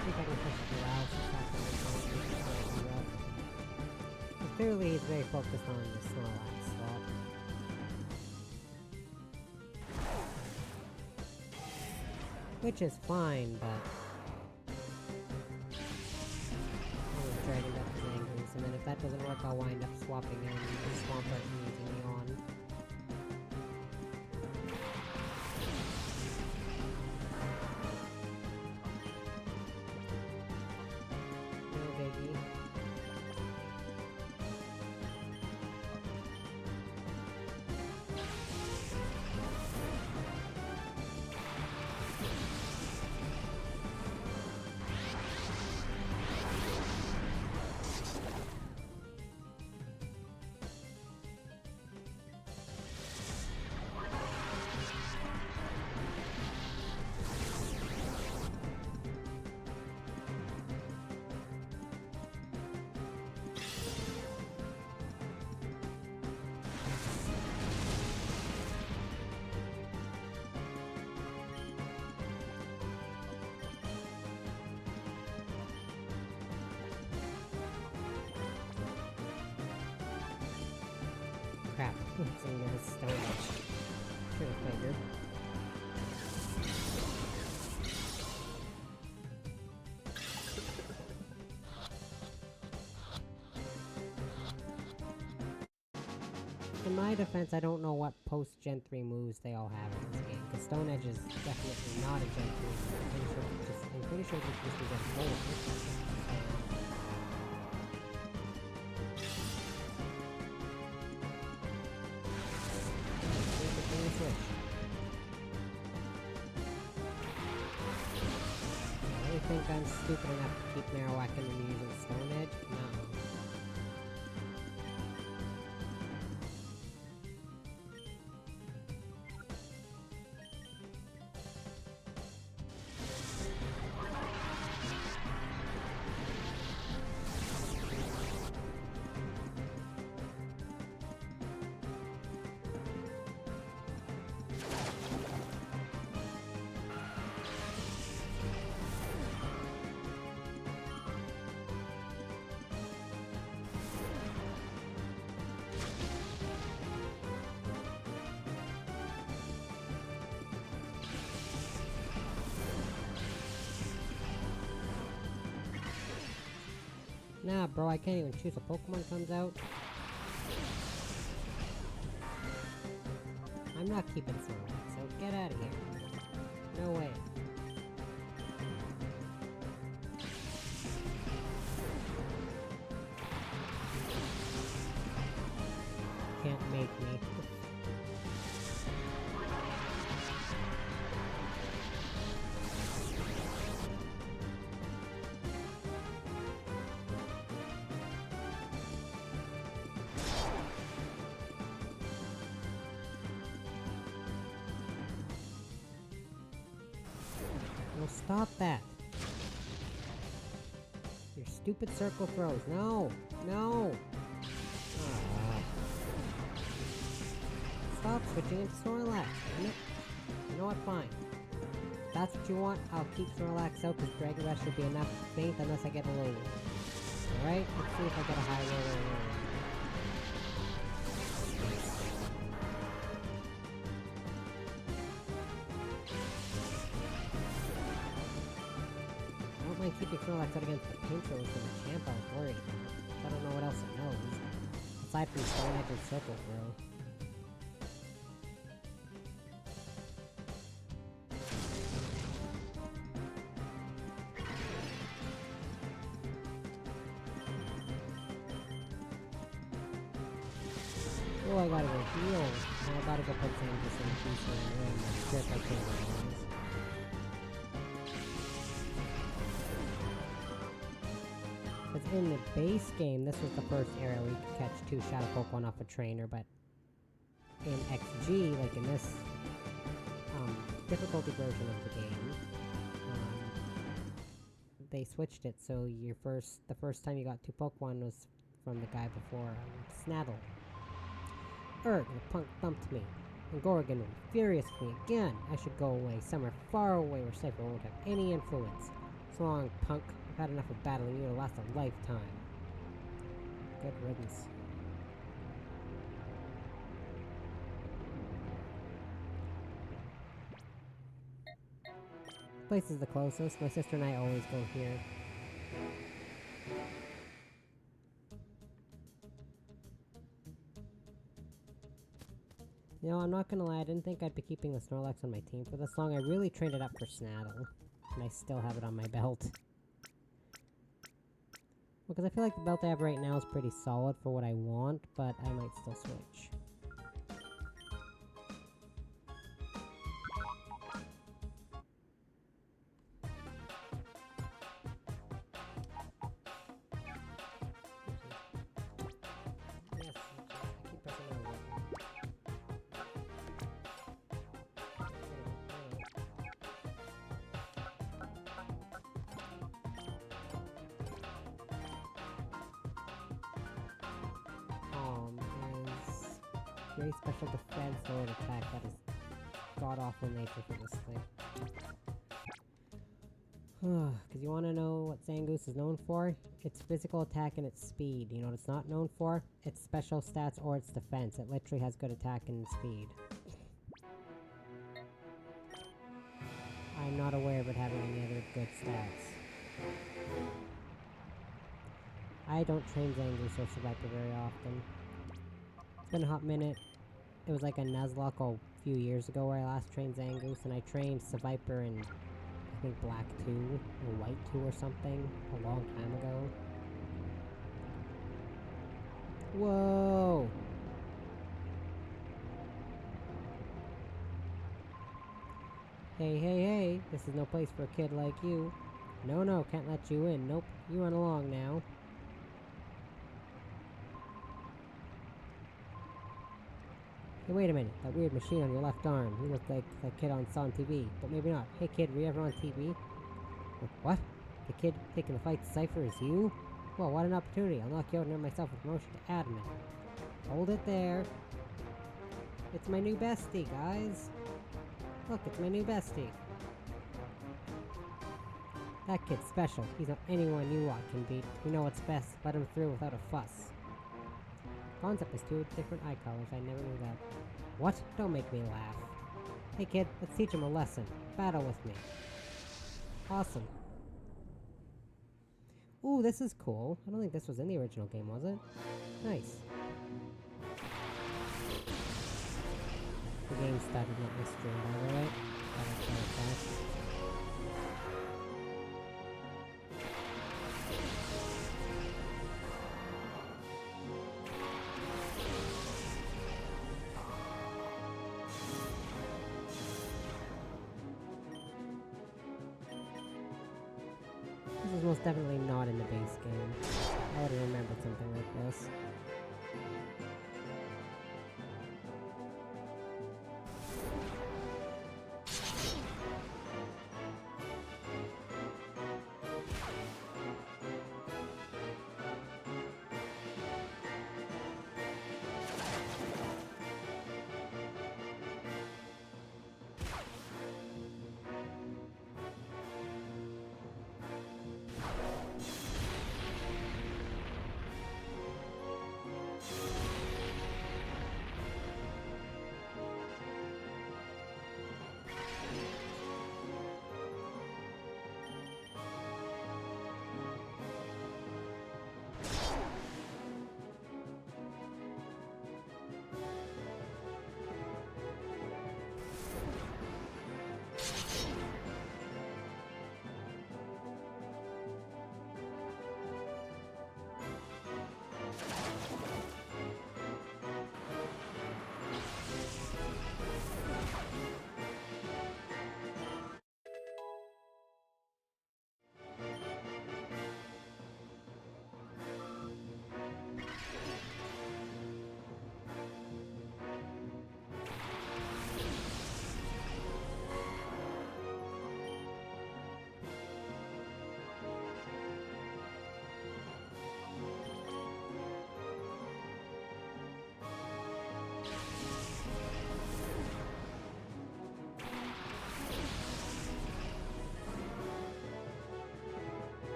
A: See if I can push it around so it's clearly he's very focused on the Snorlax swap. Which is fine, but Dragon Depth is Angries, and then if that doesn't work, I'll wind up swapping in the Swampert and using Yawn. No biggie. Crap, it's in the Stone Edge. Should've figured. In my defense, I don't know what post-Gen 3 moves they all have in this game, because Stone Edge is definitely not a Gen 3 move. I'm pretty sure it's just a Gen 4. I really think I'm stupid enough to keep Marowak and using Stone Edge? No. Nah, bro, I can't even choose a Pokemon comes out. I'm not keeping Snorlax, so get out of here. No way. Can't make me. stop that. Your stupid circle throws. No! No! Stop switching into Snorlax, damn it. You know what? Fine. If that's what you want, I'll keep Snorlax out because Dragon Rush should be enough faith unless I get a low one. Alright, let's see if I get a high roll or a low one. I don't mind keeping Snorlax out against the Pinchos and the Champ I was worried about. I don't know what else it knows. Aside from Stone Edge and Circle Throw. Oh, I gotta go heal. And I gotta go put Zangus in the future and ruin my trip. I can't realize. Because in the base game, this was the first area where you could catch 2 Shadow Pokemon off a trainer, but in XG, like in this difficulty version of the game, they switched it so the first time you got 2 Pokemon was from the guy before, Snaddle. Urg, the punk thumped me. And Gorgon will be furious with me again. I should go away, somewhere far away where Cypher won't have any influence. So long, punk. I've had enough of battling you to last a lifetime. Good riddance. This place is the closest. My sister and I always go here. You know, I'm not gonna lie, I didn't think I'd be keeping the Snorlax on my team for this long. I really trained it up for Snaddle. And I still have it on my belt. Because I feel like the belt I have right now is pretty solid for what I want, but I might still switch. Yes, I keep pressing on it. Is very special defense or attack that is god-awful nature for this thing. Because you want to know what Zangoose is known for? Its physical attack and its speed. You know what it's not known for? Its special stats or its defense. It literally has good attack and speed. I'm not aware of it having any other good stats. I don't train Zangoose or Seviper very often. It's been a hot minute. It was like a Nuzlocke a few years ago where I last trained Zangoose, and I trained Seviper in, I think, Black 2 or White 2 or something a long time ago. Whoa! Hey, hey, hey! This is no place for a kid like you. No, no, can't let you in. Nope, you run along now. Hey, wait a minute, that weird machine on your left arm. You look like that kid saw on TV, but maybe not. Hey kid, were you ever on TV? What? The kid taking the fight to Cypher is you? Well, what an opportunity. I'll knock you out and earn myself a promotion to admin. Hold it there. It's my new bestie, guys. Look, it's my new bestie. That kid's special. He's not anyone you want can beat. You know what's best. Let him through without a fuss. Concept is 2 different eye colors. I never knew that. What? Don't make me laugh. Hey kid, let's teach him a lesson. Battle with me. Awesome. Ooh, this is cool. I don't think this was in the original game, was it? Nice. The game started not my stream, by the way. This is most definitely not in the base game. I would have remembered something like this.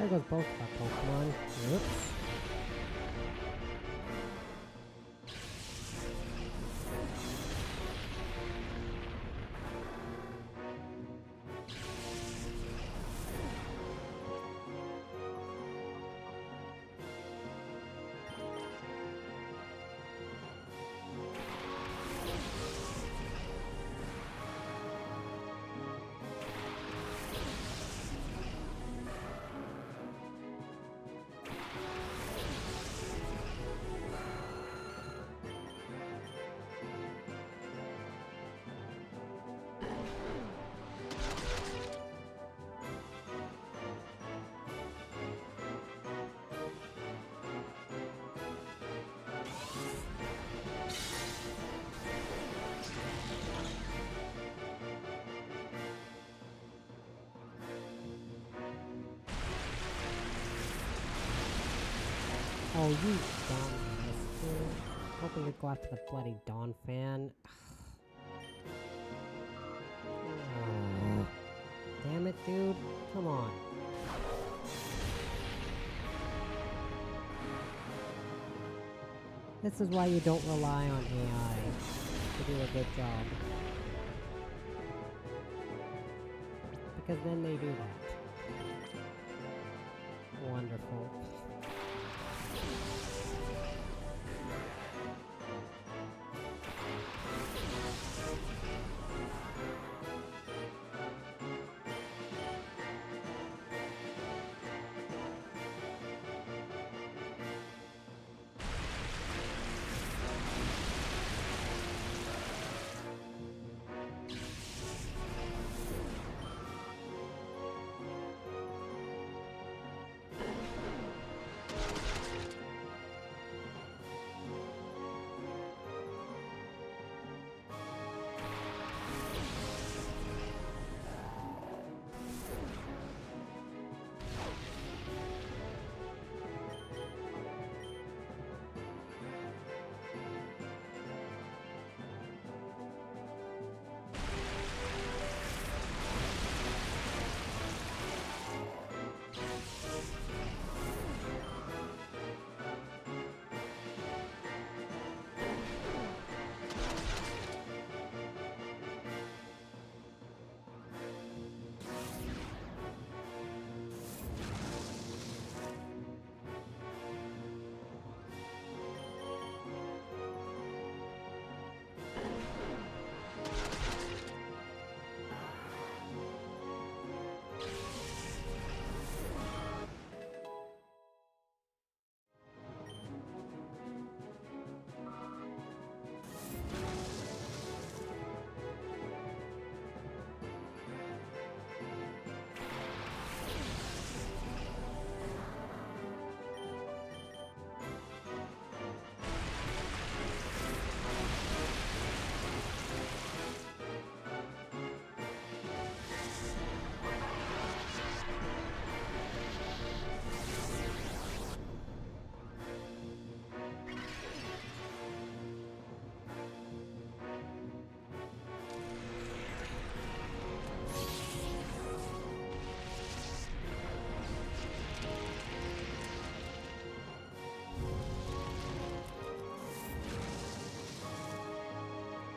A: There goes both of our Pokemon. Whoops. Oh, you dumbass, dude. Hoping you'd go after the bloody Dawn fan. Oh, damn it, dude. Come on. This is why you don't rely on AI to do a good job. Because then they do that. Wonderful.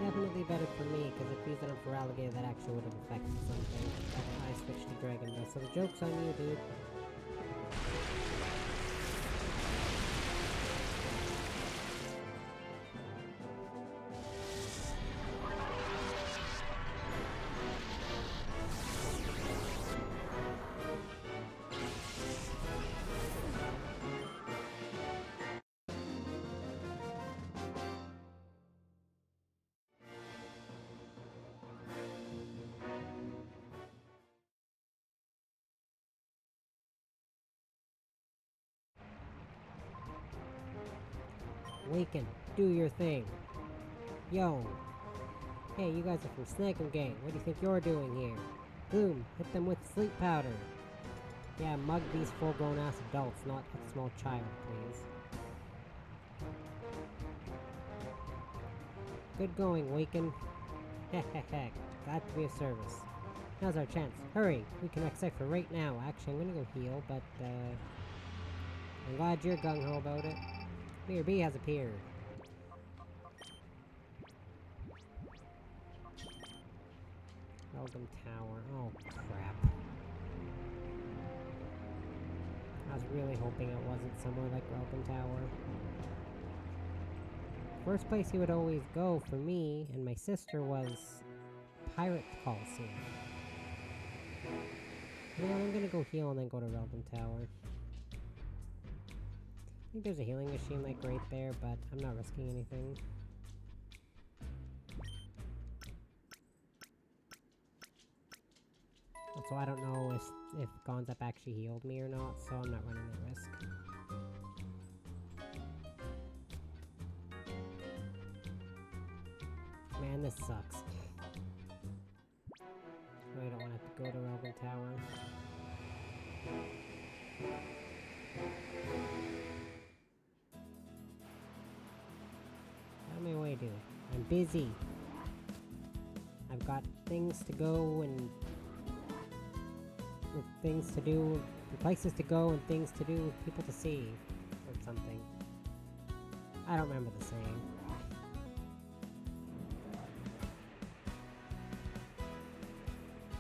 A: Definitely better for me, because if using it for Alligator, that actually would have affected something. I switched to Dragon Dust, so the joke's on you, dude. Waken, do your thing. Yo. Hey, you guys are from Snag'em Gang. What do you think you're doing here? Gloom, hit them with sleep powder. Yeah, mug these full-grown ass adults, not a small child, please. Good going, Waken. Heck, glad to be of service. Now's our chance. Hurry! We can wreck Cypher right now. Actually, I'm gonna go heal, but, I'm glad you're gung-ho about it. Mirror B has appeared. Welcome Tower. Oh, crap. I was really hoping it wasn't somewhere like Welcome Tower. First place he would always go for me and my sister was Pirate Coliseum. You know what, I'm gonna go heal and then go to Welcome Tower. I think there's a healing machine like right there, but I'm not risking anything. Also, I don't know if Gonzap actually healed me or not, so I'm not running the risk. Man, this sucks. I don't want to have to go to Welcome Tower. Out of my way, dude. I'm busy. I've got things to go and things to do, places to go and things to do, people to see, or something. I don't remember the saying.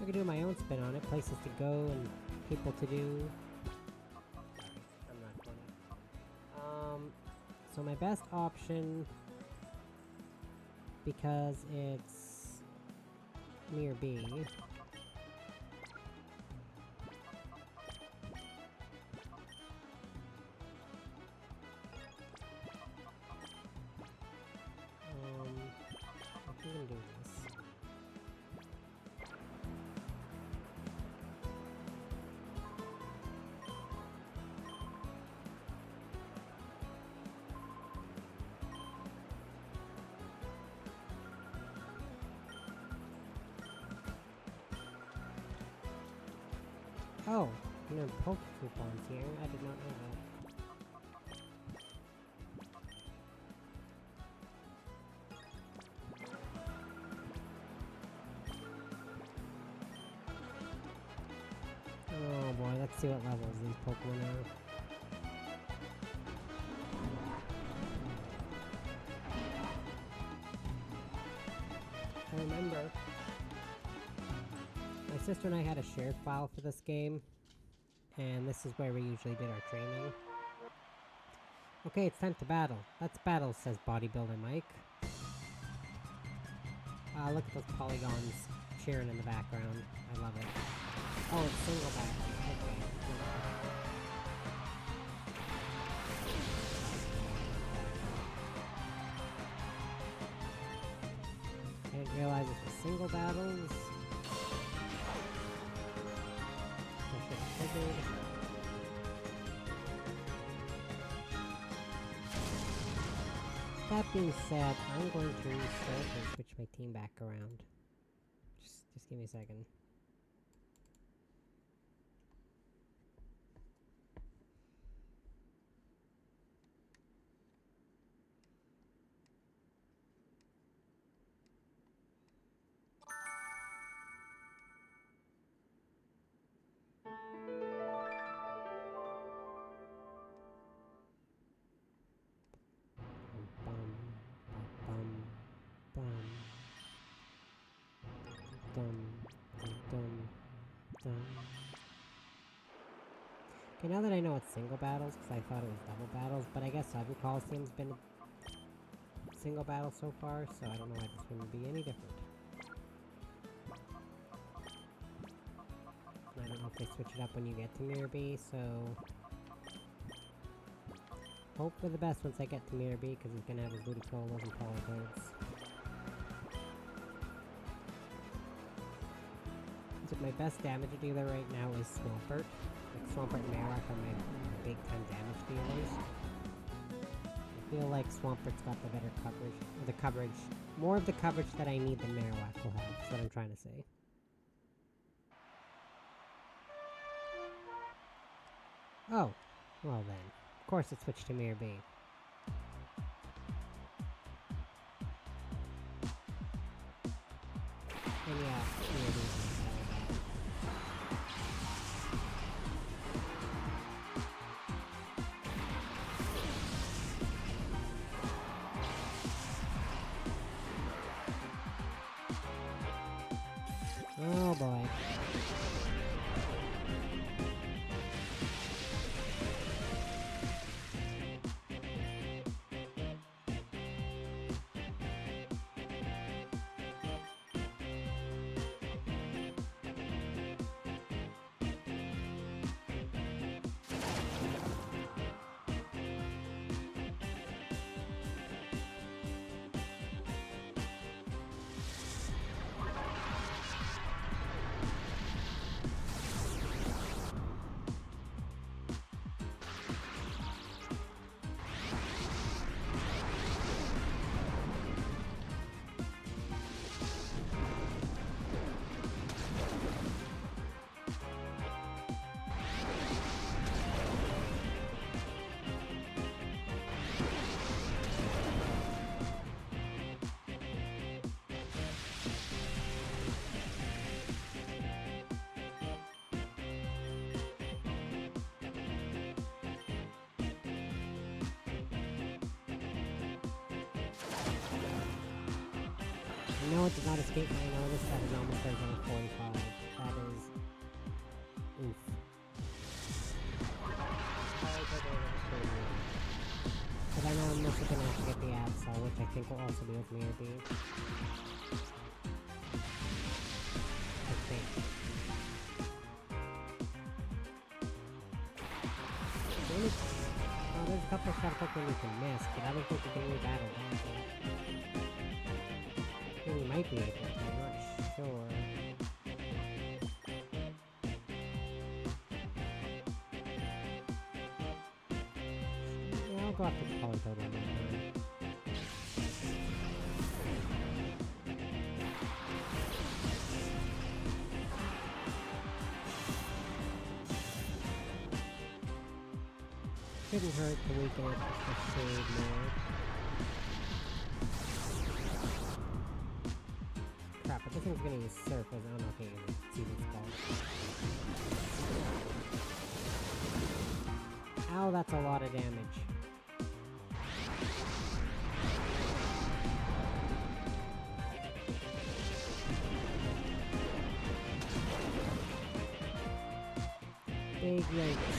A: I could do my own spin on it, places to go and people to do. I'm not funny. So my best option, because it's near B. I can do this. Oh, you know, poke coupons here. I did not know that. Oh boy, let's see what levels these Pokemon are. I remember my sister and I had a shared file for this game, and this is where we usually did our training. Okay, it's time to battle. Let's battle, says Bodybuilder Mike. Look at those polygons cheering in the background. I love it. Oh, it's single back. Okay. I didn't realize this was single battles. I should have figured. That being said, I'm going to restart and switch my team back around. Just give me a second. Okay, now that I know it's single battles, because I thought it was double battles, but I guess Cyber Coliseum's been a single battle so far, so I don't know why this one would be any different. I don't know if they switch it up when you get to Mirror B, so hope for the best once I get to Mirror B, because he's gonna have his Ludicrolas and Politoads. So my best damage dealer right now is Swampert. Like Swampert and Marowak are my big time damage dealers. I feel like Swampert's got the better coverage, or the coverage, more of the coverage that I need than Marowak will have, that's what I'm trying to say. Oh, well then. Of course it switched to Mirror B. And yeah, Mirror B is Oh boy. No, it did not escape my notice. That is almost there on 45. That is... Oof. But I know I'm also gonna have to get the ad cell, which I think will also be with Mirror Beam. I think. Oh, there's a couple of shot Pokemon you can miss, but I don't think you can re-battle that. We might be able to, I'm not sure. Yeah, I'll go after the Polytoad one more time. Shouldn't hurt to weaken it just a shade more. Crap, but this thing's gonna use Surf as I don't know if it uses Season Scald. Ow, that's a lot of damage. Big yikes.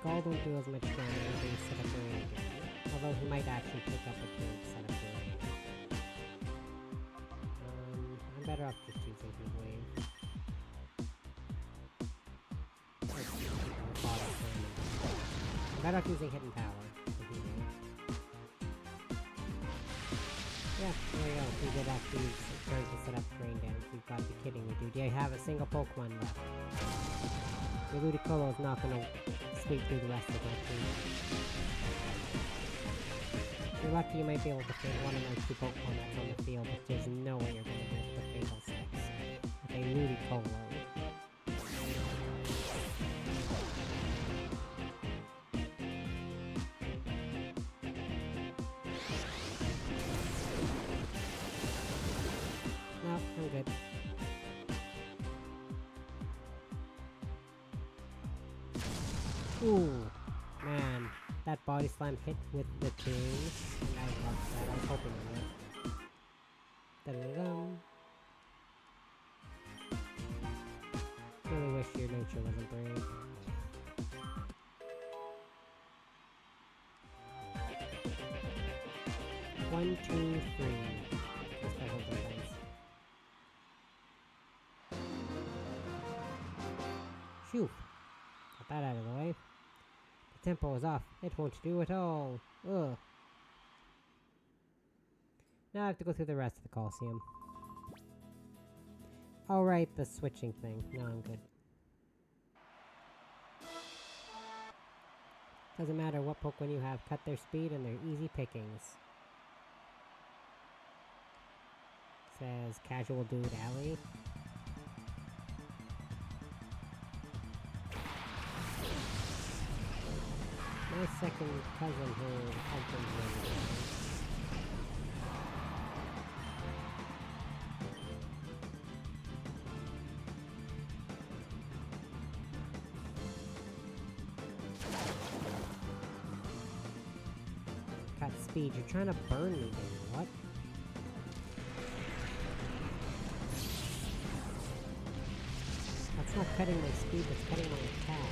A: Scald won't do as much damage when you set up the range again. Although he might actually pick up a turn to set up the range. I'm better off just using Heat Wave. I'm better off using Hidden Power for Heat Wave. Yeah, there we go. We did actually use a turn to set up rain dance. You've got to be kidding me, dude. You have a single Pokemon left. Your Ludicolo is not gonna sweep through the rest of my team. Your lucky, you might be able to fit one of those two Pokemon that's on the field, but there's no way you're gonna get the Fatal Steps. Okay, Ludicolo. No, I'm good. Ooh, man, that body slam hit with the king, and I loved that. I was hoping it would. Da-da-dum. Really wish your nature wasn't brave. One, two, three. The special defense. Phew. Got that out of the way. The tempo is off. It won't do at all. Ugh. Now I have to go through the rest of the Coliseum. Alright, the switching thing. No, I'm good. Doesn't matter what Pokemon you have, cut their speed and they're easy pickings. Says Casual Dude Alley. My second cousin who husband's name is cut speed. You're trying to burn me, dude. What? That's not cutting my speed, that's cutting my attack.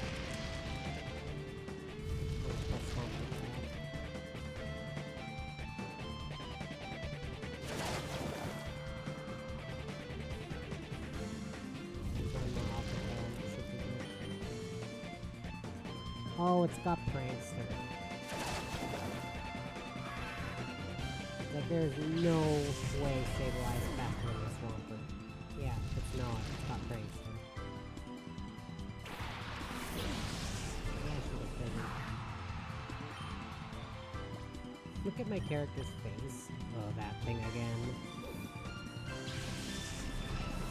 A: Oh, it's got Prankster. Like, there's no way Sableye is faster than this Swampert. Yeah, it's not. It's got Prankster. Look at my character's face. Oh, that thing again.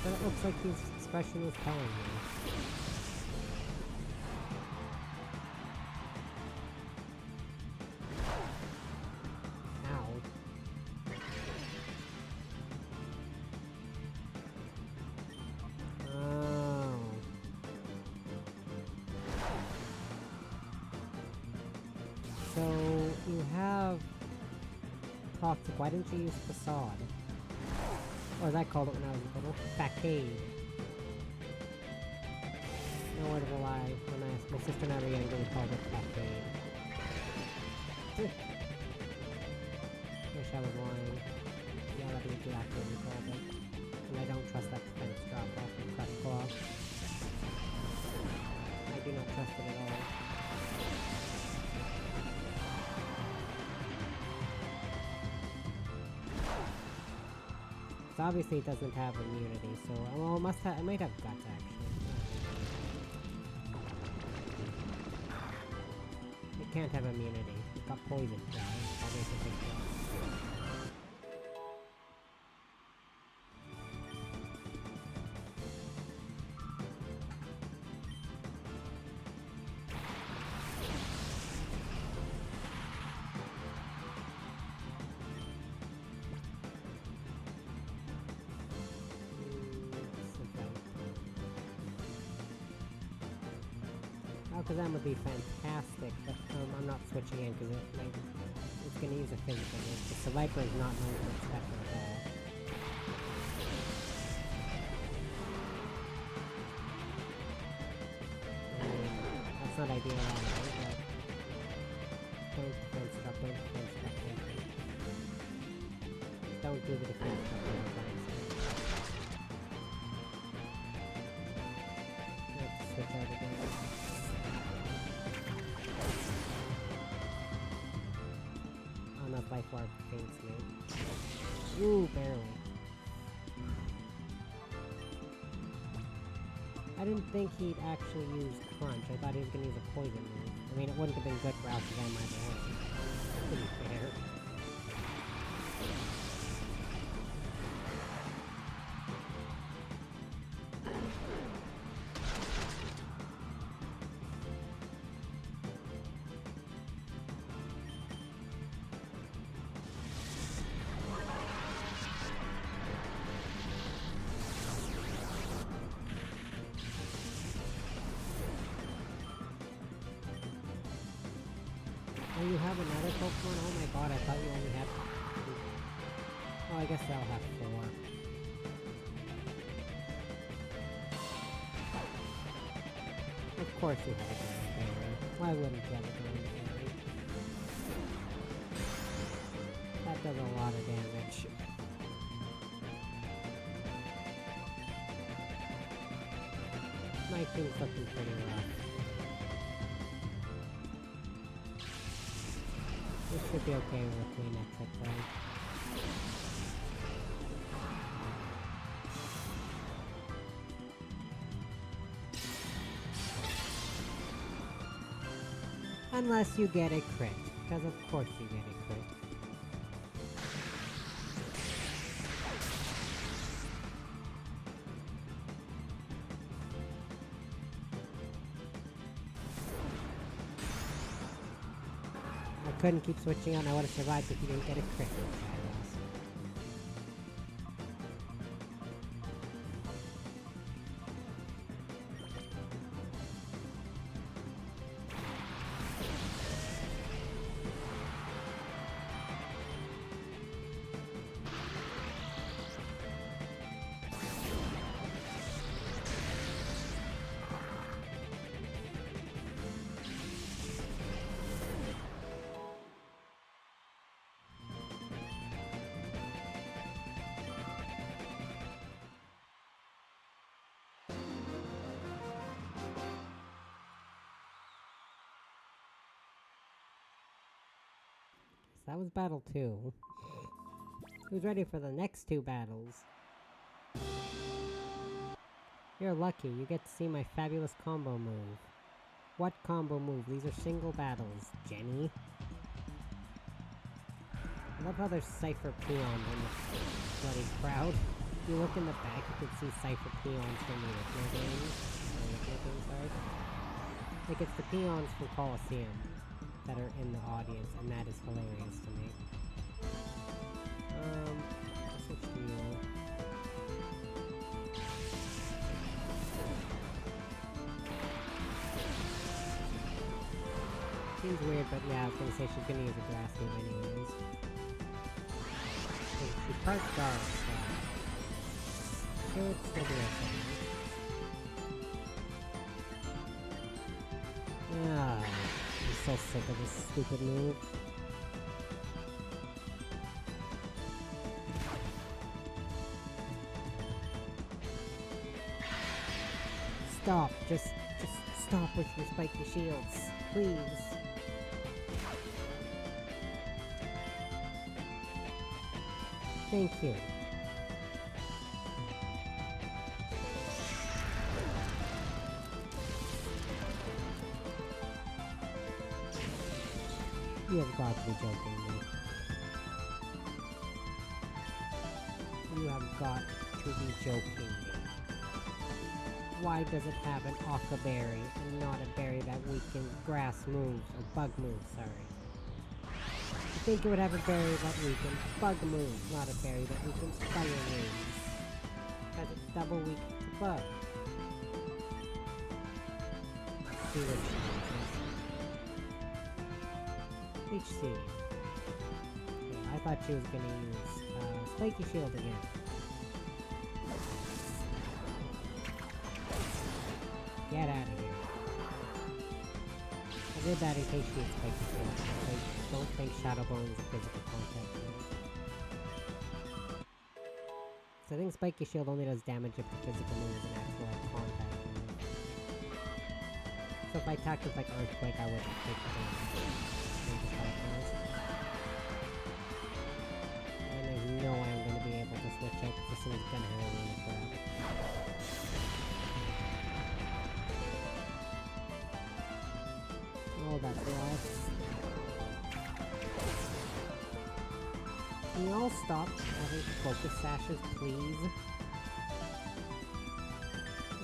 A: But it looks like his expression was telling me. So, you have Toxic. Why didn't you use Facade? Or as I called it when I was little, Facade. No word of a lie. When my sister and I were younger, we called it Facade. Wish I was lying. Yeah, that is exactly what we called it. And I don't trust that defense drop off of Crush Claw. I do not trust it at all. So obviously it doesn't have immunity, so well, it might have guts actually. It can't have immunity. It got poisoned, guys. Alakazam would be fantastic, but I'm not switching in because it's going to use a physical move. The Viper is not known for its special at all. That's not ideal at all, but don't defense drop, don't defense drop, don't do the defense drop. Let's switch out again. Enough Life Orb faints me. Ooh, barely. I didn't think he'd actually use Crunch. I thought he was going to use a poison move. I mean, it wouldn't have been good for Alakazam either way. To be fair. I guess I'll have 4. Of course you have a Ground Berry. Why wouldn't you have a Ground Berry? That does a lot of damage. My team's looking pretty rough. This should be okay with me next episode. Unless you get a crit, because of course you get a crit. I couldn't keep switching on, I would have survived if you didn't get a crit. That was battle 2. Who's ready for the next 2 battles? You're lucky, you get to see my fabulous combo move. What combo move? These are single battles, Jenny. I love how there's Cypher peons in the bloody crowd. If you look in the back, you can see Cypher peons from the original games. Like, it's the peons from Coliseum that are in the audience, and that is hilarious to me. I'll switch to you. Seems weird, but yeah, I was gonna say she's gonna use a grass move anyways. She parked guard, so should still be okay. Ah, I'm so sick of this stupid move. Stop, just stop with your spiky shields, please. Thank you. You have got to be joking me. You have got to be joking me. Why does it have an Aqua Berry and not a berry that weakens grass moves, or bug moves, sorry. I think it would have a berry that weakens bug moves, not a berry that weakens fire moves. Because it's double weak to bug. Let's see what she uses. HC. Yeah, I thought she was gonna use Spiky Shield again. Get out of here. I did that in case she had Spiky Shield. I don't think Shadow Bone is a physical contact move. So I think Spiky Shield only does damage if the physical move is an actual contact move. So if I attacked with like Earthquake, I wouldn't take the damage. And there's no way I'm going to be able to switch out because this thing is going to have a Arena Grab. Oh, that's rough. Can you all stop having focus sashes, please?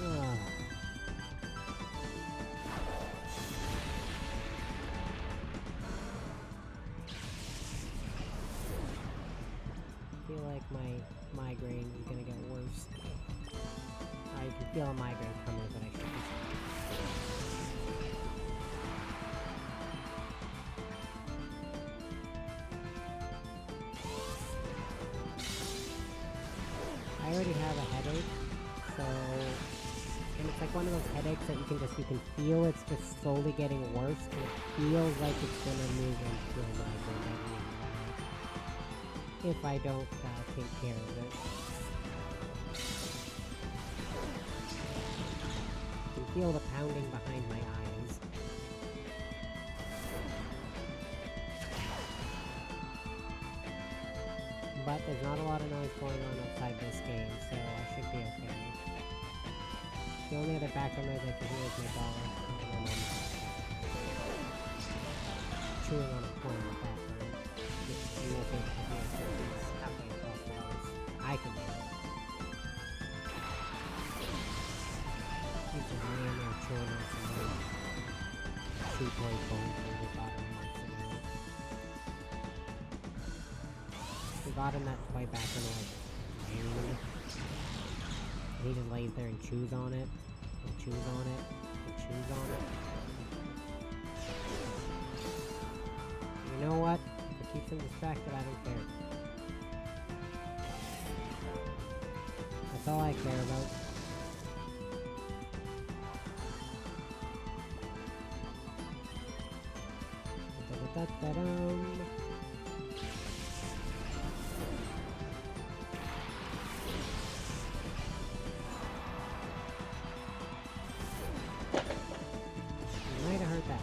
A: Ugh. I feel like my migraine is gonna get worse. I can feel a migraine coming, but I should be I already have a headache, so... And it's like one of those headaches that you can feel it's just slowly getting worse, and it feels like it's gonna move into a migraine if I don't take care of it. I can feel the pounding behind my eyes. But there's not a lot of noise going on outside this game, so I should be okay. The only other background noise I can hear is my dog and my mom chewing on a corn in the background, which you won't be able to hear because it's halfway across the house. I can hear it. He's just laying there chewing on some chew toy bones that we got him months ago. We got him that toy back in like June. He just lays there and chews on it, and chews on it, and chews on it. You know what? If it keeps him distracted, I don't care. That's all I care about. Da-da-da-da-dum. Might have heard that.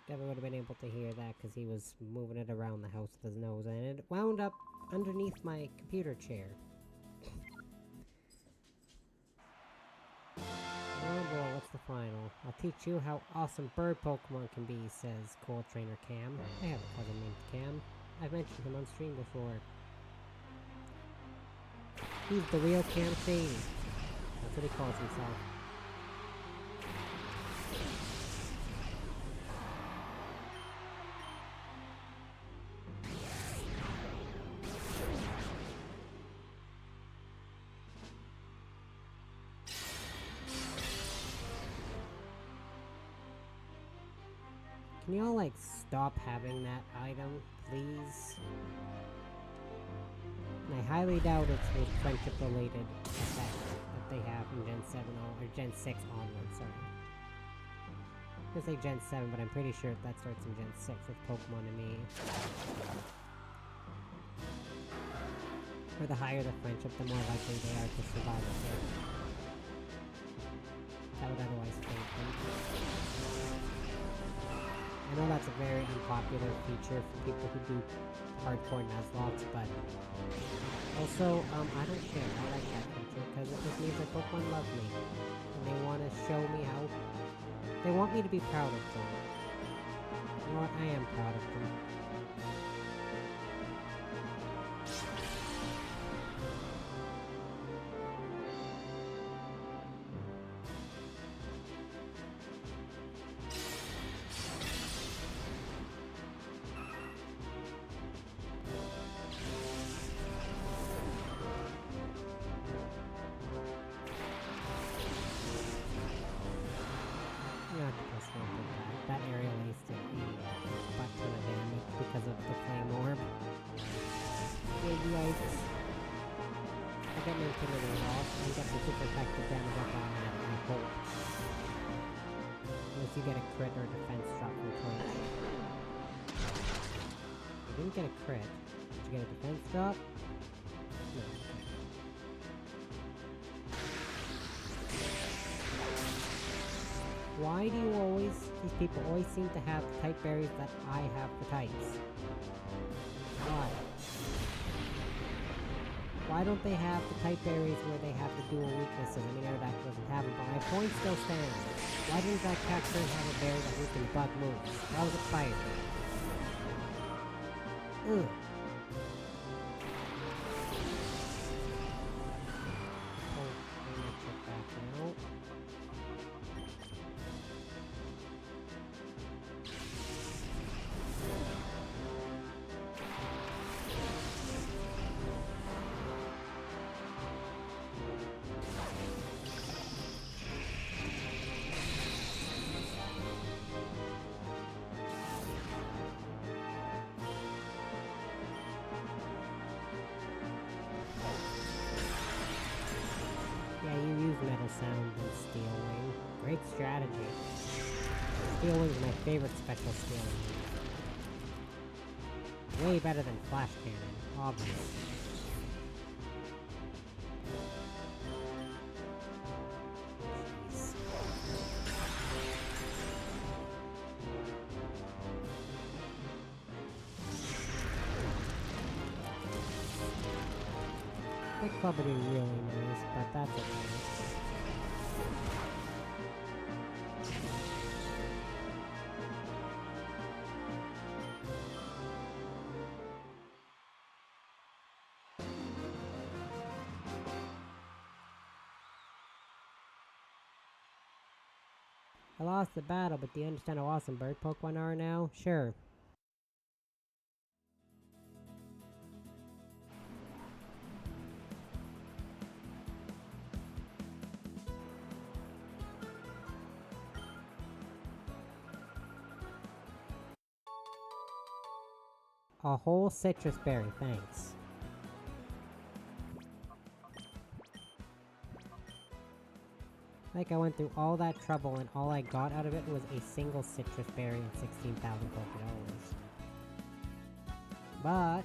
A: Never would have been able to hear that because he was moving it around the house with his nose, and it wound up underneath my computer chair. Oh boy, what's the final? I'll teach you how awesome bird Pokemon can be, says Cold Trainer Cam. I have a cousin named Cam. I've mentioned him on stream before. He's the real Cam Shady. That's what he calls himself. Can y'all, like, stop having that item, please? And I highly doubt it's with friendship-related effect that they have in Gen 7 or Gen 6 onwards, sorry. I'm gonna say Gen 7, but I'm pretty sure that starts in Gen 6 with Pokemon and me. Or the higher the friendship, the more likely they are to survive a hit. That would otherwise fade them. I know that's a very unpopular feature for people who do hardcore Nuzlockes, but also, I don't care. I like that feature because it just means that Pokemon love me. And they want to show me how... They want me to be proud of them. You know what? I am proud of them. That area wasted a butt ton of damage because of the flame orb. Yikes. I get my infinity off and get the super effective damage up on that, I hope. Unless you get a crit or defense drop from Twitch. You didn't get a crit. Did you get a defense drop? No. Why do these people always seem to have the type berries that I have for types? Why? Why don't they have the type berries where they have the dual weaknesses? I mean, Aerodactyl doesn't have them, but my point still stands. Why didn't that capture have a berry that weakens bug moves? That was expired. Ugh. Yeah, you use Metal Sound and Steel Wing. Great strategy. Steel Wing is my favorite special Steel Wing. Way better than Flash Cannon, obviously. Jeez. Big Club would be really nice, but that's okay. I lost the battle, but do you understand how awesome bird Pokemon are now? Sure. A whole citrus berry, thanks. Like I went through all that trouble and all I got out of it was a single citrus berry and 16,000 Pokedollars. But...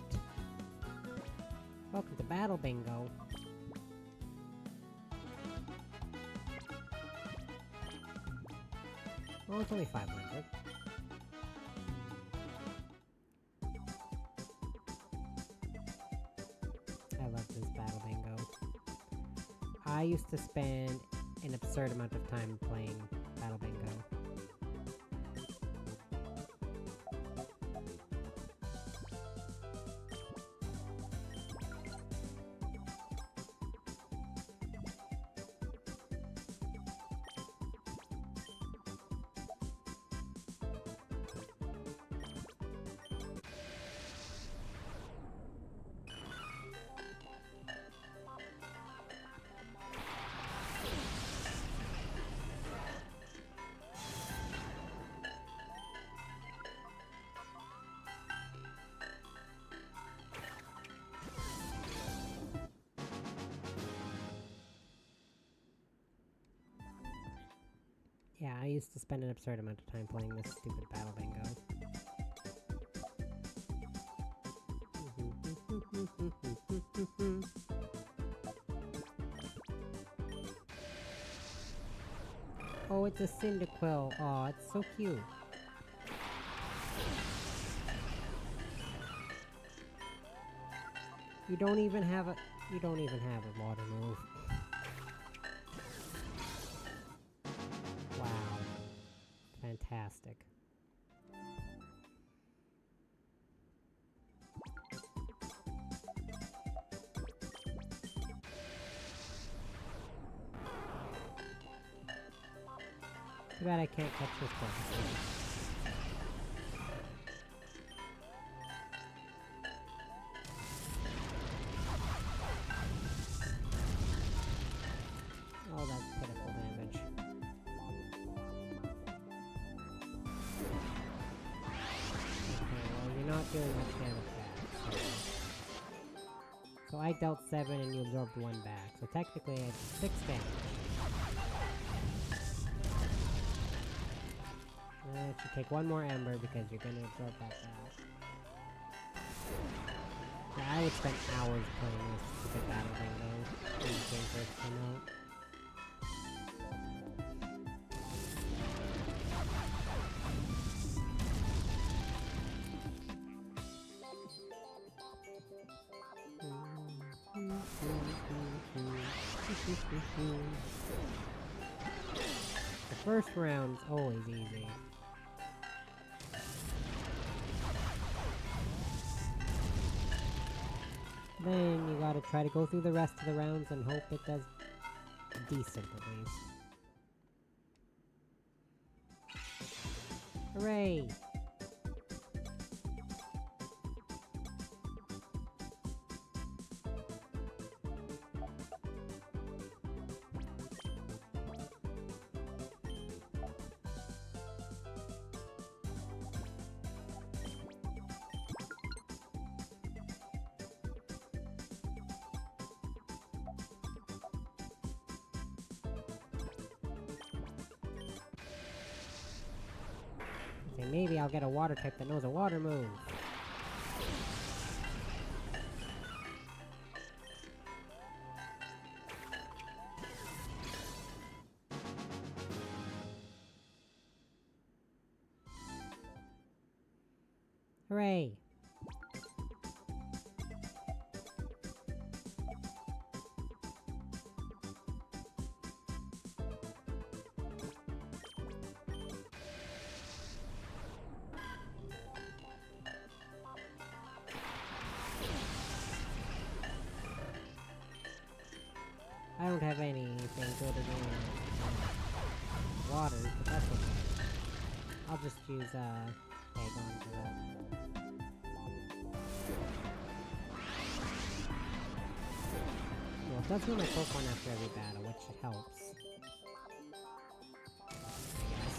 A: welcome to Battle Bingo. Well, it's only 500. I love this Battle Bingo. I used to spend an absurd amount of time playing Battle Bingo. Yeah, I used to spend an absurd amount of time playing this stupid Battle Bingo. Oh, it's a Cyndaquil. Aw, it's so cute. You don't even have a water move. Wow. Fantastic. Too bad I can't catch this Pokemon. Oh, that's pitiful damage. Okay, well, you're not doing much damage back, so I dealt 7 and you absorbed 1 back, so technically I had 6 damage. You should take 1 more Ember because you're gonna absorb that back. Yeah, I would spend hours playing this stupid Battle Bingo when the game first came out. The first round's always easy. Then you gotta try to go through the rest of the rounds and hope it does decent at least. Hooray! Okay, maybe I'll get a water type that knows a water move. Hooray! I don't have anything good against water, but that's okay. I'll just use Aegon for that. Well, it does heal my Pokemon after every battle, which helps. I guess.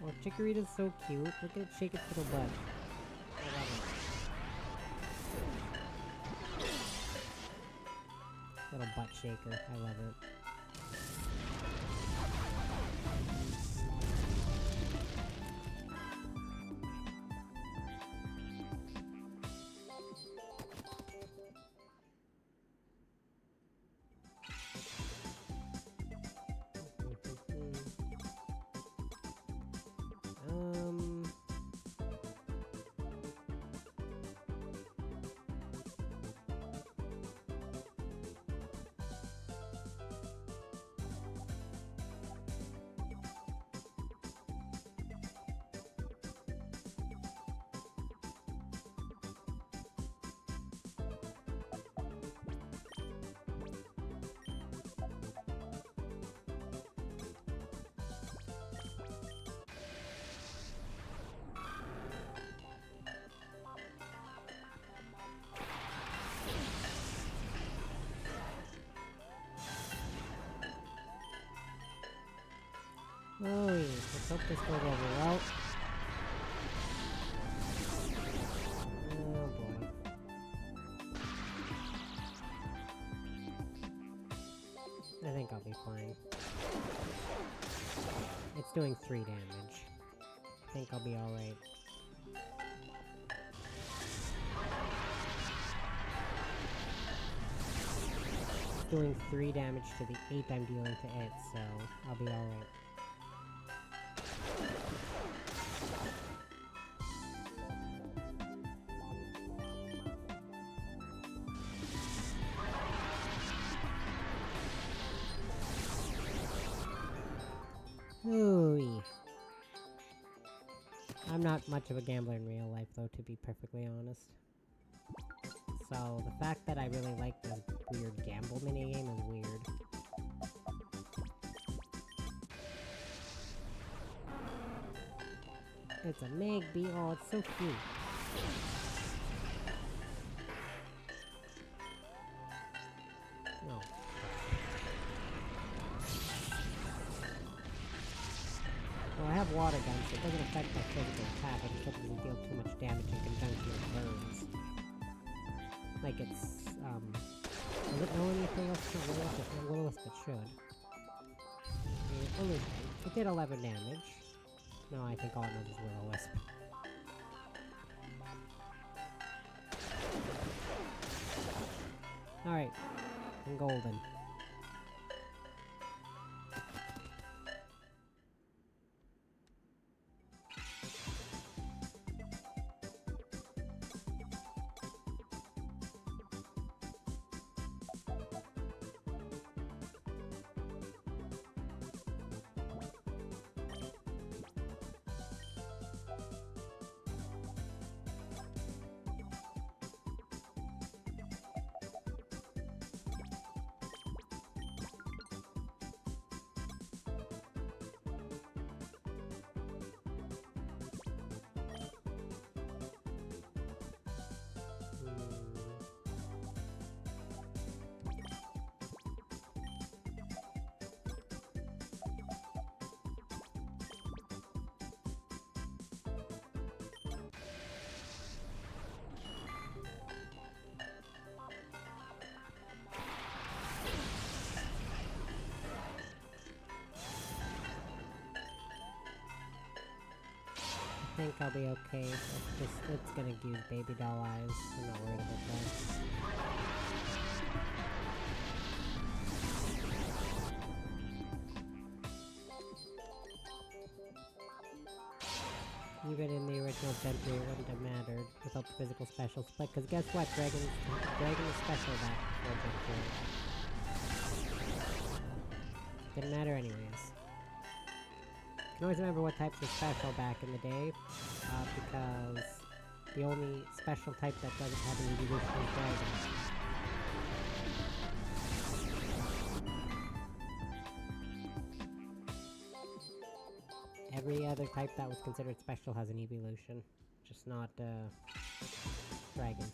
A: Oh, Chikorita's so cute. Look at it shake its little butt. I love it. Little butt shaker. I love it. Oh, let's hope this goes over well. Oh boy. I think I'll be fine. It's doing 3 damage. I think I'll be alright. It's doing 3 damage to the 8 I'm dealing to it, so I'll be alright. Ooh. I'm not much of a gambler in real life, though, to be perfectly honest. So, the fact that I really like this weird gamble minigame is weird. It's a Magby. Oh, it's so cute. No. Well, I have water guns, so it doesn't affect my physical attack. It just doesn't deal too much damage in conjunction with burns. Like it's, does it know anything else to Will-O-Wisp? It should. It did 11 damage. No, I think all it knows is Will-O-Wisp. Alright. I'm golden. think I'll be okay. It's gonna use baby doll eyes. I'm not worried about that. Even in the original Gen 3, it wouldn't have mattered without the physical special split, because guess what? Dragon is special back before Gen 3. Didn't matter anyways. You can always remember what types were special back in the day, because the only special type that doesn't have an evolution is Dragon. Every other type that was considered special has an evolution, just not Dragon.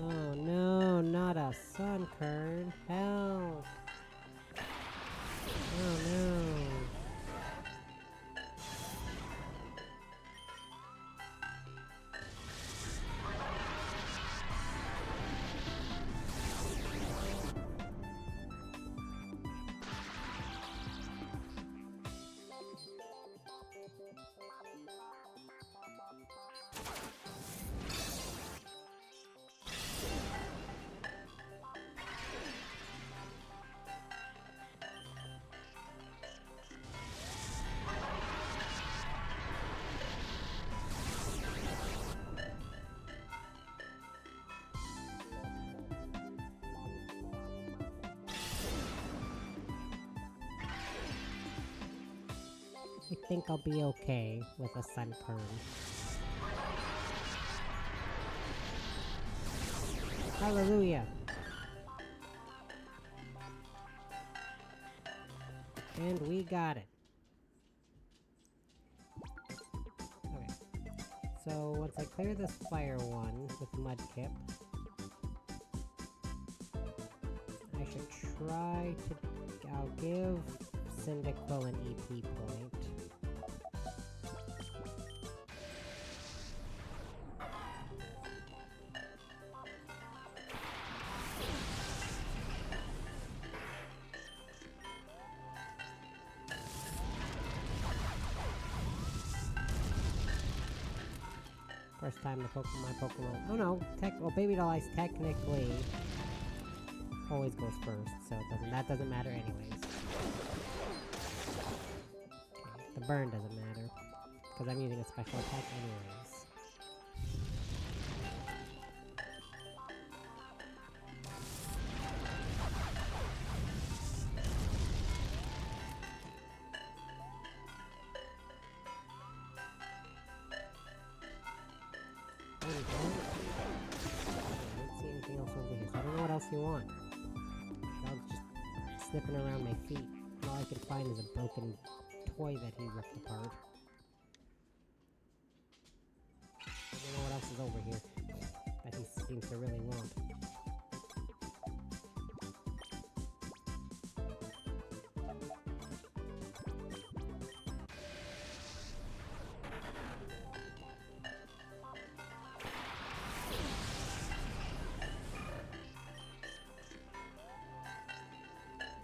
A: Oh no, not a sun kern. Help! Oh no. I think I'll be okay with a sun kern. Hallelujah! And we got it. Okay. So once I clear this fire one with Mudkip, I should try to... I'll give Cyndaquil an EP point. First time my Pokemon. Oh no, well, Baby Doll Ice technically always goes first, so that doesn't matter anyways. Okay, the burn doesn't matter because I'm using a special attack anyways. I don't see anything else over here, so I don't know what else you want. Dog's just sniffing around my feet. All I can find is a broken toy that he ripped apart. I don't know what else is over here that he seems to really want.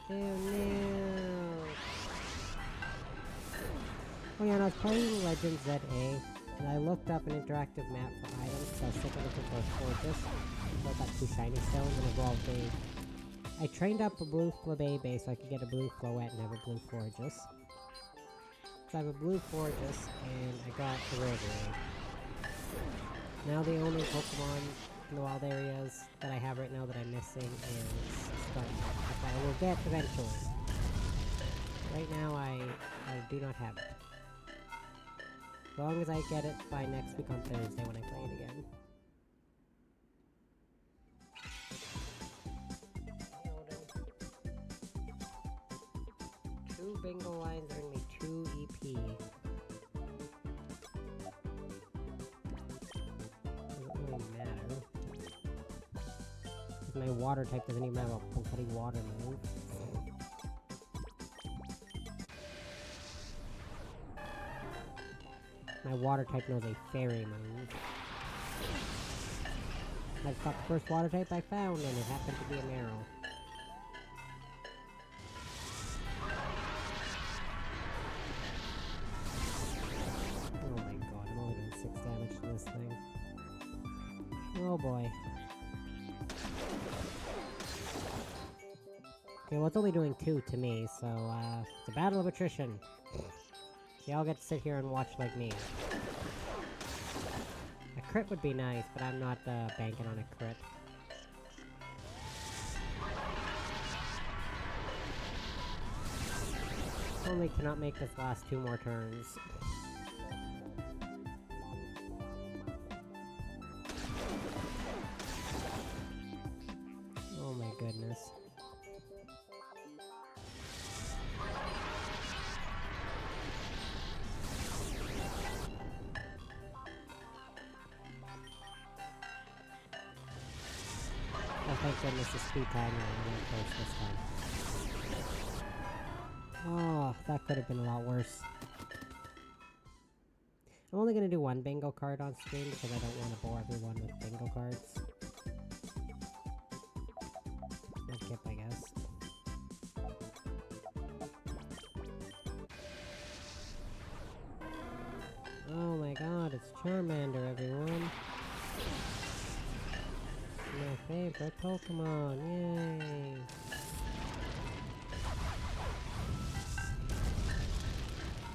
A: Oh no! Oh yeah, and I was playing Legends ZA, and I looked up an interactive map for items, so I was sick of looking for a Fortress. So I got 2 shiny stones and evolved I trained up a blue Flabébé so I could get a blue Floette and have a blue Fortress. So I have a blue Fortress, and I got a Rotary. Now the only Pokemon in the wild areas that I have right now that I'm missing is Scarlet, which I will get eventually. Right now I do not have it. As long as I get it by next week on Thursday when I play it again. 2 bingo lines earn me 2 EP. Doesn't really matter. My water type doesn't even have a bloody water move. My water type knows a fairy move. I got the first water type I found, and it happened to be an arrow. Oh my god, I'm only doing 6 damage to this thing. Oh boy. Okay, well it's only doing 2 to me, so it's a battle of attrition. So y'all get to sit here and watch like me. A crit would be nice, but I'm not banking on a crit. Only cannot make this last 2 more turns. Oh my goodness. Oh, thank goodness the speed timer went close this time. Oh, that could have been a lot worse. I'm only gonna do 1 bingo card on stream because I don't want to bore everyone with bingo cards. Skip, I guess. Oh my god, it's Charmander, everyone. My favorite Pokemon, yay!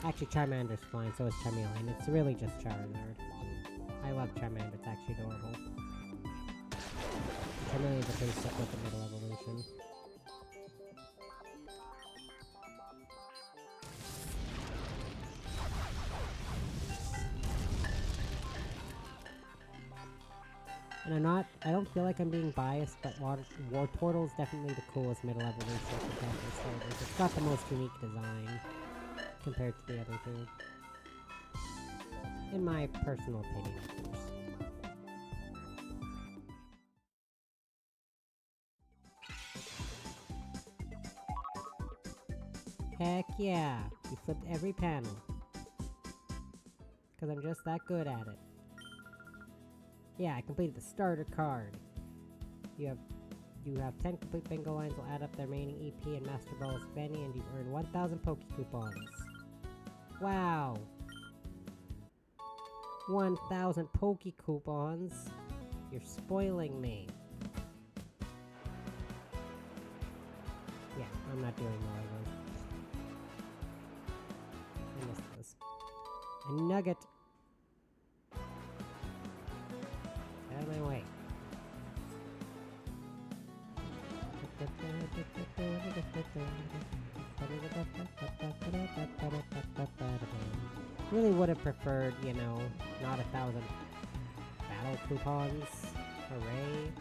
A: Actually, Charmander's fine, so is Charmeleon. It's really just Charizard. I love Charmander, it's actually adorable. Charmeleon's a pretty sick with the middle evolution. And I don't feel like I'm being biased, but Wartortle is definitely the coolest middle evolution for Panther Soldiers. It's got the most unique design compared to the other two. In my personal opinion, of course. Heck yeah! You flipped every panel. Because I'm just that good at it. Yeah, I completed the starter card. You have 10 complete bingo lines will add up the remaining EP and Master Ball of Fanny, and you've earned 1,000 Poke Coupons. Wow! 1,000 Poke Coupons? You're spoiling me. Yeah, I'm not doing more of those. I missed this. A nugget! Out of my way. Really would have preferred, you know, not 1,000 battle coupons. Hooray.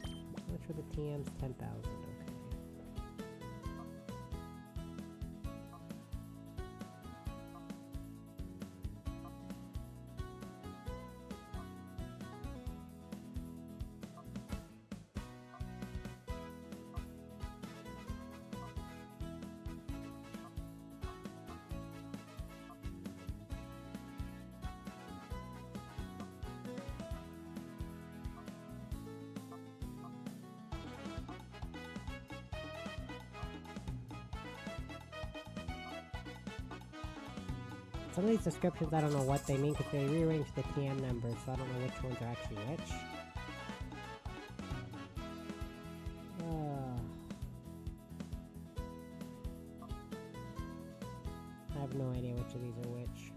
A: How much for the TMs? 10,000, okay. Some of these descriptions, I don't know what they mean because they rearranged the TM numbers, so I don't know which ones are actually which. I have no idea which of these are which.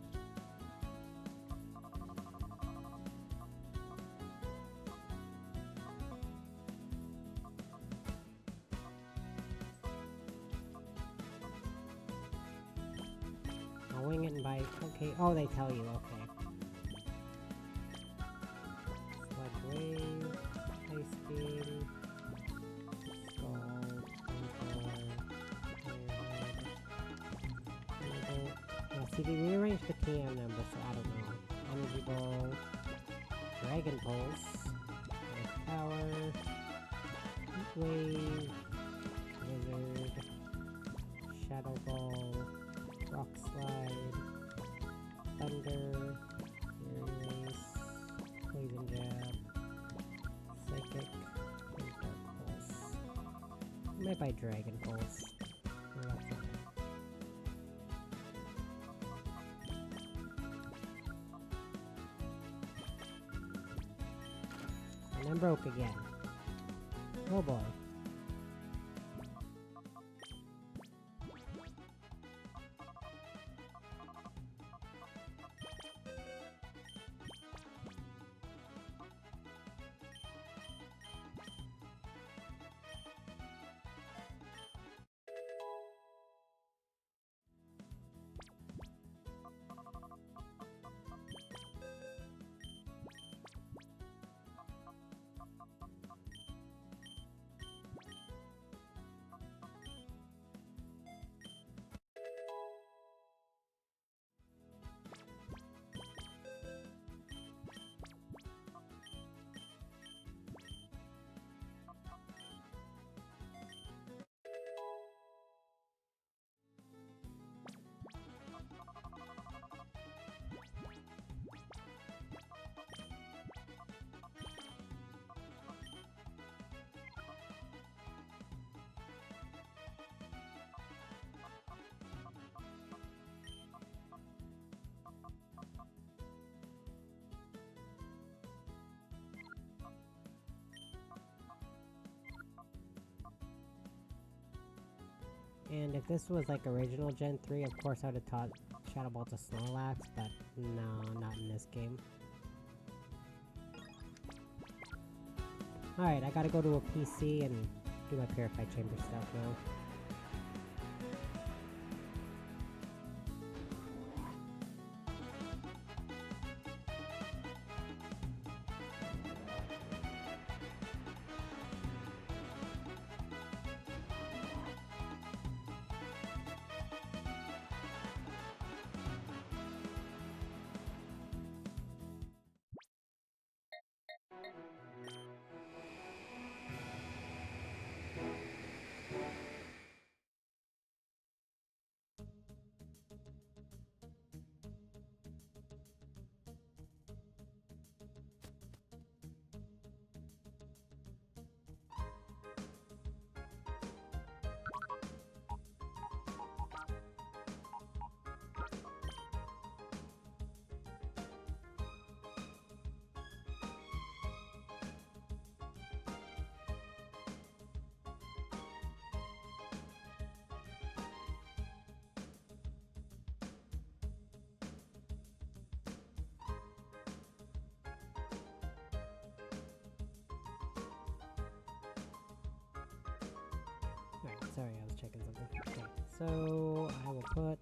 A: I'll wing it and bite. Okay. Oh, they tell you. Okay. Sludge Wave, Ice Beam, Scald, yeah, see, they rearranged the TM number, so I don't know. Energy Ball, Dragon Pulse, Earth Power, Heat Wave, Blizzard, Shadow Ball, Rock Slide, Thunder, Fury Race, Poison Jab, Psychic, and Dark Pulse. I might buy Dragon Pulse. Oh, that's it. And I'm broke again. Oh boy. And if this was like original Gen 3, of course I would have taught Shadow Ball to Snorlax, but no, not in this game. Alright, I gotta go to a PC and do my Purified Chamber stuff now. Alright, sorry, I was checking something. Okay, so I will put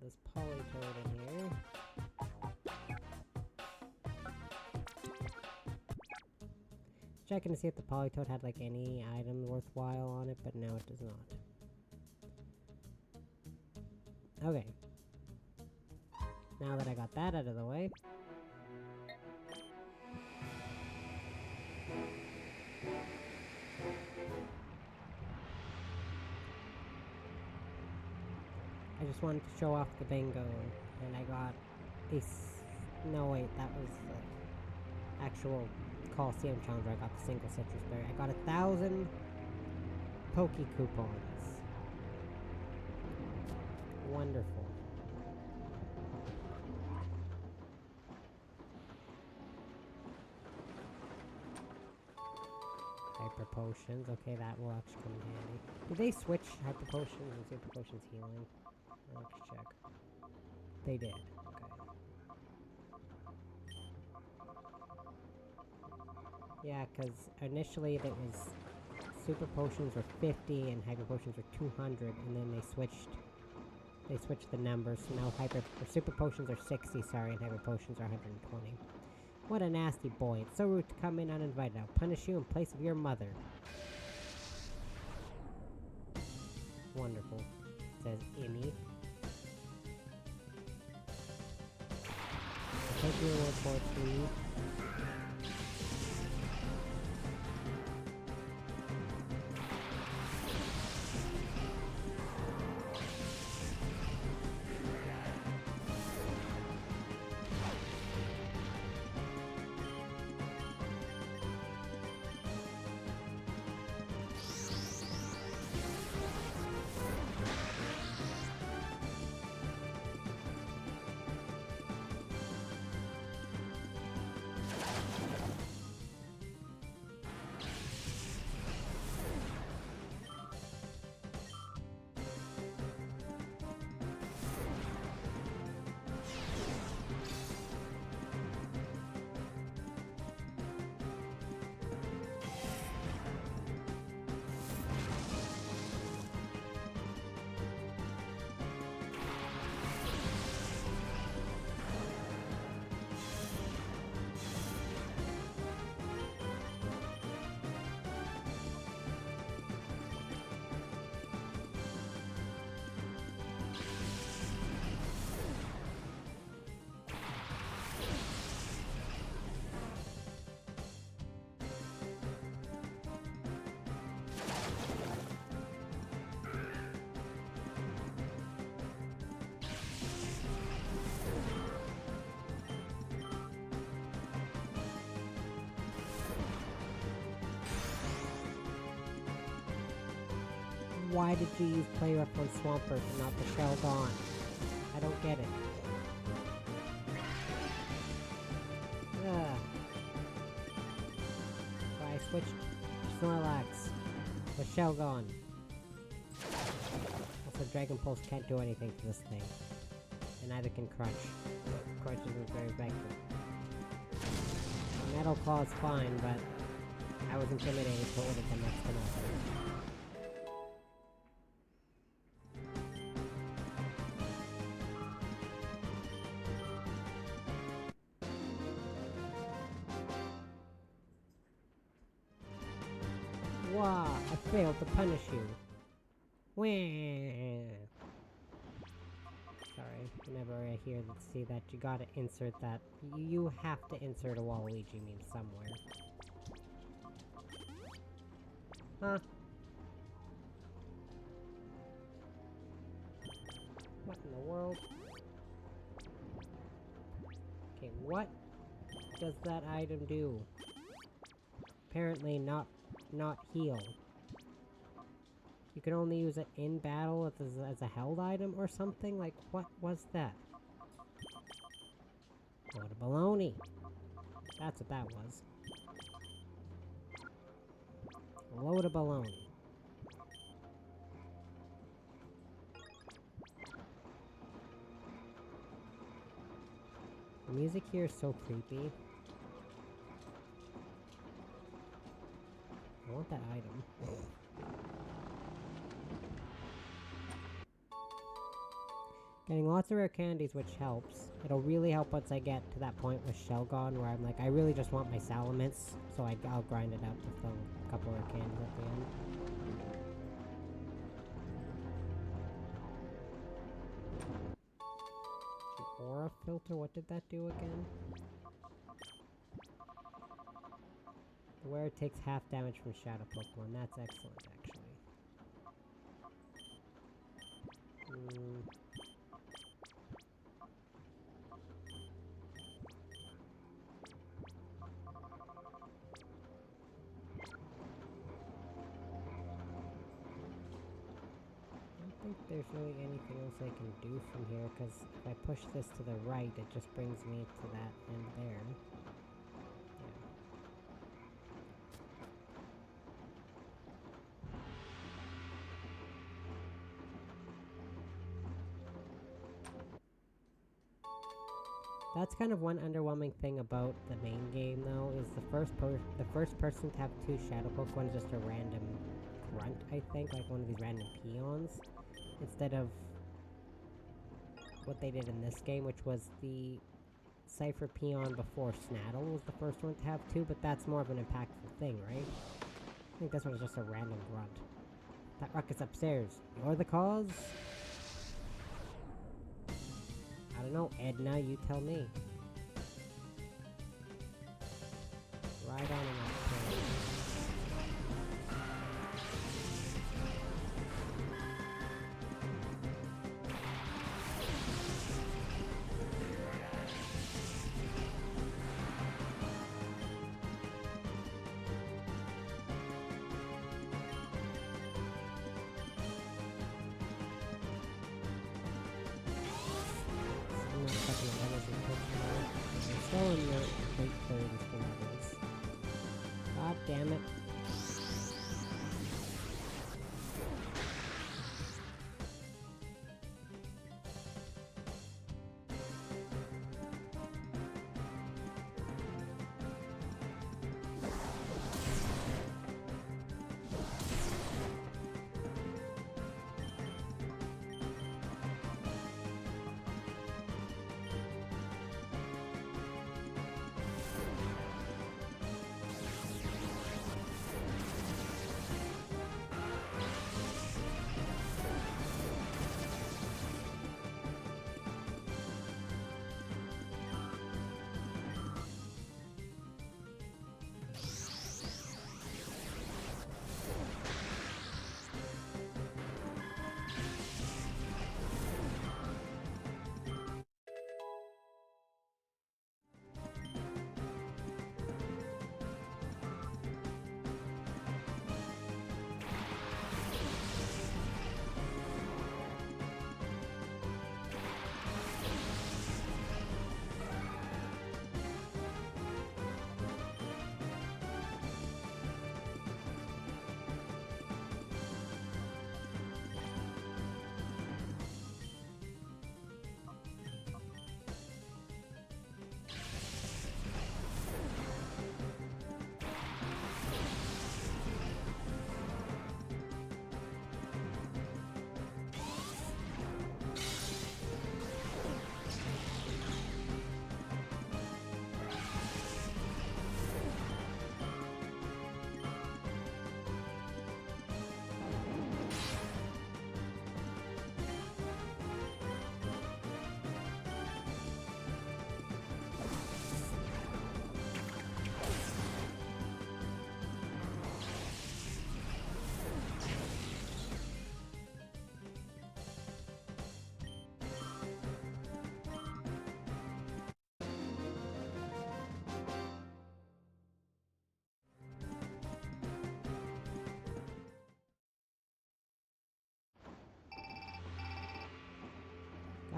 A: this Politoed in here. Checking to see if the Politoed had like any item worthwhile on it, but no, it does not. Okay. Now that I got that out of the way, I just wanted to show off the bingo, and I got a no wait, that was the actual Coliseum Challenger. I got the single citrus berry. I got 1,000 Poke coupons. Wonderful. Hyper potions. Okay, that will actually come in handy. Did they switch hyper potions and super potions healing? I'll have to check. They did. Okay. Yeah, because initially it was super potions were 50 and hyper potions were 200, and then they switched the numbers. So now super potions are 60, sorry, and hyper potions are 120. What a nasty boy. It's so rude to come in uninvited. I'll punish you in place of your mother. Wonderful. Says Immy. Take your reward for it, please. Why did you use play rough on Swampert and not the shell gone? I don't get it. Ugh. So I switched Snorlax with shell gone. Also, Dragon Pulse can't do anything to this thing. And neither can Crunch. Crunch isn't very effective. Metal Claw is fine, but I was intimidated to order the next to nothing. Wah! I failed to punish you. Wah! Sorry, whenever I see that, you gotta insert that. You have to insert a Waluigi meme somewhere. Huh? What in the world? Okay, what does that item do? Apparently not heal. You can only use it in battle as a held item or something? Like, what was that? What a baloney. That's what that was. A load of baloney. The music here is so creepy. I want that item. Getting lots of rare candies, which helps. It'll really help once I get to that point with Shelgon, where I'm like, I really just want my Salamence, so I'll grind it up with a couple rare candies at the end. The Aura Filter, what did that do again? Where it takes half damage from Shadow Pokemon, that's excellent, actually. I don't think there's really anything else I can do from here, because if I push this to the right, it just brings me to that end there. That's kind of one underwhelming thing about the main game, though, is the first person to have two Shadow Pokemon is just a random grunt, I think, like one of these random peons, instead of what they did in this game, which was the Cypher Peon before Snaddle was the first one to have two, but that's more of an impactful thing, right? I think this one is just a random grunt. That ruckus upstairs, you're the cause? I don't know, Edna, you tell me. Right on in that train. Still in the late 30s for levels. God damn it.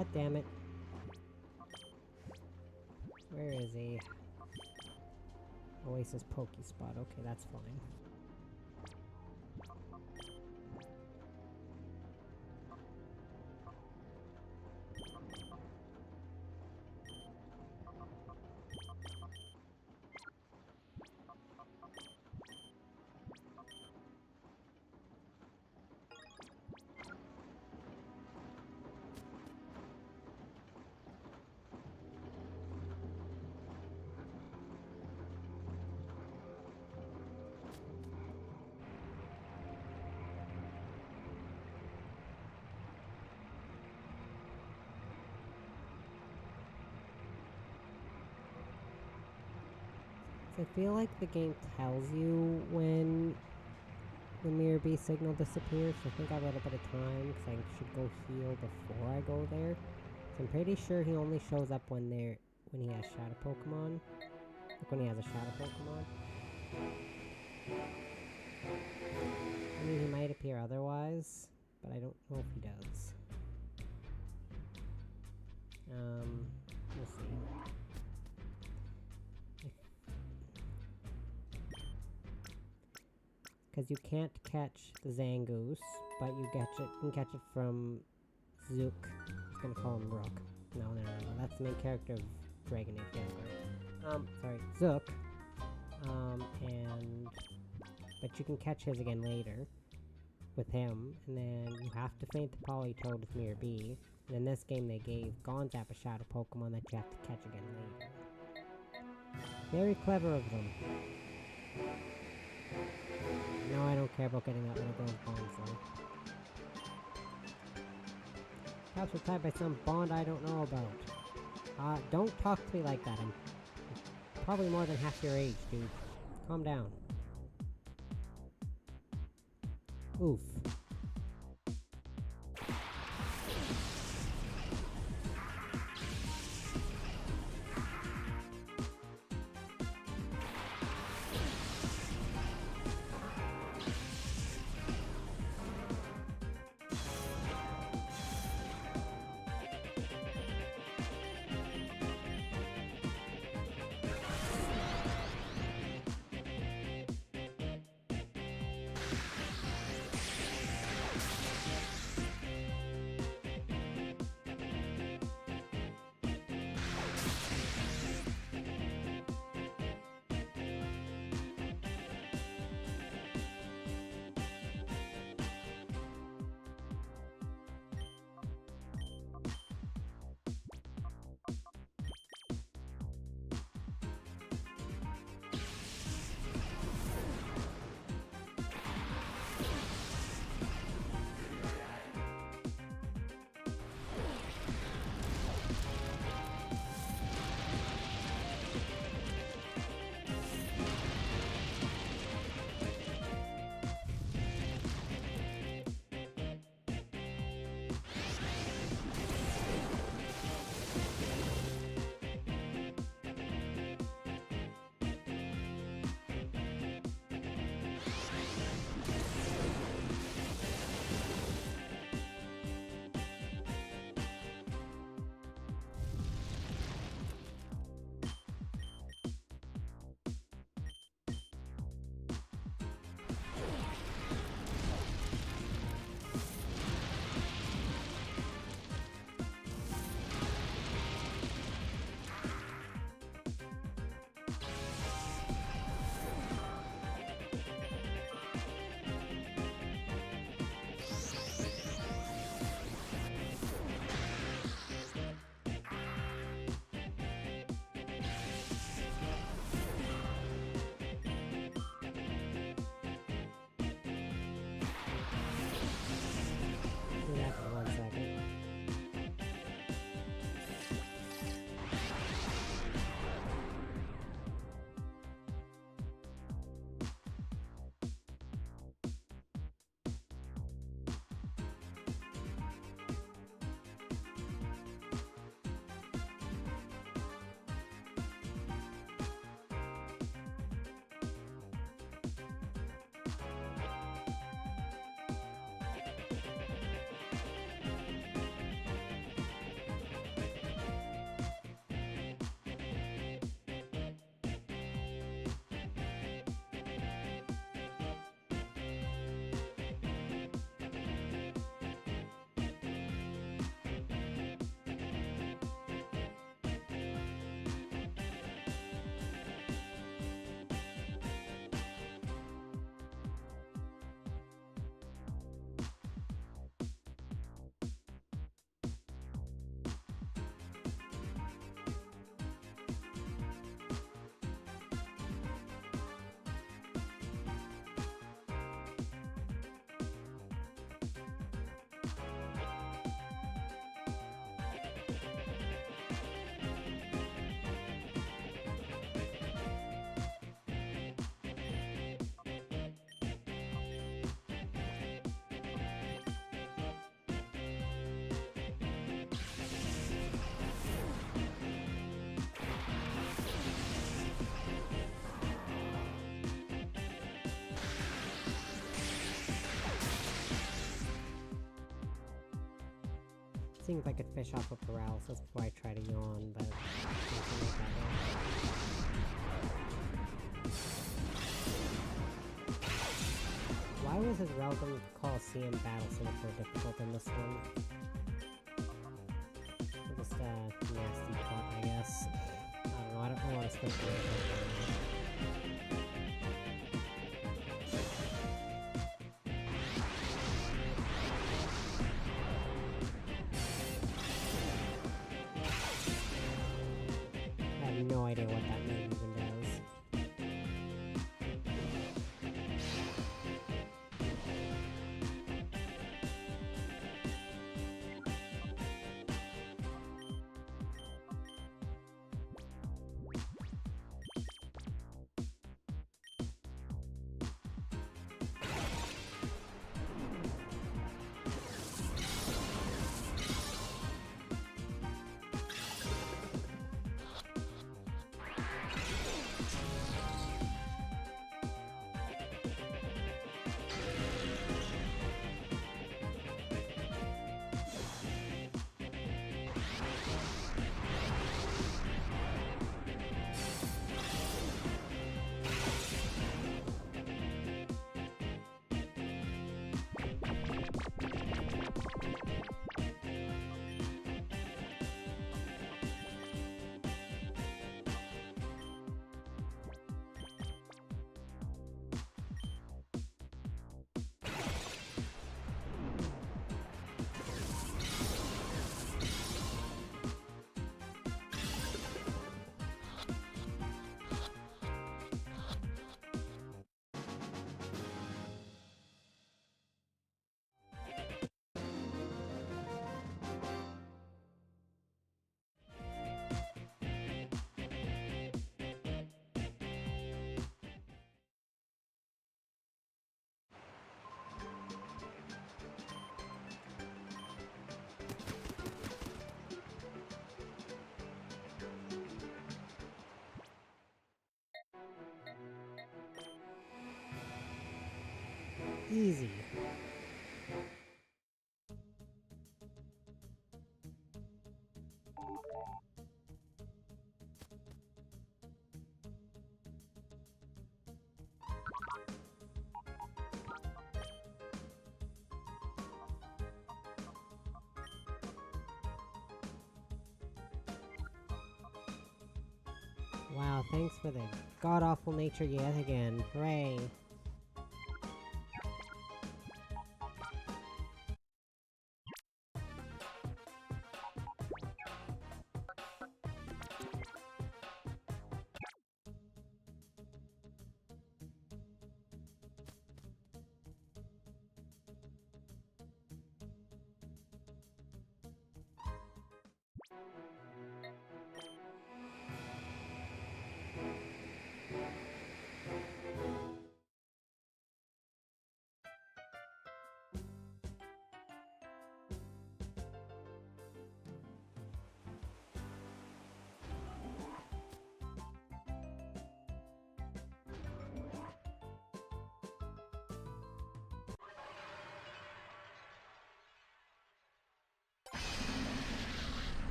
A: God damn it. Where is he? Oasis Pokespot. Okay, that's fine. I feel like the game tells you when the Mirror B signal disappears, so I think I have a little bit of time, because I should go heal before I go there. So I'm pretty sure he only shows up when he has Shadow Pokemon. Like when he has a Shadow Pokemon. I mean, he might appear otherwise, but I don't know if he does. We'll see. Because you can't catch the Zangoose, but you can catch it from Zook. I was gonna call him Rook. No, that's the main character of Dragon Age Vanguard. Sorry, Zook. But you can catch his again later with him, and then you have to faint the Politoed with Mirror B. And in this game, they gave Gonzap a Shadow Pokemon that you have to catch again later. Very clever of them. No, I don't care about getting that one of those bonds, though. Perhaps we're tied by some bond I don't know about. Don't talk to me like that. I'm probably more than half your age, dude. Calm down. Oof. seeing if I could fish off of paralysis before I try to yawn, but nothing like that one. Why was his Relgam Coliseum battle so much more difficult than this one? Just a nasty plot, I guess. I don't know, I don't want to switch to it. I have no idea what that move even does. Easy. Wow, thanks for the god-awful nature yet again. Hooray.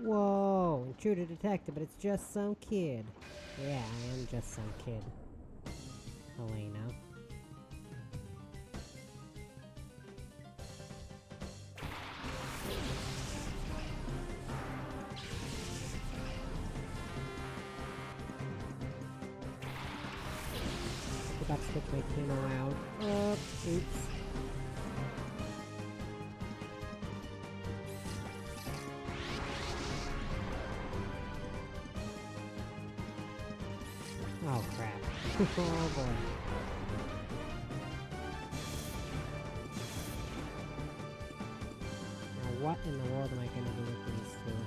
A: Whoa! Intruder detected, but it's just some kid. Yeah, I am just some kid. Elena. Forgot to switch my team around. Oops. Oh crap. Oh boy. Now what in the world am I gonna do with these two?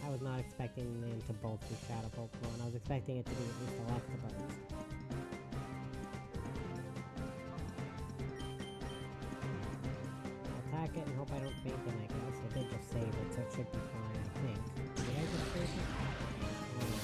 A: I was not expecting them to both be Shadow Pokemon. I was expecting it to be at least Electabuzz. I'll attack it and hope I don't faint it, I guess. I did just save it, so it should be fine, I think. Did I just save it? Oh no.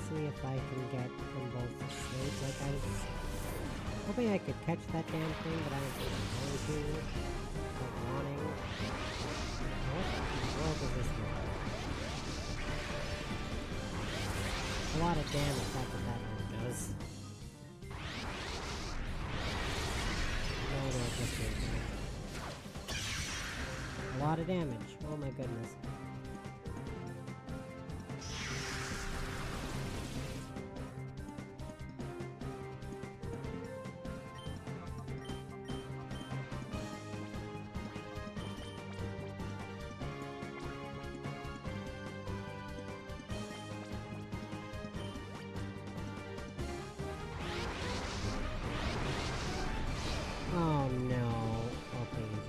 A: See if I can get them both to sleep. Like, I was hoping I could catch that damn thing, but I don't think I'm going to. Not wanting. What in the world is this one? A lot of damage, that's what that one does. No, just a lot of damage. Oh my goodness. Oh no. Oh please,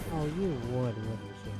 A: Oh, you would, wouldn't you?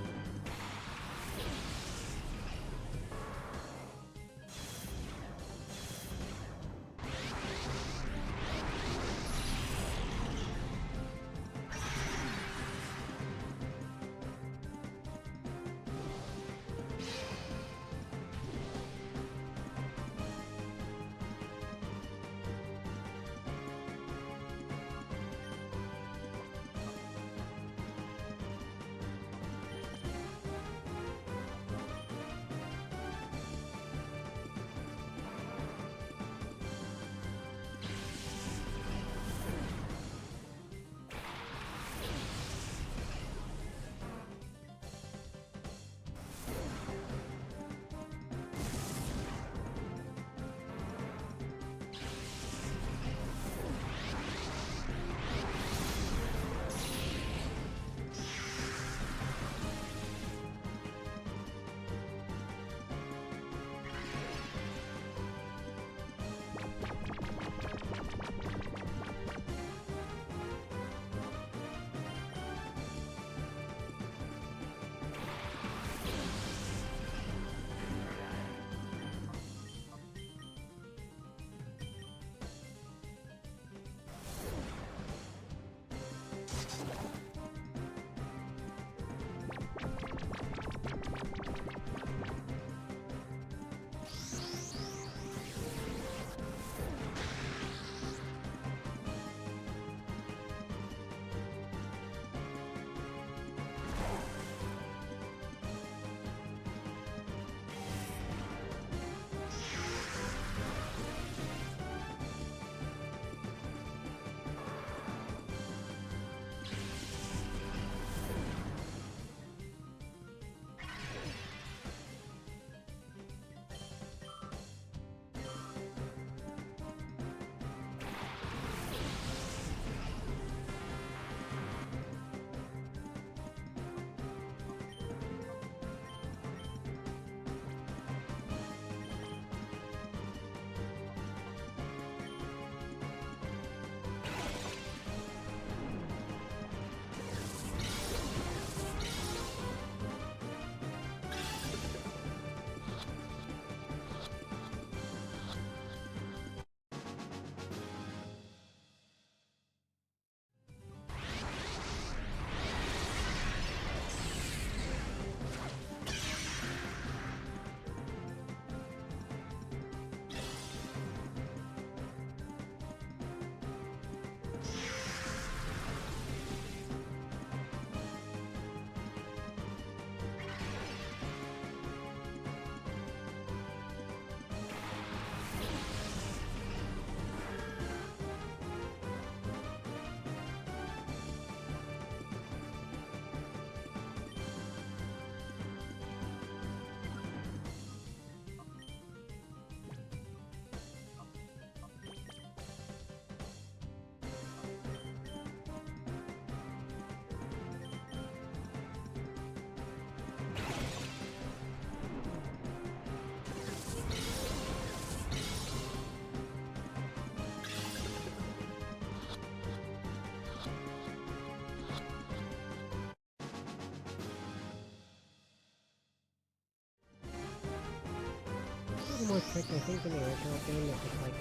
A: little more tricky. I think in the original game it was like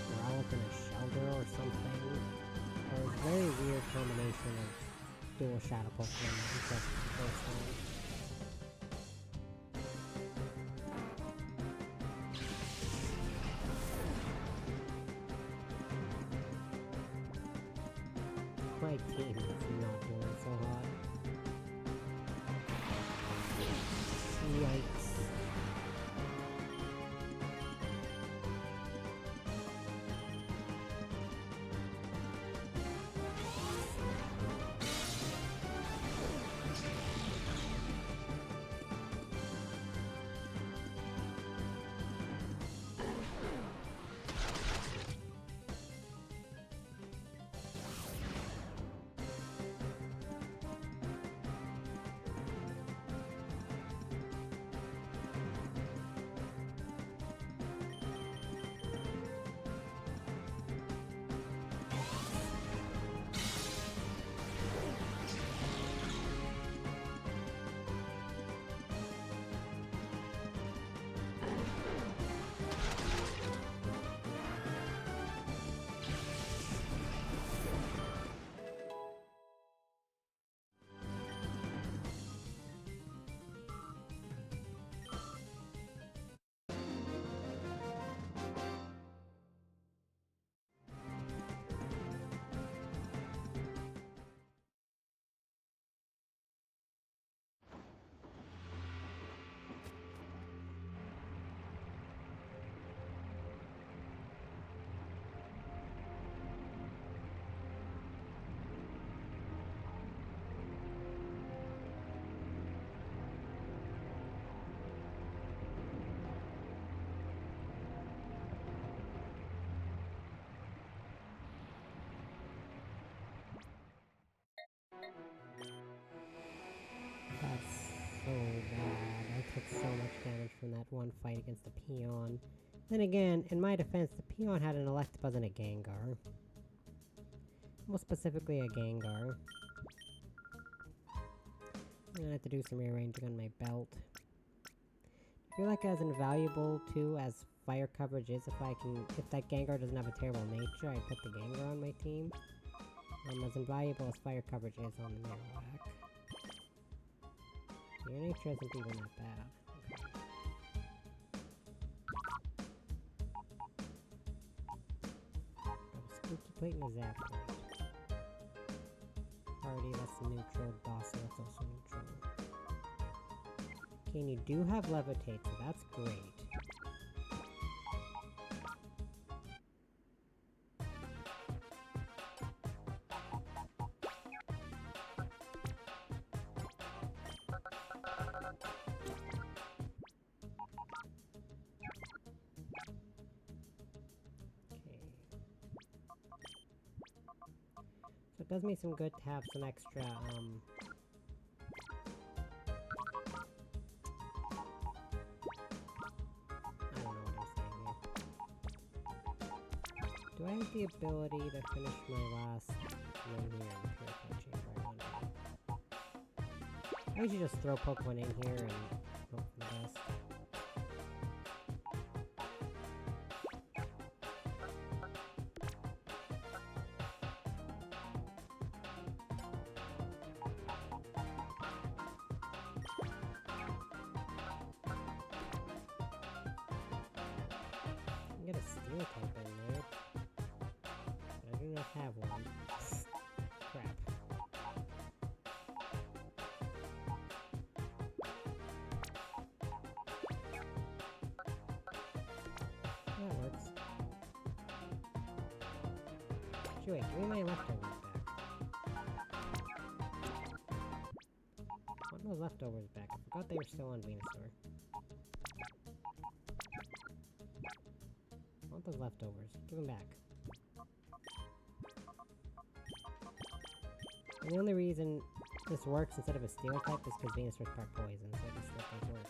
A: we're all up in a shelter or something. It was a very weird combination of dual shadow Pokemon that we just the first time. My team is not doing so hot. Yikes. That's so bad. I took so much damage from that one fight against the Peon. Then again, in my defense, the Peon had an Electabuzz and a Gengar. More specifically, a Gengar. I'm gonna have to do some rearranging on my belt. I feel like as invaluable, too, as fire coverage is, if that Gengar doesn't have a terrible nature, I'd put the Gengar on my team. As invaluable as fire coverage is on the Marowak. Your nature isn't even that bad. Okay. Spooky Plate and a Zap Plate. Hardy, that's neutral. Docile, that's also neutral. Okay, and you do have Levitate, so that's great. So it does me some good to have some extra, I don't know what I'm saying here. Do I have the ability to finish my last run here in the Purify Chamber? I wonder. I usually just throw Pokemon in here and hope for the best. Get a steel type in there. But I do not have one. Crap. That works. Actually, wait, give me my leftovers back. I want those leftovers back. I forgot they were still on Venusaur. Those leftovers. Give them back. And the only reason this works instead of a steel type is because Venusaur's part poison, so this stuff does work.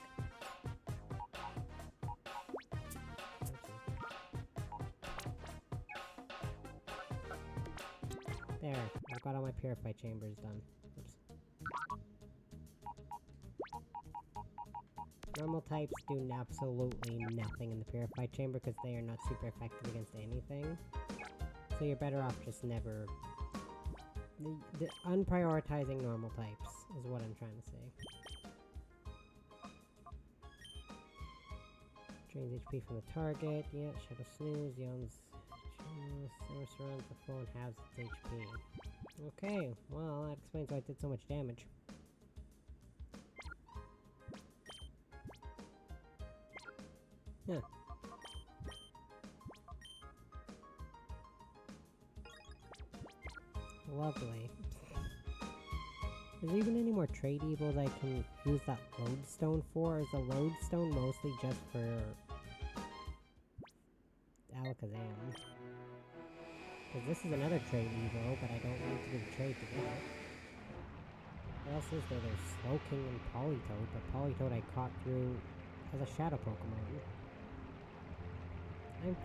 A: There, I've got all my Purify Chambers done. Oops. Normal types do absolutely nothing in the Purified Chamber because they are not super effective against anything. So you're better off just never... The unprioritizing normal types is what I'm trying to say. Drains HP from the target. Yeah, Shadow Snooze. Yawns. Surrounds the foe and halves its HP. Okay, well, that explains why it did so much damage. Huh. Lovely. Is there even any more trade evils I can use that lodestone for? Or is the lodestone mostly just for Alakazam? Because this is another trade evo, but I don't need to do the trade to get it. What else is there? There's Slowking and Politoed, but Politoed I caught through as a shadow Pokemon.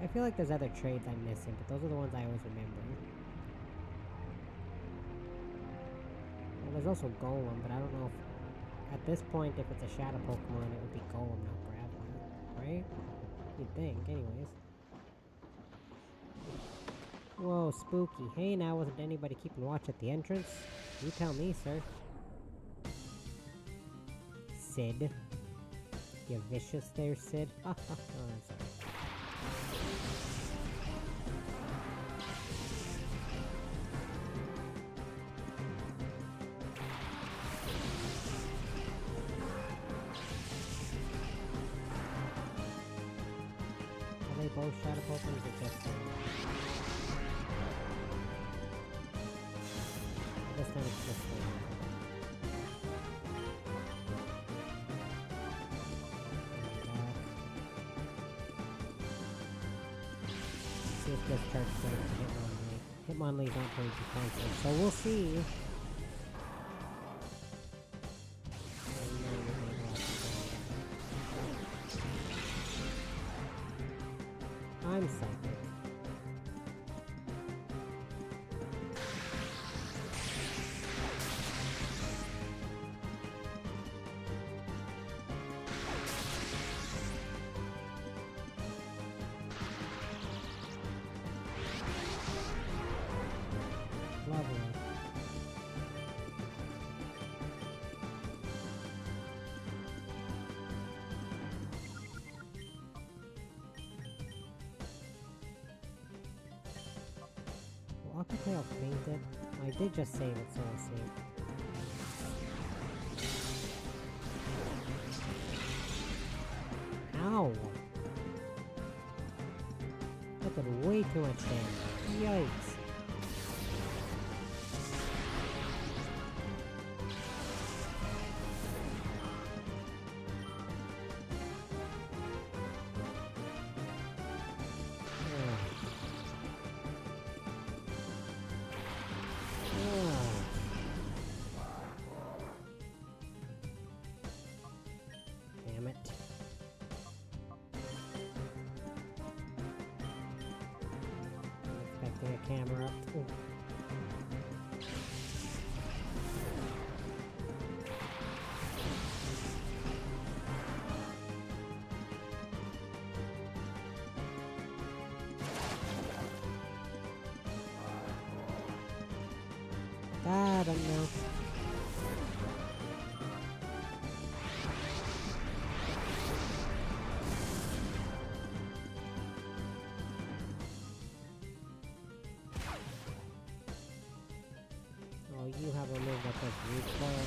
A: I feel like there's other trades I'm missing, but those are the ones I always remember. Well, there's also Golem, but I don't know if... At this point, if it's a shadow Pokemon, it would be Golem, not Graveler. Right? You'd think, anyways. Whoa, spooky. Hey, now, wasn't anybody keeping watch at the entrance? You tell me, sir. Sid. You vicious there, Sid? Oh, I'm sorry. Are they both shadow Pokemon or just one? This time it's just one. See if this charge goes to Hitmonlee's not very defensive, so we'll see. I'm psychic. Lovely. Well, Aquatail fainted. I did just save it, so we'll see. Ow! That did way too much damage. Yikes. Damn it. I'm expecting a camera up. Ooh. I don't know. Oh, you have a move that does recoil.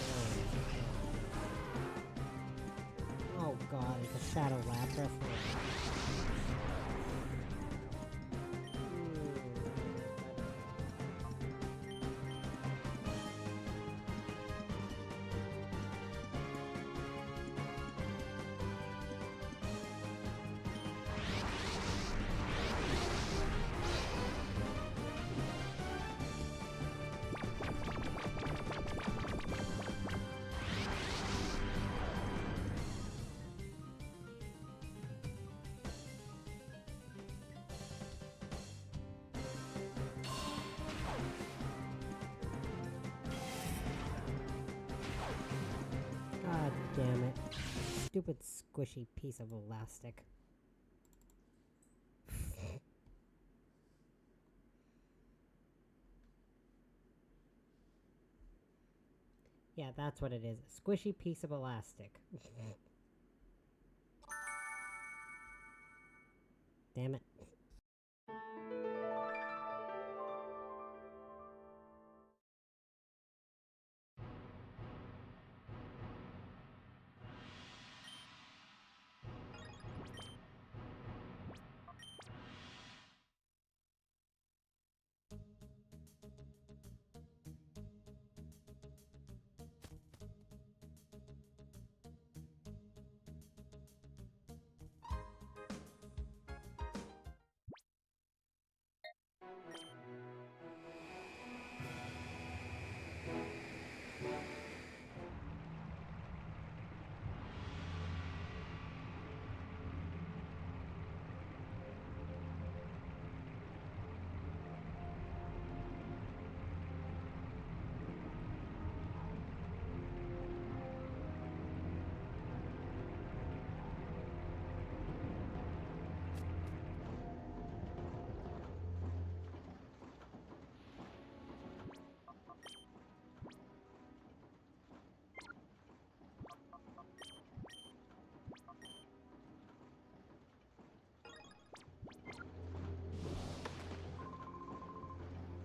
A: Oh god, it's a Shadow Lapras. God damn it. Stupid squishy piece of elastic. Yeah, that's what it is. A squishy piece of elastic. Damn it.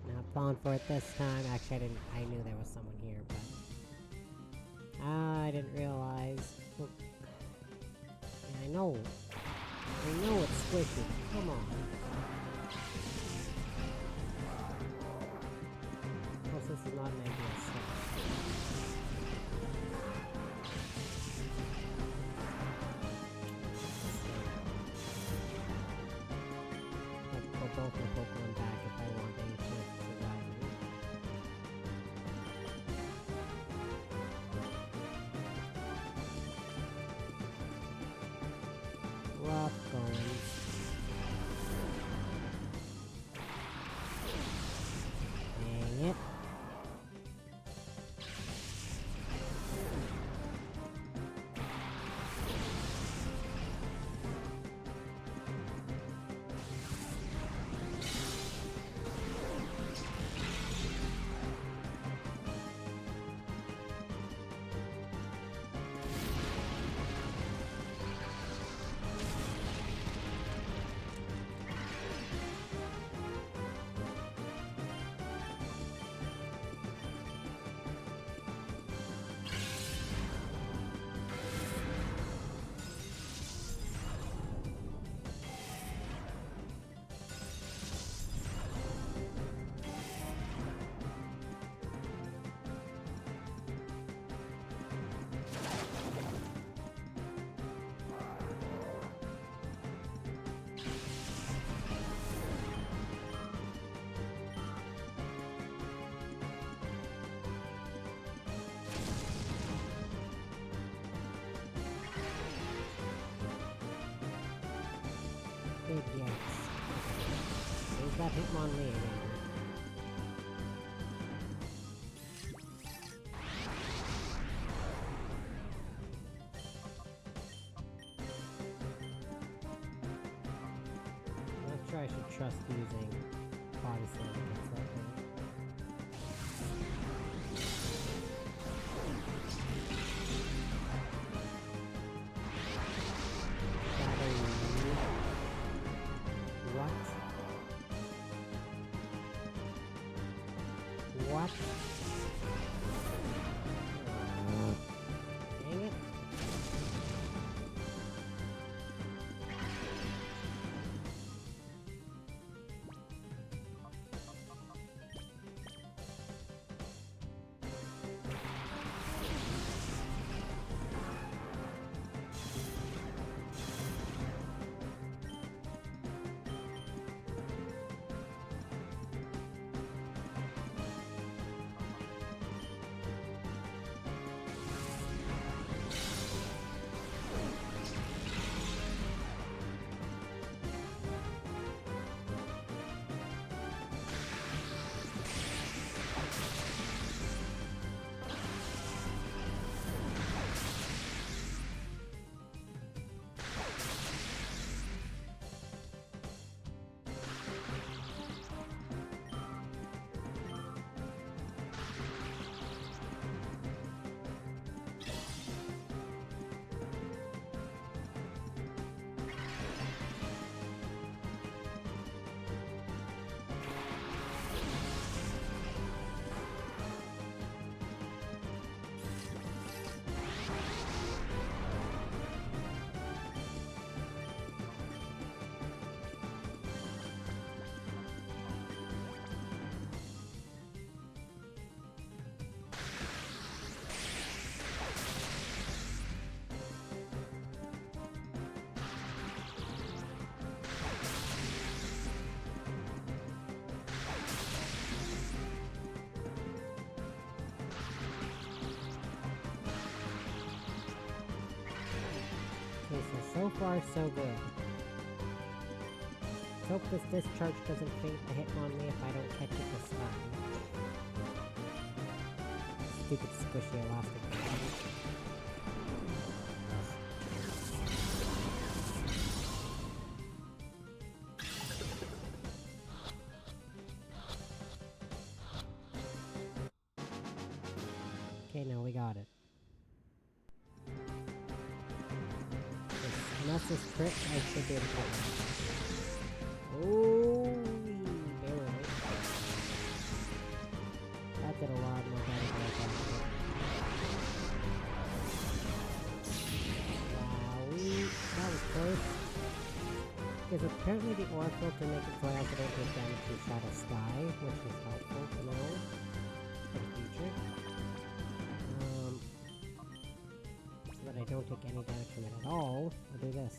A: Not falling for it this time. Actually, I knew there was someone here, but I didn't realize. Well, I know it's squishy. Come on. Plus, this is not an ideal start. I have to put both my Pokemon back if I want any chance of surviving. Rough going. Dang it. Big yikes. There's that Hitmonlee again. I'm not sure I should trust using Body Slam against that thing. What? Dang it. So far, so good. Let's hope this discharge doesn't feint the hit on me if I don't catch it this time. Stupid squishy elastic. Okay, now we got it. Unless this crit, I should be able to get it. Oh, barely. That did a lot more damage than I thought. Wowee, that was close. Because apparently the aura filter makes it so I also don't take damage from Shadow Sky, which is helpful to know for the future. So that I don't take any damage from it at all, I'll do this.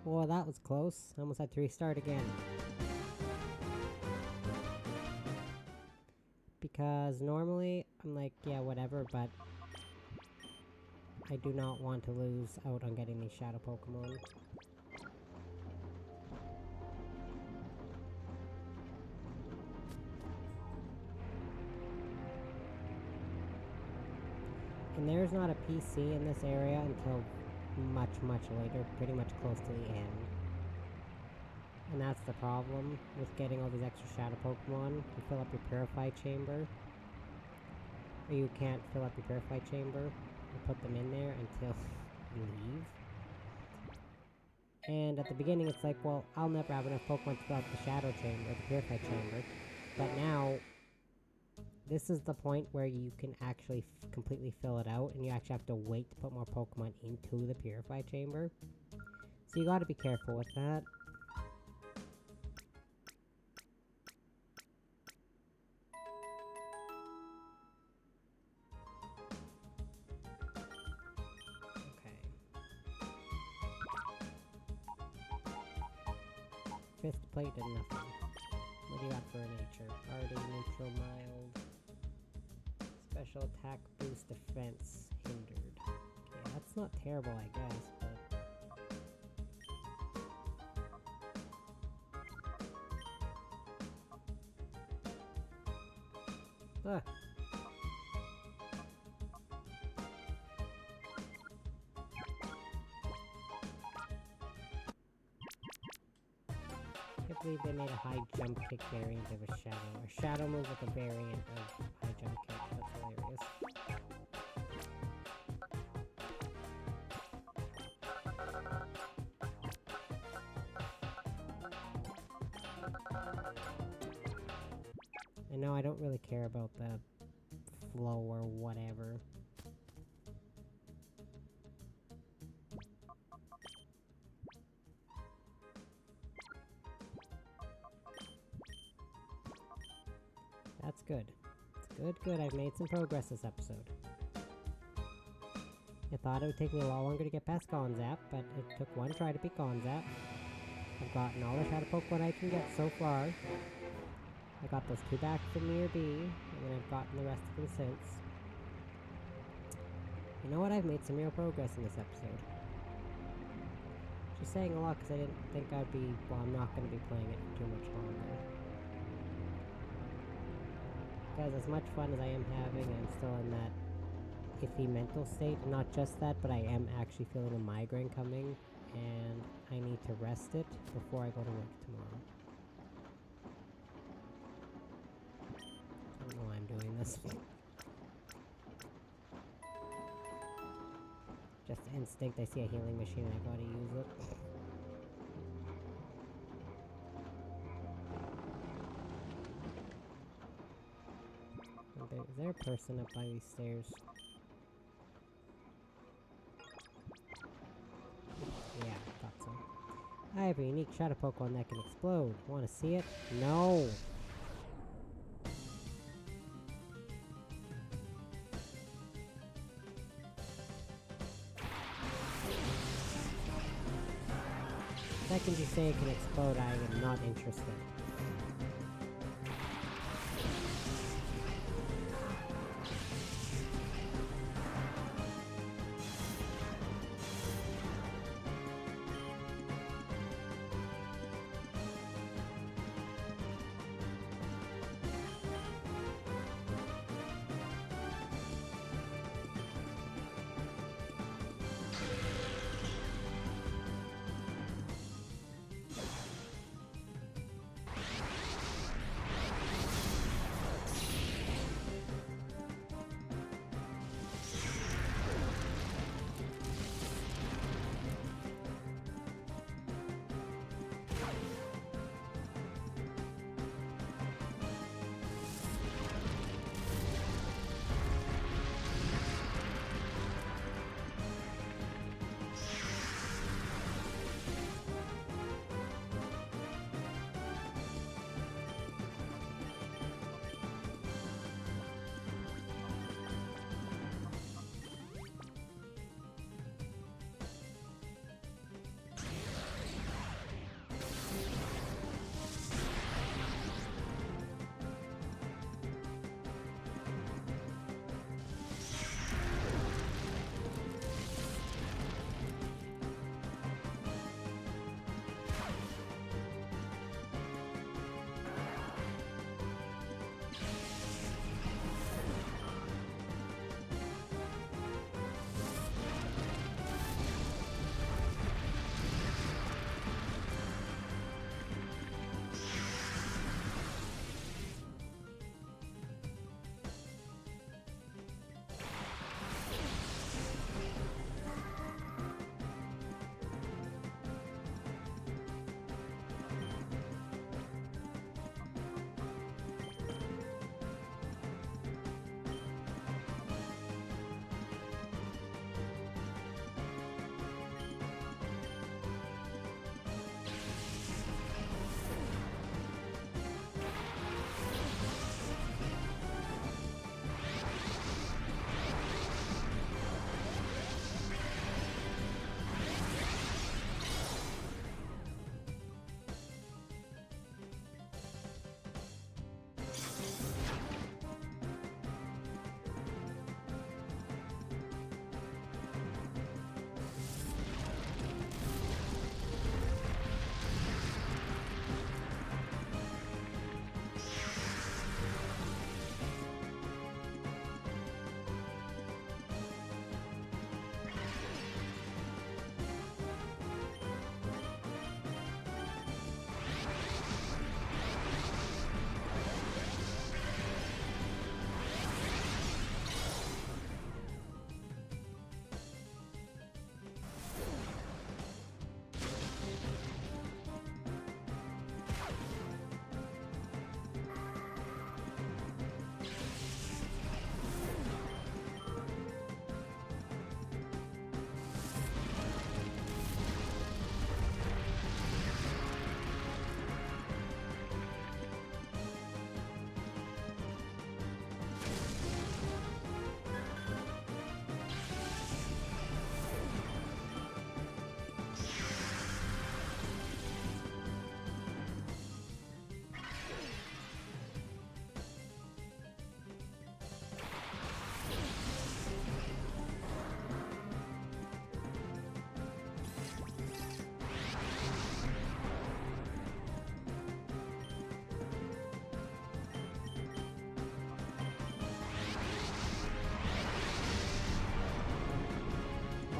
A: Well, that was close. I almost had to restart again. Because normally, I'm like, yeah, whatever, but I do not want to lose out on getting these shadow Pokemon. And there's not a PC in this area until much, much later, pretty much close to the end. And that's the problem with getting all these extra shadow Pokemon. You fill up your Purify Chamber. Or you can't fill up your Purify Chamber and put them in there until you leave. And at the beginning it's like, well, I'll never have enough Pokemon to fill up the Shadow Chamber, the Purify Chamber. But now, this is the point where you can actually completely fill it out, and you actually have to wait to put more Pokemon into the Purify Chamber. So you gotta be careful with that. Okay. Fist plate and nothing. What do you got for a nature? Hardy, neutral, mild. Special attack, boost, defense, hindered. Okay, that's not terrible, I guess, but... Ah! I can't believe they made a high jump kick variant of a shadow. Or shadow move with a variant of high jump kick. That's hilarious. And no, I don't really care about the flow or whatever. That's good. It's good. I've made some progress this episode. I thought it would take me a lot longer to get past Gonzap, but it took one try to beat Gonzap. I've gotten all the Shadow Pokemon I can get so far. I got those 2 back from Near B, and then I've gotten the rest of them since. You know what? I've made some real progress in this episode. Just saying a lot because I didn't think I'd be... Well, I'm not going to be playing it for too much longer. Because as much fun as I am having, I'm still in that iffy mental state. Not just that, but I am actually feeling a migraine coming, and I need to rest it before I go to work tomorrow. I don't know why I'm doing this. Just instinct, I see a healing machine, I gotta use it. Is there a person up by these stairs? Yeah, I thought so. I have a unique shadow Pokemon that can explode. Want to see it? No! second you say it can explode, I am not interested.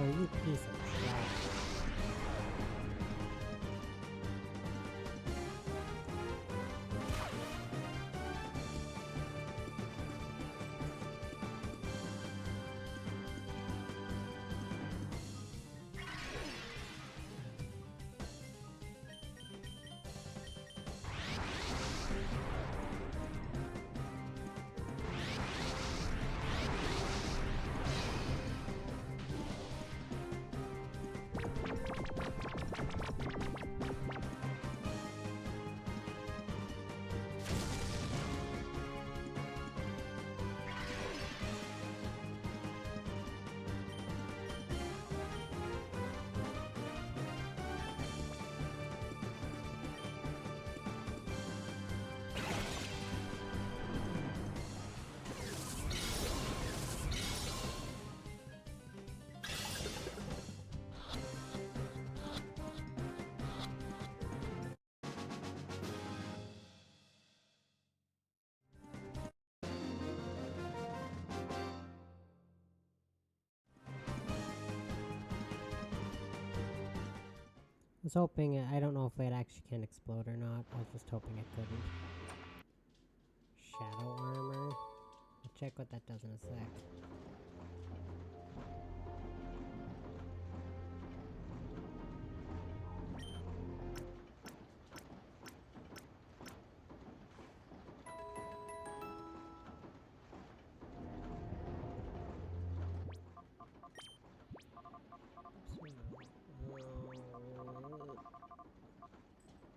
A: Oh, you piece of trash. was hoping, I don't know if it actually can explode or not. I was just hoping it couldn't. Shadow armor. I'll check what that does in a sec.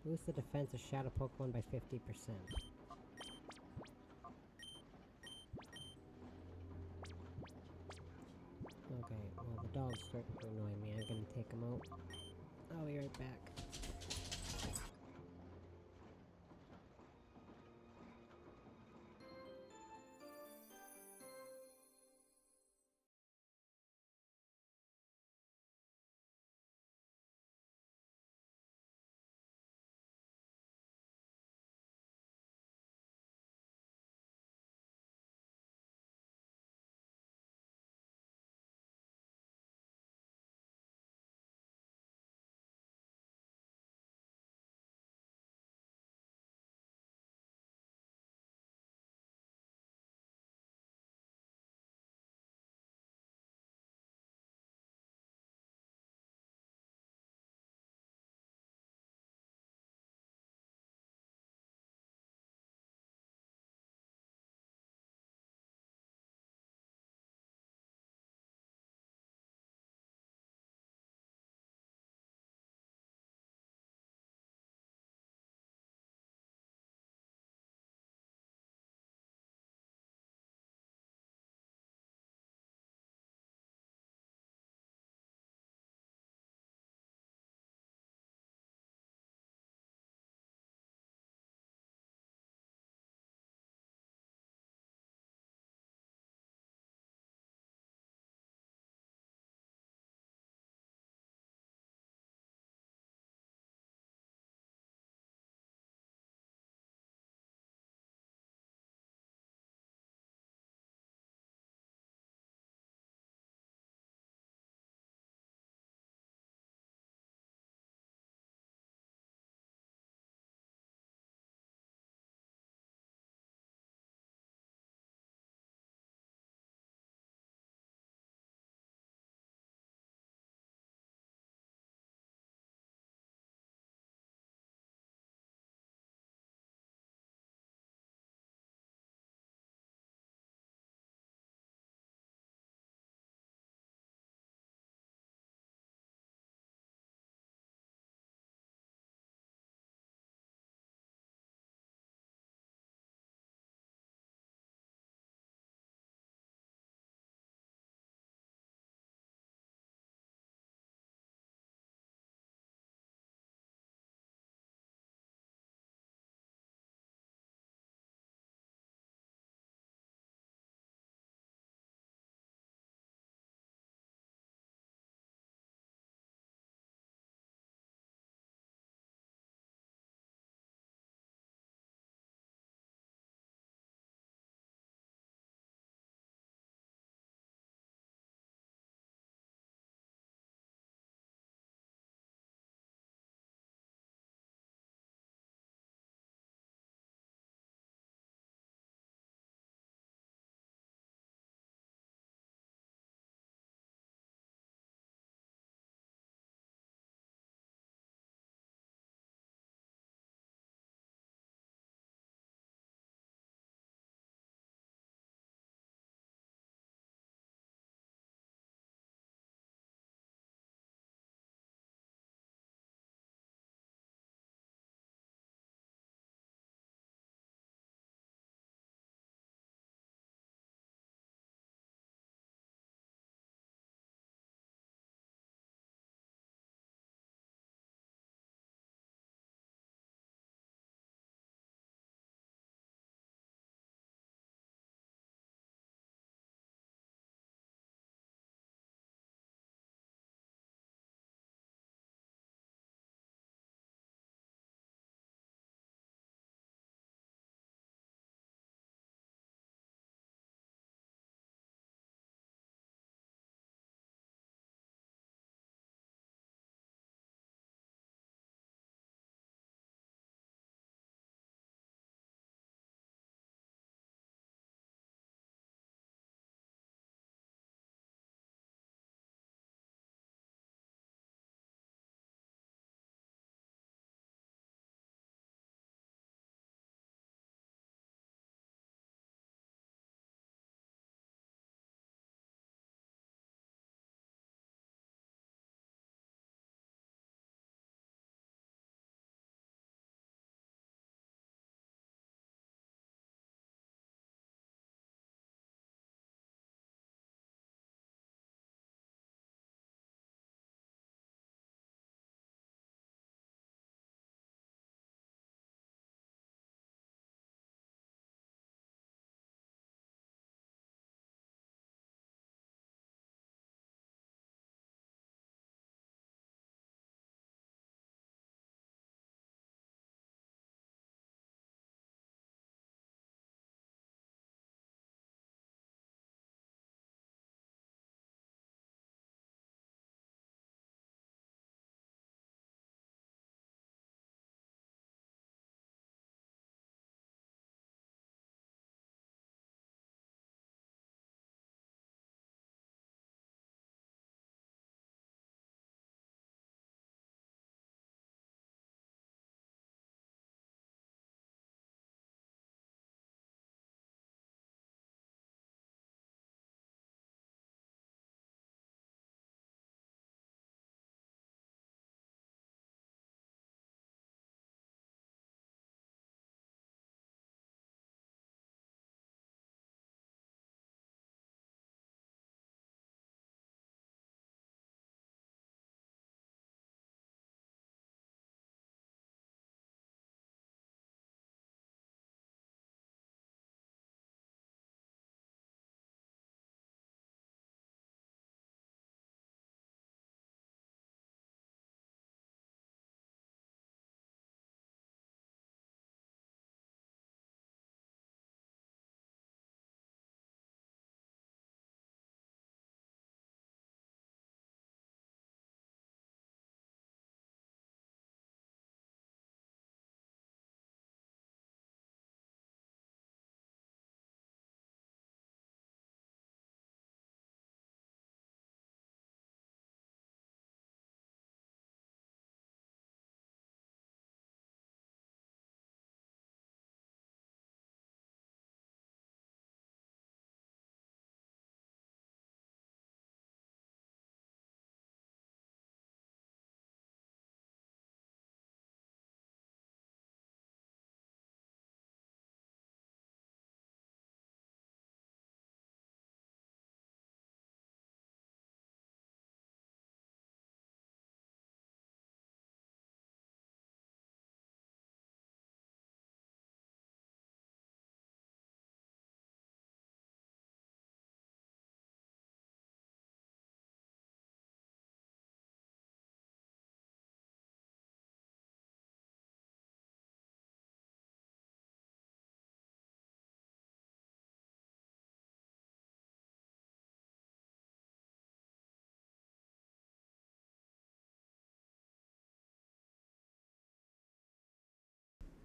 A: Boost the defense of Shadow Pokemon by 50%. Okay, well the dog's starting to annoy me. I'm gonna take him out. I'll be right back.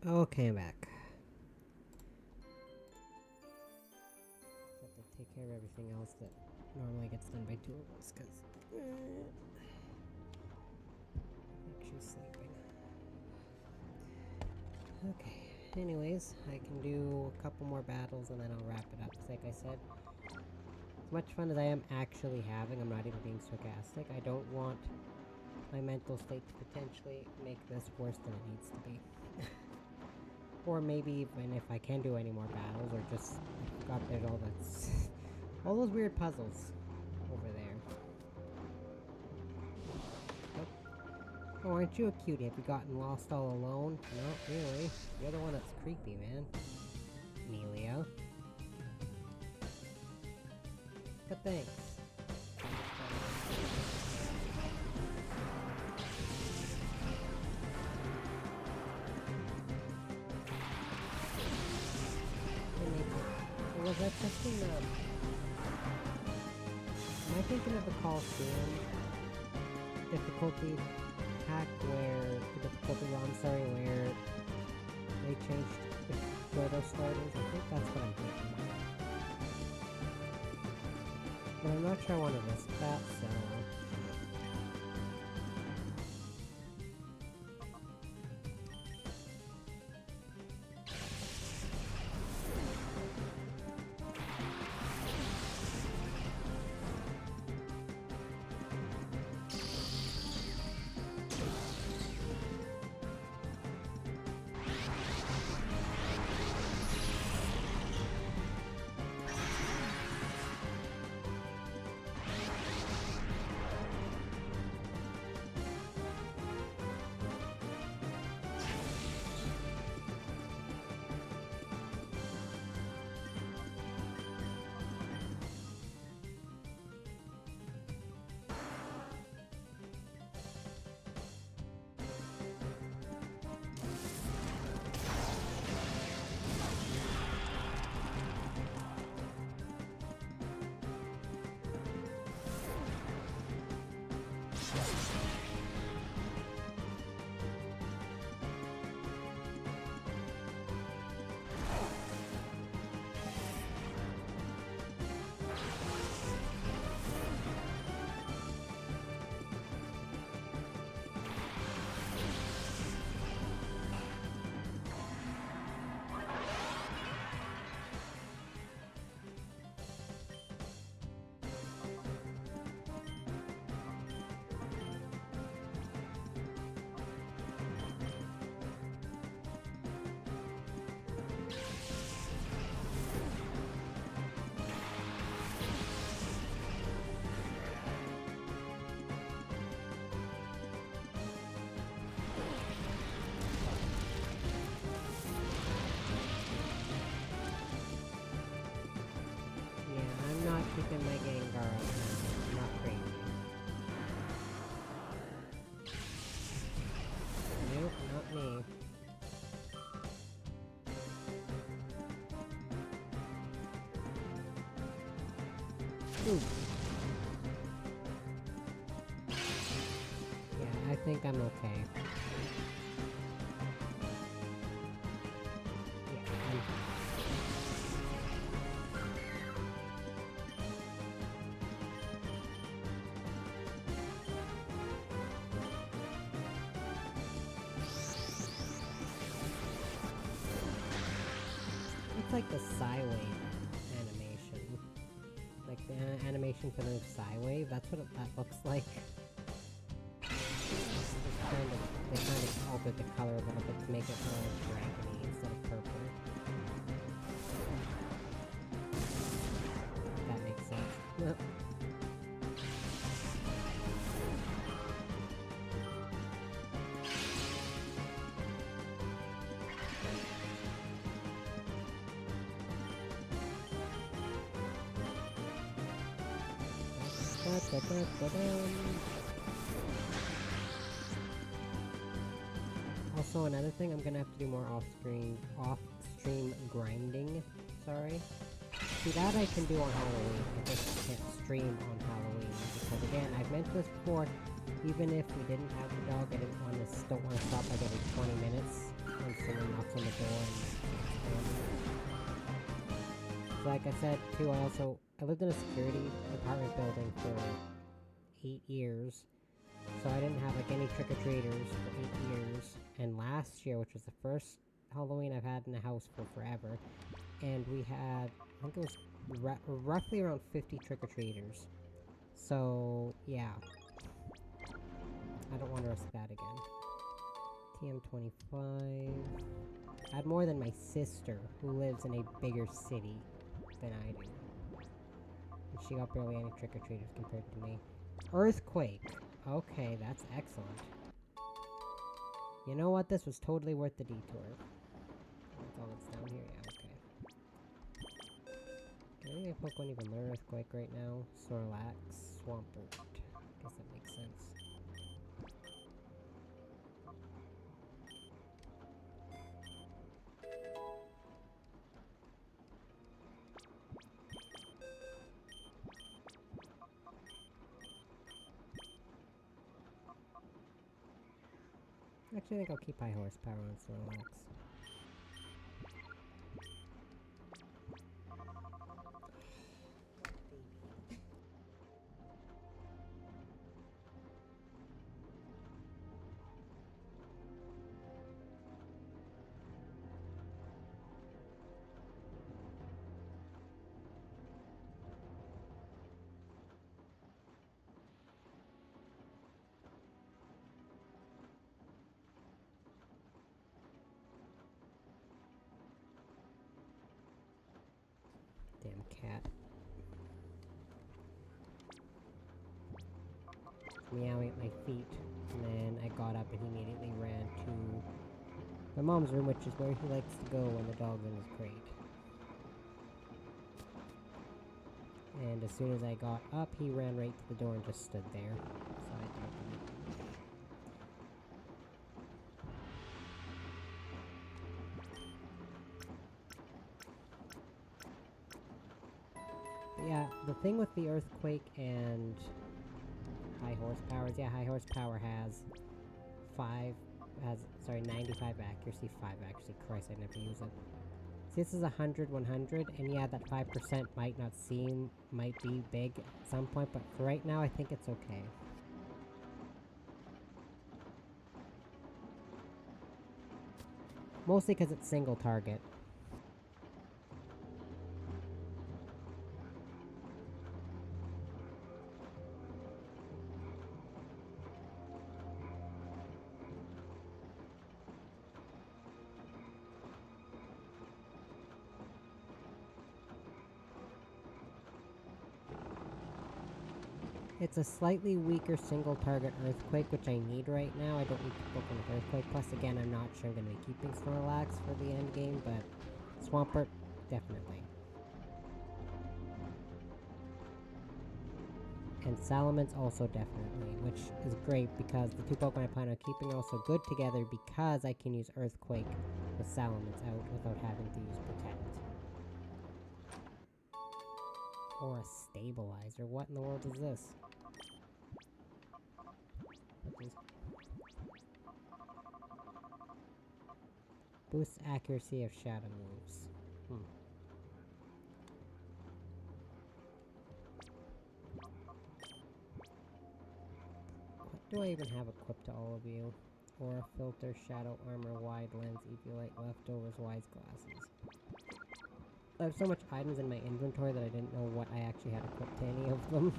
A: Okay, I'm back. Have to take care of everything else that normally gets done by two of us, because I think she's sleeping. Okay, anyways, I can do a couple more battles and then I'll wrap it up. Like I said, as much fun as I am actually having, I'm not even being sarcastic, I don't want my mental state to potentially make this worse than it needs to be. Or maybe even if I can do any more battles, or just, I forgot there's all that, all those weird puzzles over there. Oh, aren't you a cutie? Have you gotten lost all alone? No, really. You're the one that's creepy, man. Amelia. But thanks. Was that just in the... Am I thinking of the Coliseum difficulty pack where... The difficulty one, sorry, where they changed where those starters? I think that's what I'm thinking of. But I'm not sure I want to risk that, so... Keeping my Gengar up now. Not crazy. Nope, not me. Ooh. Yeah, I think I'm okay. It's like the Psywave animation. Like the animation for the Psywave, that's what that looks like. They kind of altered the color a little bit to make it more dragony instead of purple. If that makes sense. Also, another thing, I'm gonna have to do more off-stream grinding. Sorry. See, that I can do on Halloween. I just can't stream on Halloween because, again, I've mentioned this before. Even if we didn't have the dog, I don't want to stop like every 20 minutes or when someone knocks on the door and so like I said too, I lived in a security apartment building for 8 years. So I didn't have like any trick-or-treaters for 8 years. And last year, which was the first Halloween I've had in the house for forever, and we had, I think it was roughly around 50 trick-or-treaters. So, yeah. I don't want to risk that again. TM25. I had more than my sister, who lives in a bigger city than I do. And she got barely any trick-or-treaters compared to me. Earthquake. Okay, that's excellent. You know what? This was totally worth the detour. That's all that's down here. Yeah, okay. I think my Pokemon even learn Earthquake right now. Snorlax, Swampert. Guess that makes sense. Actually, I think I'll keep high horsepower on Snorlax. Damn cat. Meowing at my feet, and then I got up and he immediately ran to my mom's room, which is where he likes to go when the dog's in his crate. And as soon as I got up, he ran right to the door and just stood there. So I had to open it. But yeah, the thing with the earthquake and high horsepower is, yeah, high horsepower has 95 accuracy, 5 accuracy. Christ, I never use it. See, this is 100, 100, and yeah, that 5% might be big at some point, but for right now, I think it's okay. Mostly because it's single target. It's a slightly weaker single target Earthquake, which I need right now. I don't need to Pokemon with Earthquake. Plus, again, I'm not sure I'm going to be keeping Snorlax for the end game, but Swampert, definitely. And Salamence also definitely, which is great because the two Pokemon I plan on keeping are also good together because I can use Earthquake with Salamence out without having to use Protect. Or a Stabilizer. What in the world is this? Boosts accuracy of shadow moves. What do I even have equipped to all of you? Aura Filter, Shadow Armor, Wide Lens, Eviolite, Leftovers, Wise Glasses. I have so much items in my inventory that I didn't know what I actually had equipped to any of them.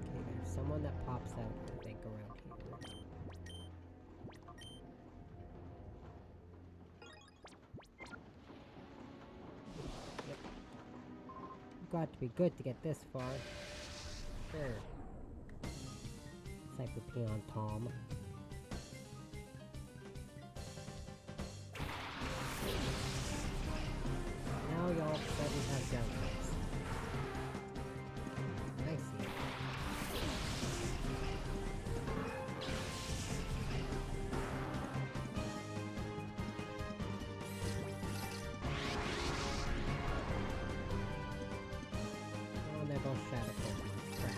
A: Okay, there's someone that pops out, I think, around here. Yep. Got to be good to get this far. Sure. Cyclopeon Tom. Now y'all of a sudden have downloads. I see. typical shadow Pokemon crap.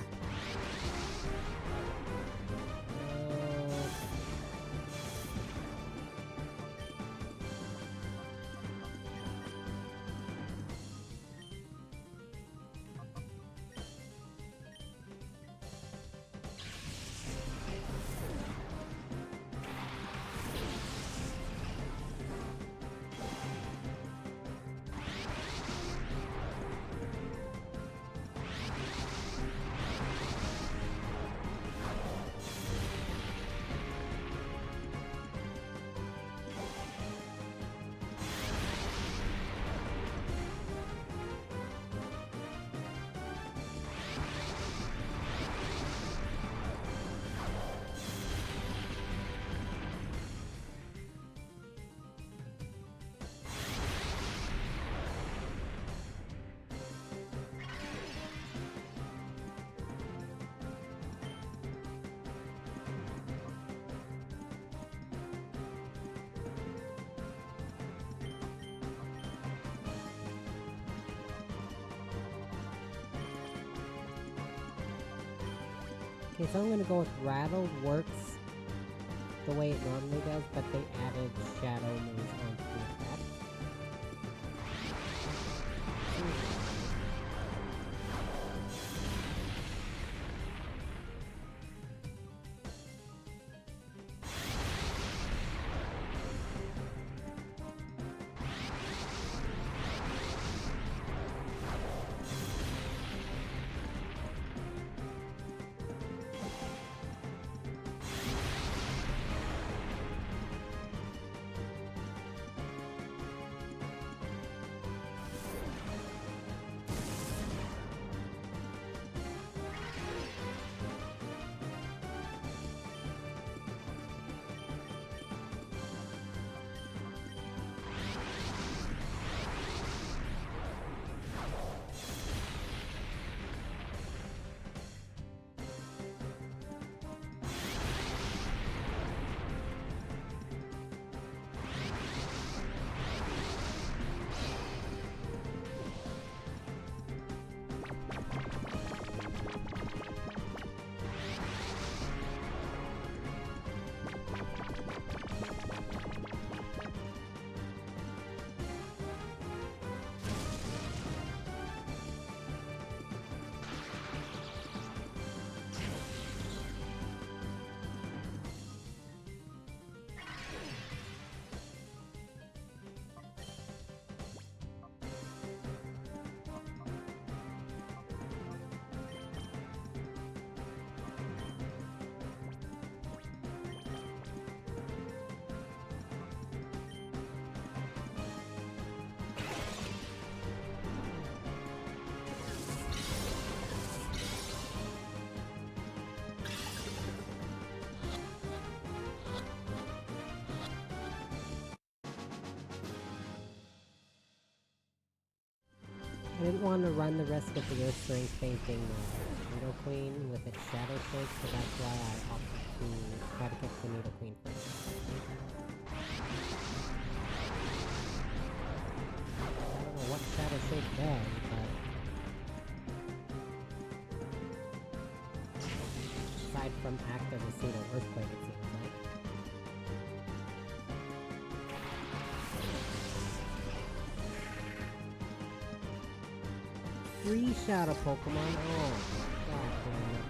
A: Okay, so I'm gonna go with Rattle works the way it normally does, but they added shadow moves onto the effect. I didn't want to run the risk of the Earth Strength fainting Needle Queen with its Shadow Shake, so that's why I opted to try to catch the Needle Queen first. I don't know what Shadow Shake does, but aside from act as a pseudo earthquake, it seems like. Three Shadow Pokemon? Oh, god damn it.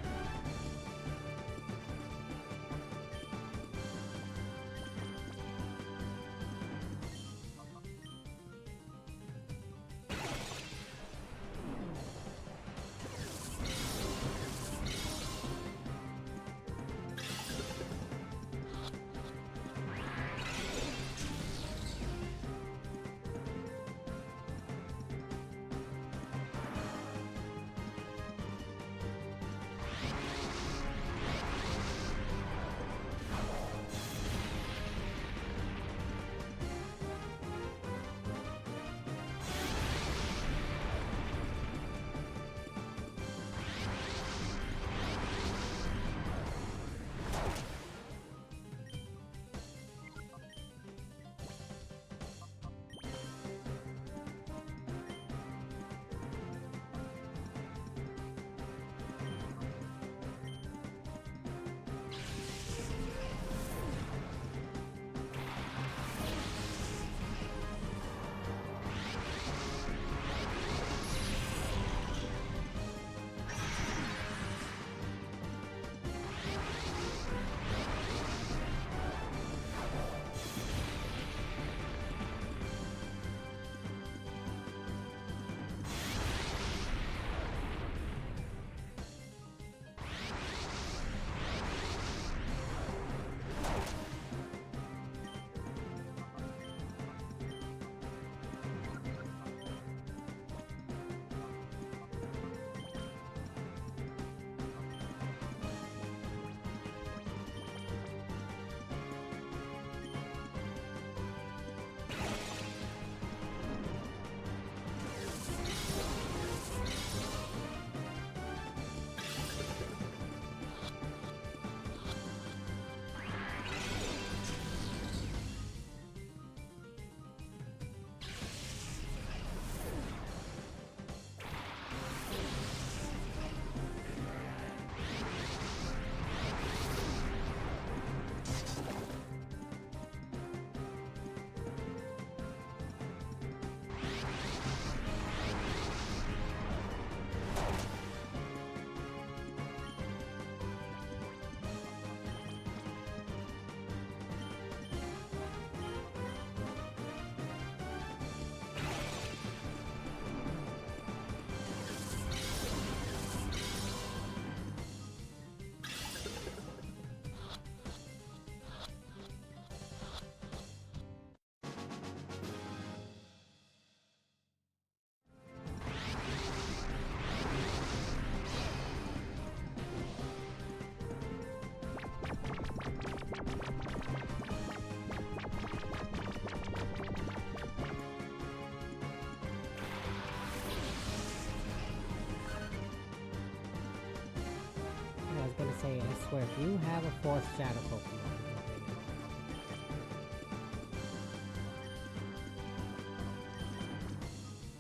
A: say, I swear, if you have a fourth shadow Pokemon,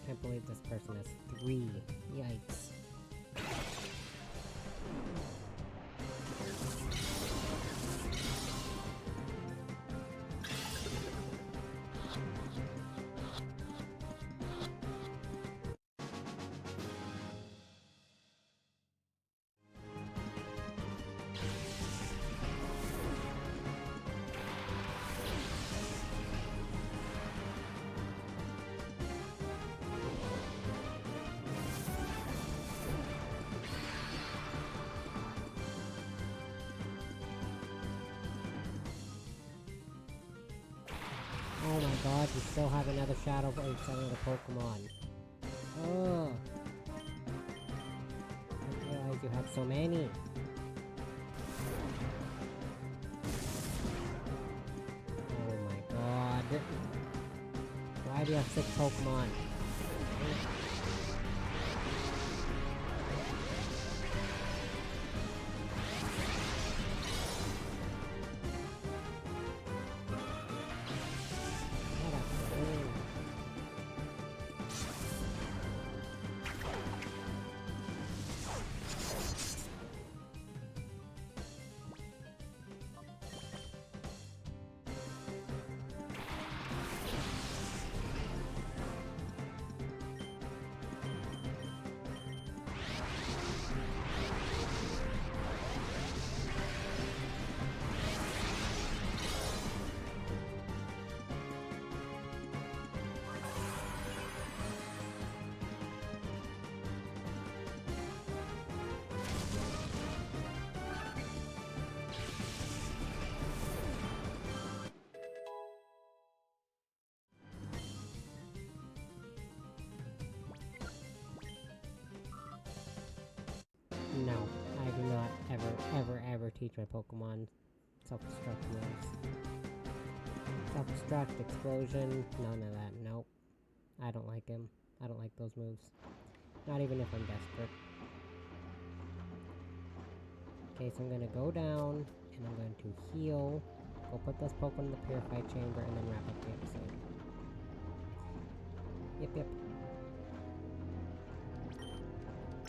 A: can't believe this person has 3. Yikes. Oh my god, you still have another Shadow Blade, another Pokemon. Oh! I didn't realize you had so many. Oh my god. Why do you have 6 Pokemon? No, I do not ever teach my Pokemon self-destruct moves. Self-destruct, explosion, none of that, nope. I don't like him. I don't like those moves. Not even if I'm desperate. Okay, so I'm gonna go down, and I'm going to heal, go put this Pokemon in the Purify Chamber, and then wrap up the episode. Yep.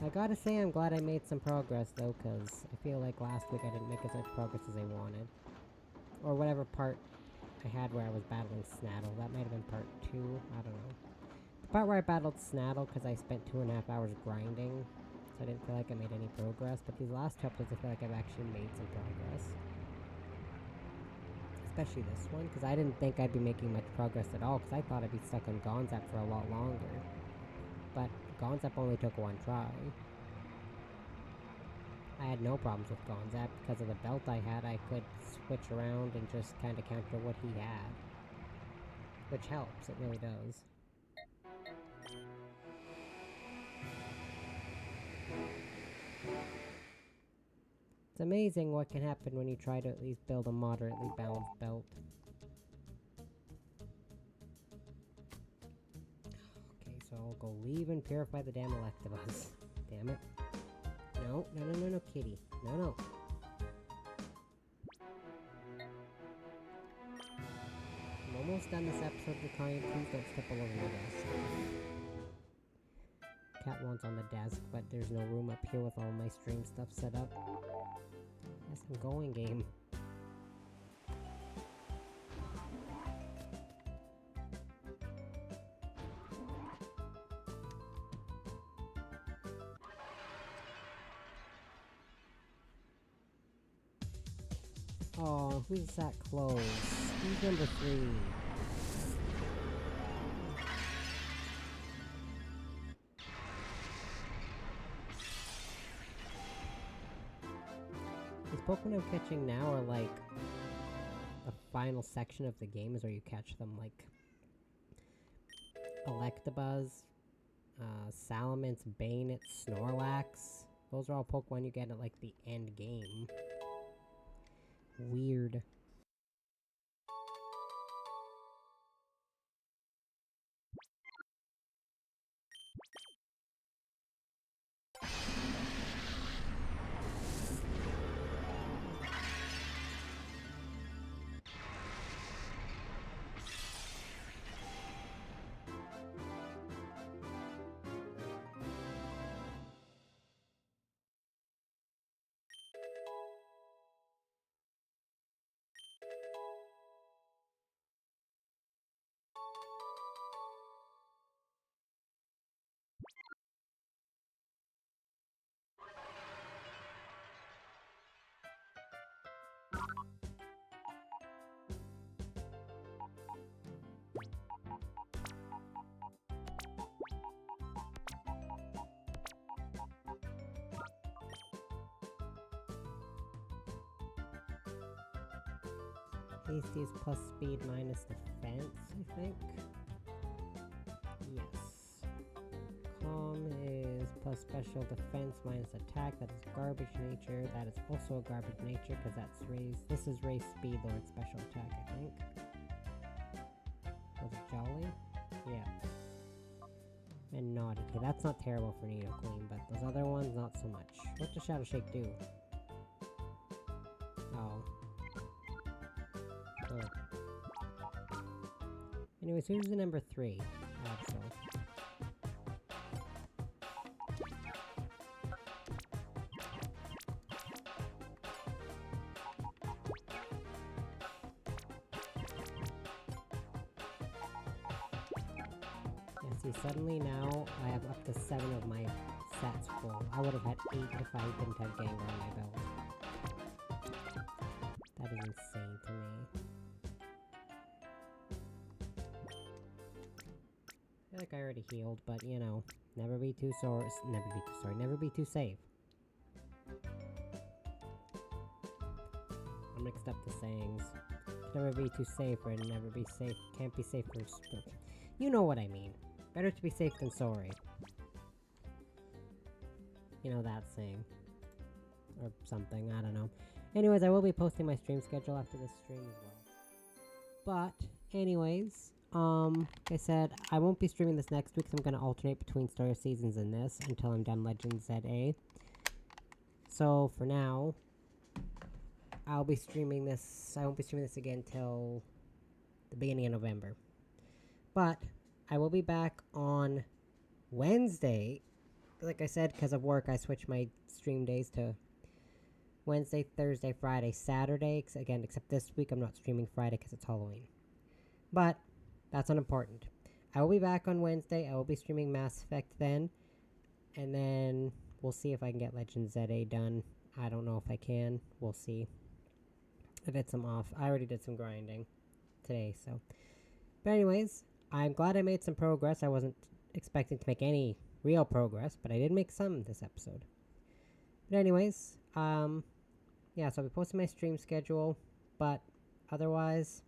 A: I gotta say I'm glad I made some progress though, cause I feel like last week I didn't make as much progress as I wanted. Or whatever part I had where I was battling Snaddle. That might have been part 2, I don't know. The part where I battled Snaddle, cause I spent 2.5 hours grinding, so I didn't feel like I made any progress, but these last 2 episodes I feel like I've actually made some progress. Especially this one, cause I didn't think I'd be making much progress at all, cause I thought I'd be stuck on Gonzap for a lot longer. But Gonzap only took 1 try. I had no problems with Gonzap. Because of the belt I had, I could switch around and just kind of counter what he had. Which helps, it really does. It's amazing what can happen when you try to at least build a moderately balanced belt. Okay, so I'll go leave and purify the damn Electabuzz. Damn it. No, kitty. No. I'm almost done this episode, Rikarian. Please don't step all over my desk. Catwan's on the desk, but there's no room up here with all my stream stuff set up. Yes, I'm going, game. Oh, who's that close? Who's number 3? These Pokemon I'm catching now are like the final section of the game is where you catch them, like Electabuzz, Salamence, Bayonet, Snorlax. Those are all Pokemon you get at like the end game. Weird. Hasty is plus speed minus defense, I think. Yes. Calm is plus special defense minus attack. That is garbage nature. That is also a garbage nature because that's raised. This is raised speed lord special attack, I think. Was it Jolly? Yeah. And Naughty. Okay, that's not terrible for Nidoqueen, but those other ones, not so much. What does Shadow Shake do? Oh. Anyways, who's the number 3? Absol. Yeah, see, suddenly now I have up to 7 of my sets full. I would have had 8 if I didn't have Gengar on my belt. That is insane to me. I feel like I already healed, but you know, never be too sore. Never be too safe. I mixed up the sayings. Never be too safe or never be safe. Can't be safe for you know what I mean. Better to be safe than sorry. You know that saying. Or something, I don't know. Anyways, I will be posting my stream schedule after this stream as well. But, anyways, like I said, I won't be streaming this next week, so I'm going to alternate between Star Seasons and this until I'm done Legends ZA. So, for now, I won't be streaming this again till the beginning of November. But, I will be back on Wednesday. Like I said, because of work, I switched my stream days to Wednesday, Thursday, Friday, Saturday. Again, except this week I'm not streaming Friday because it's Halloween. But that's unimportant. I will be back on Wednesday. I will be streaming Mass Effect then. And then we'll see if I can get Legends ZA done. I don't know if I can. We'll see. I already did some grinding today, so. But anyways, I'm glad I made some progress. I wasn't expecting to make any real progress, but I did make some this episode. But anyways, yeah, so I'll be posting my stream schedule, but otherwise,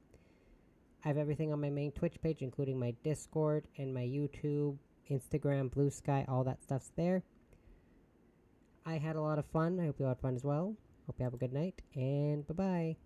A: I have everything on my main Twitch page, including my Discord and my YouTube, Instagram, BlueSky, all that stuff's there. I had a lot of fun. I hope you had fun as well. Hope you have a good night, and bye-bye.